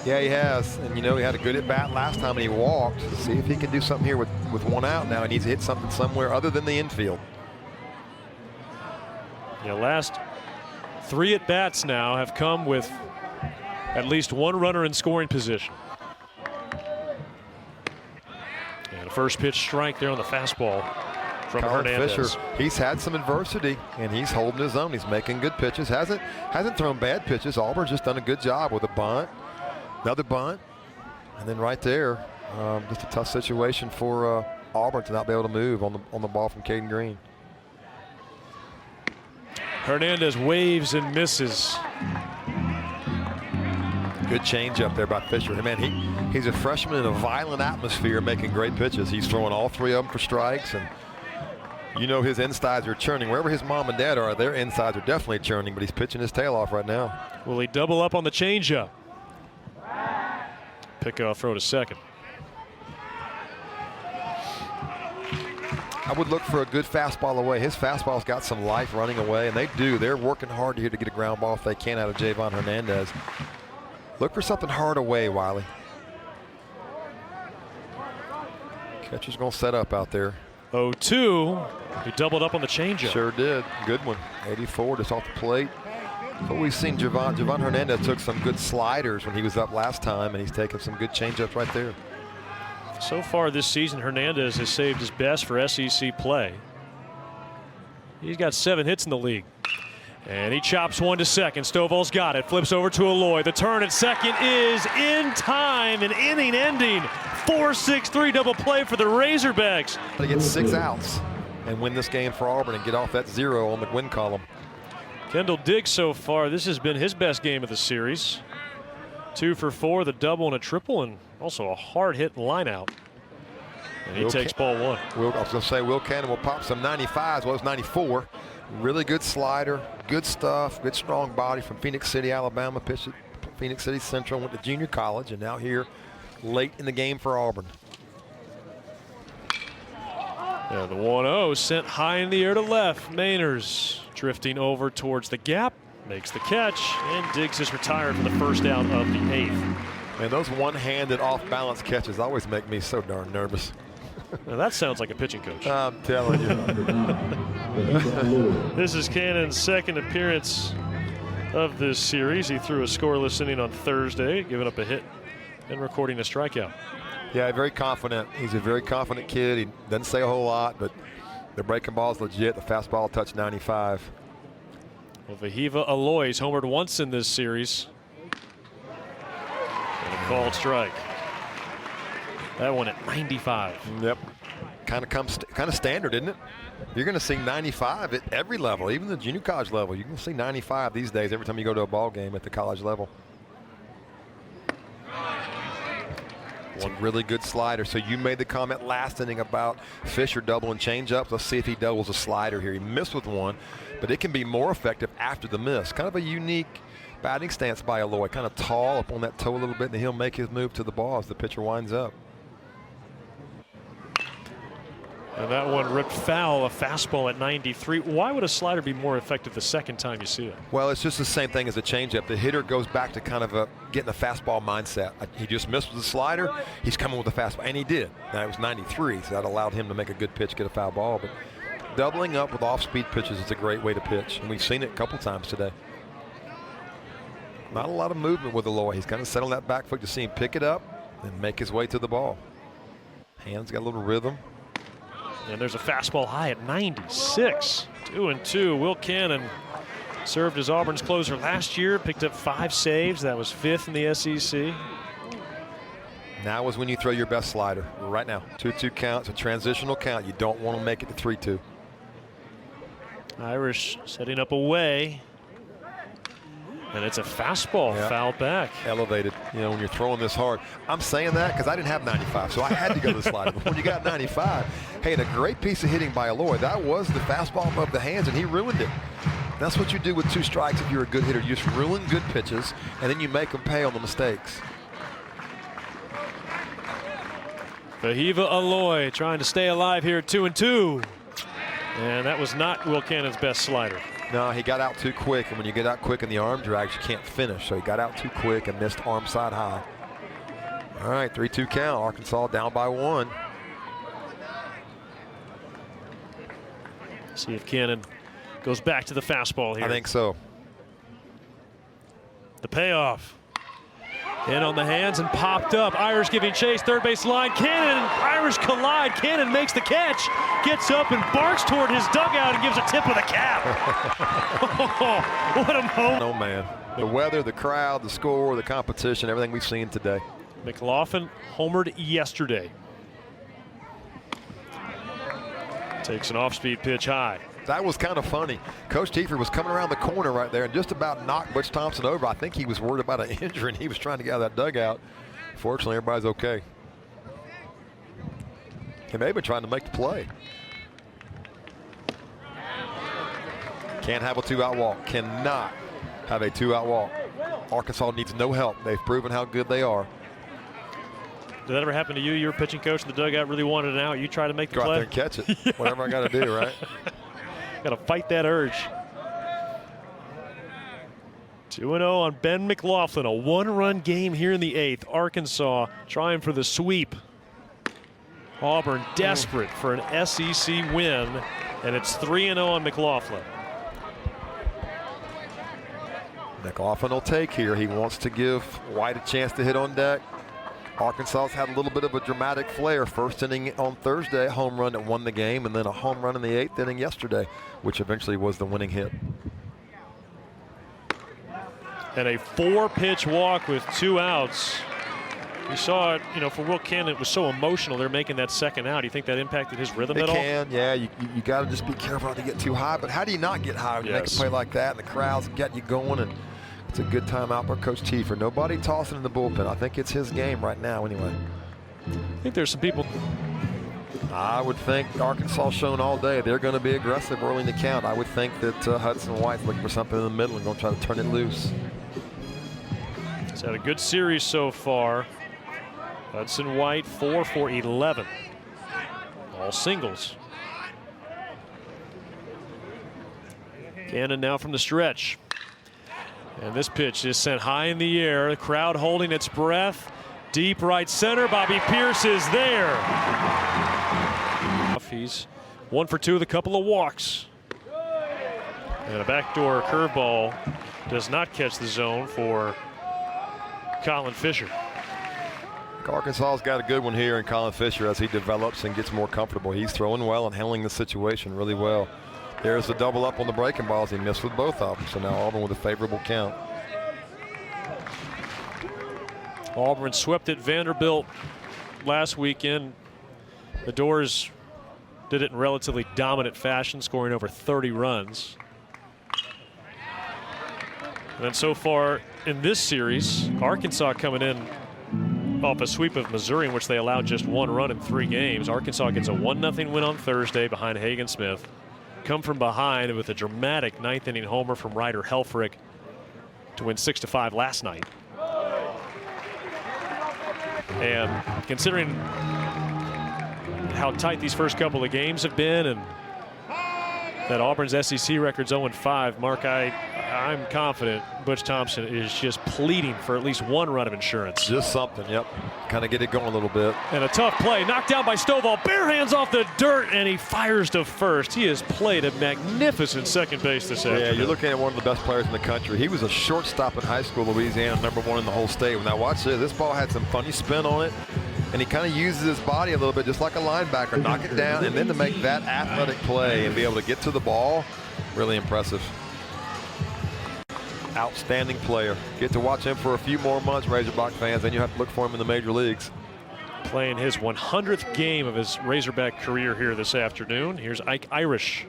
Yeah, he has. And, you know, he had a good at-bat last time and he walked. See if he can do something here with one out now. He needs to hit something somewhere other than the infield. Yeah, last 3 at-bats now have come with at least 1 runner in scoring position. And a first pitch strike there on the fastball from Colin Hernandez. Fisher, he's had some adversity and he's holding his own. He's making good pitches. Hasn't thrown bad pitches. Auburn's just done a good job with a bunt, another bunt, and then right there, just a tough situation for Auburn to not be able to move on the ball from Caden Green. Hernandez waves and misses. Good change up there by Fisher. Hey, man, he's a freshman in a violent atmosphere making great pitches. He's throwing all 3 of them for strikes, and you know his insides are churning. Wherever his mom and dad are, their insides are definitely churning, but he's pitching his tail off right now. Will he double up on the changeup? Pickoff throw to second. I would look for a good fastball away. His fastball's got some life running away, and they do. They're working hard here to get a ground ball if they can out of Javon Hernandez. Look for something hard away, Wiley. Catcher's going to set up out there. 0-2. He doubled up on the changeup. Sure did. Good one. 84 just off the plate. But we've seen Javon Hernandez took some good sliders when he was up last time, and he's taken some good changeups right there. So far this season, Hernandez has saved his best for SEC play. He's got 7 hits in the league. And he chops one to second. Stovall's got it. Flips over to Alloy. The turn at second is in time. An inning ending. 4-6-3 double play for the Razorbacks. To get 6 outs and win this game for Auburn and get off that 0 on the win column. Kendall Diggs so far, this has been his best game of the series. 2 for 4, the double and a triple, and also a hard hit line out. And he takes ball 1. I was going to say Will Cannon will pop some 95s. Well, it's 94. Really good slider, good stuff, good strong body from Phoenix City, Alabama. Pitched at Phoenix City Central, went to junior college, and now here late in the game for Auburn. Yeah, the 1-0 sent high in the air to left. Mainers drifting over towards the gap, makes the catch, and Diggs is retired for the first out of the 8th. And those one-handed off-balance catches always make me so darn nervous. Now that sounds like a pitching coach. I'm telling you. This is Cannon's second appearance of this series. He threw a scoreless inning on Thursday, giving up a hit and recording a strikeout. Yeah, very confident. He's a very confident kid. He doesn't say a whole lot, but the breaking ball is legit. The fastball touched 95. Well, Vahiva Aloy's homered once in this series. And a called strike. That one at 95. Yep. Kind of standard, isn't it? You're going to see 95 at every level, even the junior college level. You can see 95 these days every time you go to a ball game at the college level. It's a really good slider. So you made the comment last inning about Fisher doubling changeups. Let's see if he doubles a slider here. He missed with one, but it can be more effective after the miss. Kind of a unique batting stance by Alloy. Kind of tall up on that toe a little bit, and then he'll make his move to the ball as the pitcher winds up. And that one ripped foul, a fastball at 93. Why would a slider be more effective the second time you see it? Well, it's just the same thing as a changeup. The hitter goes back to kind of getting a fastball mindset. He just missed with the slider. He's coming with a fastball, and he did. Now, it was 93, so that allowed him to make a good pitch, get a foul ball. But doubling up with off-speed pitches is a great way to pitch, and we've seen it a couple times today. Not a lot of movement with Alloy. He's kind of set on that back foot to see him pick it up and make his way to the ball. Hands got a little rhythm. And there's a fastball high at 96. 2-2. Will Cannon served as Auburn's closer last year, picked up 5 saves. That was 5th in the SEC. Now is when you throw your best slider. Right now. 2-2 count. It's a transitional count. You don't want to make it to 3-2. Irish setting up away. And it's a fastball, foul back. Elevated, you know, when you're throwing this hard. I'm saying that because I didn't have 95, so I had to go to the slider. But when you got 95, hey, and a great piece of hitting by Alloy. That was the fastball above the hands, and he ruined it. That's what you do with 2 strikes if you're a good hitter. You just ruin good pitches, and then you make them pay on the mistakes. Vahiva Alloy trying to stay alive here at 2-2. And that was not Will Cannon's best slider. No, he got out too quick, and when you get out quick in the arm drags, you can't finish. So he got out too quick and missed arm side high. All right, 3-2 count. Arkansas down by 1. See if Cannon goes back to the fastball here. I think so. The payoff. In on the hands and popped up. Irish giving chase, third base line. Cannon and Irish collide. Cannon makes the catch, gets up and barks toward his dugout and gives a tip of the cap. What a moment. No, man. The weather, the crowd, the score, the competition, everything we've seen today. McLaughlin homered yesterday. Takes an off-speed pitch high. That was kind of funny. Coach Tiefer was coming around the corner right there and just about knocked Butch Thompson over. I think he was worried about an injury, and he was trying to get out of that dugout. Fortunately, everybody's okay. He may have been trying to make the play. Can't have a 2-out walk. Cannot have a 2-out walk. Arkansas needs no help. They've proven how good they are. Did that ever happen to you? Your pitching coach in the dugout really wanted an out. You try to make the Go play. out there and catch it. Whatever I got to do, right? Got to fight that urge. 2-0 on Ben McLaughlin. A 1-run game here in the 8th. Arkansas trying for the sweep. Auburn desperate for an SEC win, and it's 3-0 on McLaughlin. McLaughlin will take here. He wants to give White a chance to hit on deck. Arkansas's had a little bit of a dramatic flair. First inning on Thursday, a home run that won the game, and then a home run in the 8th inning yesterday, which eventually was the winning hit. And a 4-pitch walk with 2 outs. You saw it, you know, for Will Cannon, it was so emotional. They're making that second out. Do you think that impacted his rhythm at all? It can, yeah. You got to just be careful not to get too high. But how do you not get high when you make a play like that and the crowd's got you going? And it's a good time out by Coach Tiefer. Nobody tossing in the bullpen. I think it's his game right now anyway. I think there's some people. I would think Arkansas shown all day. They're going to be aggressive early in the count. I would think that Hudson White's looking for something in the middle and going to try to turn it loose. He's had a good series so far. Hudson White 4 for 11. All singles. Cannon now from the stretch. And this pitch is sent high in the air. The crowd holding its breath. Deep right center. Bobby Pierce is there. He's 1 for 2 with a couple of walks. And a backdoor curveball does not catch the zone for Colin Fisher. Arkansas's got a good one here in Colin Fisher as he develops and gets more comfortable. He's throwing well and handling the situation really well. There's the double up on the breaking balls. He missed with both of them. So now Auburn with a favorable count. Auburn swept at Vanderbilt last weekend. The Doors did it in relatively dominant fashion, scoring over 30 runs. And then so far in this series, Arkansas coming in off a sweep of Missouri in which they allowed just 1 run in 3 games. Arkansas gets a 1-0 win on Thursday behind Hagen Smith. Come from behind with a dramatic 9th inning homer from Ryder Helfrich to win 6-5 last night. And considering how tight these first couple of games have been and that Auburn's SEC record's 0-5, Mark, I'm confident Butch Thompson is just pleading for at least 1 run of insurance. Just something, yep. Kind of get it going a little bit. And a tough play, knocked down by Stovall, bare hands off the dirt, and he fires to first. He has played a magnificent second base this afternoon. Yeah, you're looking at one of the best players in the country. He was a shortstop in high school, Louisiana, #1 in the whole state. When I watched this ball had some funny spin on it, and he kind of uses his body a little bit, just like a linebacker, knock it down, and then to make that athletic play and be able to get to the ball, really impressive. Outstanding player. Get to watch him for a few more months, Razorback fans, then you have to look for him in the major leagues. Playing his 100th game of his Razorback career here this afternoon. Here's Ike Irish.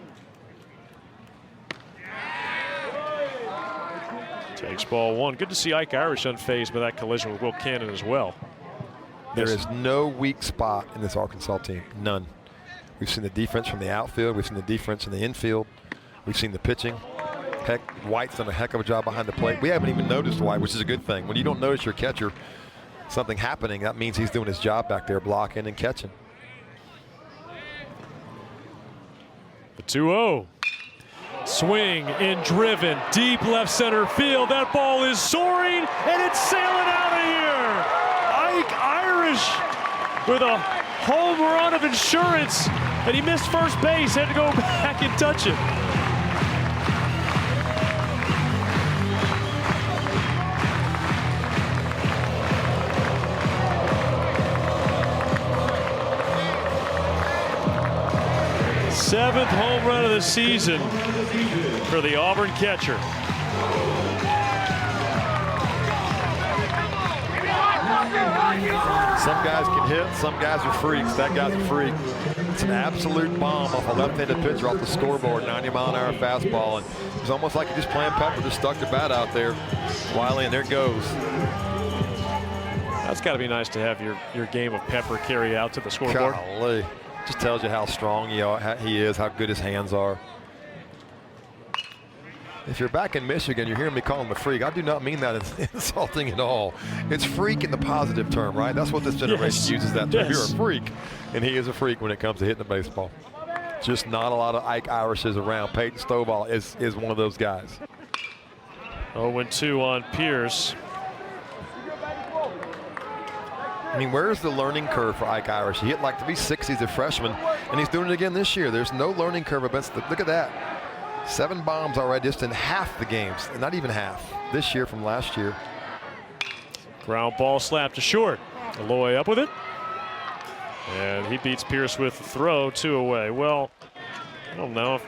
Takes ball 1. Good to see Ike Irish unfazed by that collision with Will Cannon as well. There is no weak spot in this Arkansas team. None. We've seen the defense from the outfield. We've seen the defense in the infield. We've seen the pitching. Heck, White's done a heck of a job behind the plate. We haven't even noticed White, which is a good thing. When you don't notice your catcher, something happening, that means he's doing his job back there, blocking and catching. The 2-0. swing and driven deep left center field. That ball is soaring and it's sailing out of here. Ike Irish with a home run of insurance, and he missed first base, had to go back and touch it. Seventh home run of the season for the Auburn catcher. Some guys can hit, some guys are freaks. That guy's a freak. It's an absolute bomb off a left-handed pitcher off the scoreboard, 90-mile-an-hour fastball. And it's almost like you're just playing Pepper, just stuck the bat out there. Wiley, and there it goes. That's got to be nice to have your game of Pepper carry out to the scoreboard. Golly. Just tells you how strong he is, how good his hands are. If you're back in Michigan, you're hearing me call him a freak. I do not mean that as insulting at all. It's freak in the positive term, right? That's what this generation uses that term. Yes. You're a freak. And he is a freak when it comes to hitting the baseball. Just not a lot of Ike Irishes around. Peyton Stovall is one of those guys. 0-2 on Pierce. I mean, where's the learning curve for Ike Irish? He hit like 360 as a freshman, and he's doing it again this year. There's no learning curve. Look at that. 7 bombs already just in half the games, not even half, this year from last year. Ground ball slapped to short. Alloy up with it. And he beats Pierce with the throw, 2 away. Well, I don't know.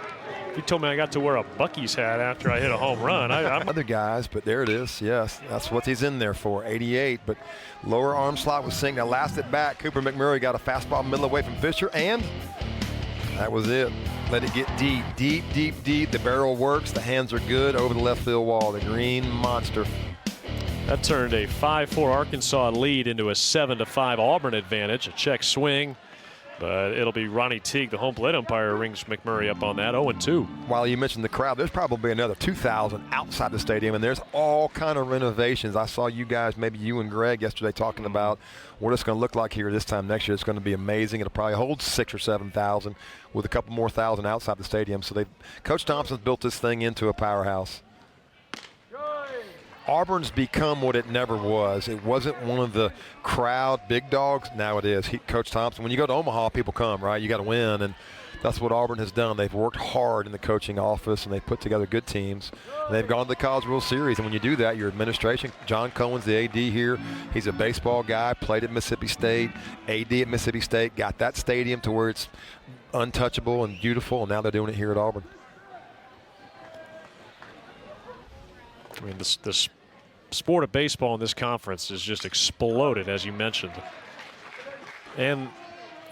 If you told me I got to wear a Buc-ee's hat after I hit a home run, I'm other guys, but there it is. Yes, that's what he's in there for. 88, but lower arm slot was synced. Now last at bat, Cooper McMurray got a fastball middle away from Fisher, and that was it. Let it get deep, deep, deep, deep. The barrel works. The hands are good over the left field wall. The green monster. That turned a 5-4 Arkansas lead into a 7-5 Auburn advantage. A check swing, but it'll be Ronnie Teague, the home plate umpire, rings McMurray up on that. 0-2. While you mentioned the crowd, there's probably another 2,000 outside the stadium, and there's all kind of renovations. I saw you guys, maybe you and Greg yesterday, talking about what it's going to look like here this time next year. It's going to be amazing. It'll probably hold 6,000 or 7,000 with a couple more thousand outside the stadium. So Coach Thompson's built this thing into a powerhouse. Auburn's become what it never was. It wasn't one of the crowd big dogs. Now it is. Coach Thompson, when you go to Omaha, people come, right? You got to win, and that's what Auburn has done. They've worked hard in the coaching office, and they've put together good teams. And they've gone to the College World Series, and when you do that, your administration, John Cohen's the AD here. He's a baseball guy, played at Mississippi State, AD at Mississippi State, got that stadium to where it's untouchable and beautiful, and now they're doing it here at Auburn. I mean, this sport of baseball in this conference has just exploded, as you mentioned. And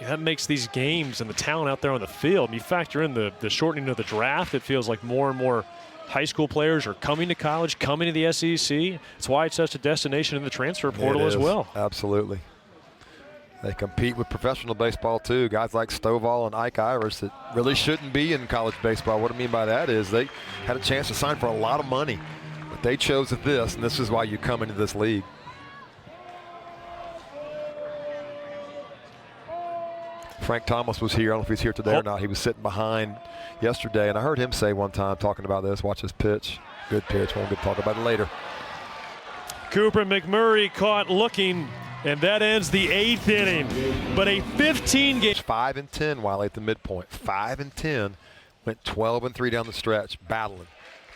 that makes these games and the talent out there on the field. And you factor in the shortening of the draft, it feels like more and more high school players are coming to college, coming to the SEC. It's why it's such a destination in the transfer portal as well. Absolutely. They compete with professional baseball too. Guys like Stovall and Ike Irish that really shouldn't be in college baseball. What I mean by that is they had a chance to sign for a lot of money. But they chose this, and this is why you come into this league. Frank Thomas was here. I don't know if he's here today or not. He was sitting behind yesterday, and I heard him say one time talking about this. Watch his pitch. Good pitch. We'll talk about it later. Cooper McMurray caught looking, and that ends the 8th inning. But a 15-game. 5-10 while at the midpoint. 5-10. Went 12-3 down the stretch, battling.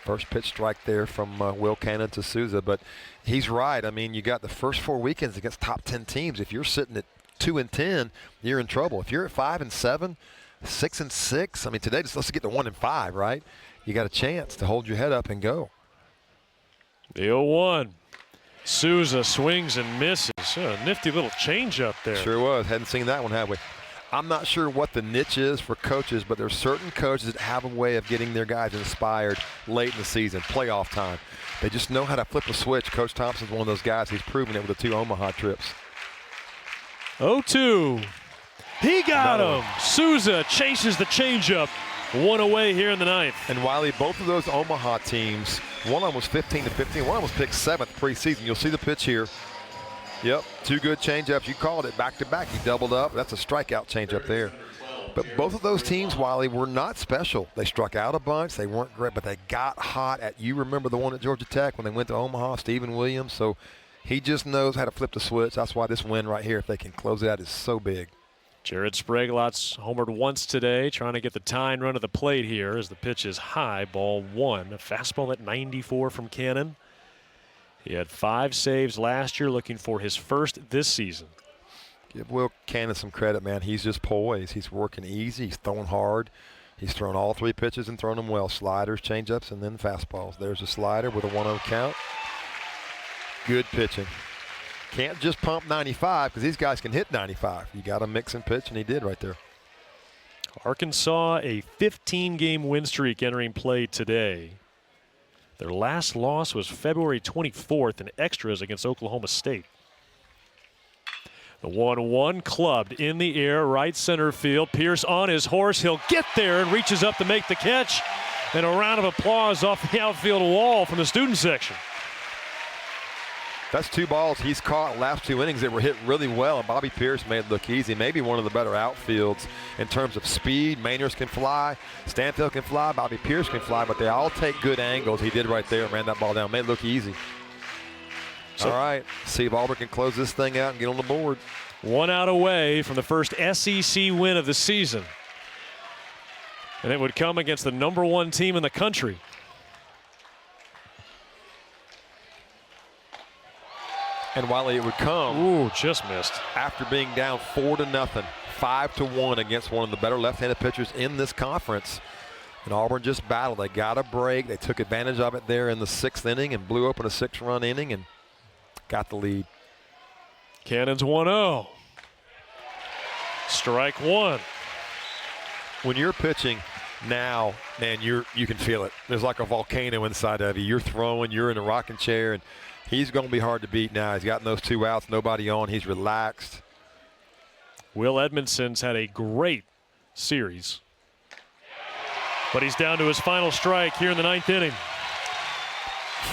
First pitch strike there from Will Cannon to Souza, but he's right. I mean, you got the first 4 weekends against top 10 teams. If you're sitting at 2-10, you're in trouble. If you're at 5-7, 6-6, I mean, today just let's get to 1-5, right? You got a chance to hold your head up and go. The 0-1. Souza swings and misses. A nifty little changeup there. Sure was. Hadn't seen that one, have we? I'm not sure what the niche is for coaches, but there's certain coaches that have a way of getting their guys inspired late in the season, playoff time. They just know how to flip a switch. Coach Thompson's one of those guys. He's proven it with the 2 Omaha trips. 0-2. He got him. Souza chases the changeup. 1 away here in the 9th. And Wiley, both of those Omaha teams, one of them was 15-15. One of them was picked 7th preseason. You'll see the pitch here. Yep, 2 good changeups. You called it back-to-back. He doubled up. That's a strikeout changeup there. But both of those teams, Wiley, were not special. They struck out a bunch. They weren't great, but they got hot. You remember the one at Georgia Tech when they went to Omaha, Stephen Williams. So he just knows how to flip the switch. That's why this win right here, if they can close it out, is so big. Jared Spraglot's homered once today, trying to get the tying run to the plate here as the pitch is high, ball 1. A fastball at 94 from Cannon. He had 5 saves last year, looking for his first this season. Give Will Cannon some credit, man. He's just poised. He's working easy. He's throwing hard. He's thrown all 3 pitches and thrown them well. Sliders, changeups, and then fastballs. There's a slider with a 1-0 count. Good pitching. Can't just pump 95 because these guys can hit 95. You got to mix and pitch, and he did right there. Arkansas, a 15-game win streak entering play today. Their last loss was February 24th in extras against Oklahoma State. The 1-1 clubbed in the air, right center field. Pierce on his horse. He'll get there and reaches up to make the catch. And a round of applause off the outfield wall from the student section. That's 2 balls he's caught last 2 innings that were hit really well, and Bobby Pierce made it look easy. Maybe one of the better outfields in terms of speed. Mainers can fly, Stanfield can fly, Bobby Pierce can fly, but they all take good angles. He did right there and ran that ball down. Made it look easy. So, all right, see if Auburn can close this thing out and get on the board. 1 out away from the first SEC win of the season. And it would come against the #1 team in the country. And Wiley, it would come. Ooh, just missed. After being down 4-0, 5-1 against one of the better left-handed pitchers in this conference. And Auburn just battled. They got a break. They took advantage of it there in the 6th inning and blew open a 6-run inning and got the lead. Cannon's 1-0. Strike 1. When you're pitching now, man, you can feel it. There's like a volcano inside of you. You're throwing, you're in a rocking chair, and he's going to be hard to beat now. He's gotten those 2 outs, nobody on. He's relaxed. Will Edmondson's had a great series. But he's down to his final strike here in the 9th inning.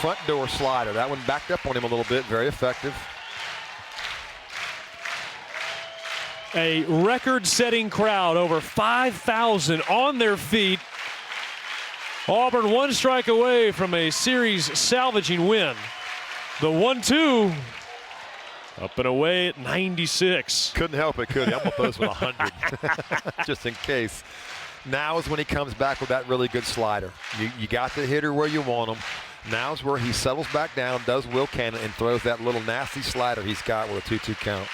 Front door slider. That one backed up on him a little bit. Very effective. A record-setting crowd, over 5,000 on their feet. Auburn 1 strike away from a series salvaging win. The 1-2 up and away at 96. Couldn't help it, could he? I'm going to put this with 100 just in case. Now is when he comes back with that really good slider. You got the hitter where you want him. Now's where he settles back down, does Will Cannon, and throws that little nasty slider he's got with a 2-2 count.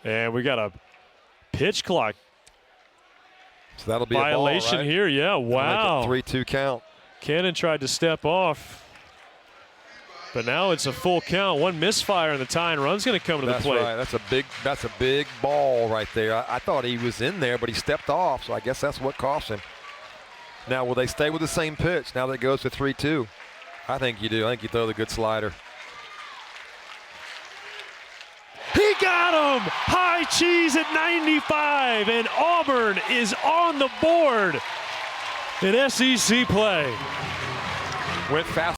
And we got a pitch clock So that'll be violation a ball, right? here. Yeah, wow. 3-2 count. Cannon tried to step off. But now it's a full count. One misfire and the tying run's going to come to the plate. That's right. That's a big ball right there. I thought he was in there, but he stepped off, so I guess that's what cost him. Now, will they stay with the same pitch now that it goes to 3-2? I think you do. I think you throw the good slider. He got him! High cheese at 95, and Auburn is on the board in SEC play. Went fast.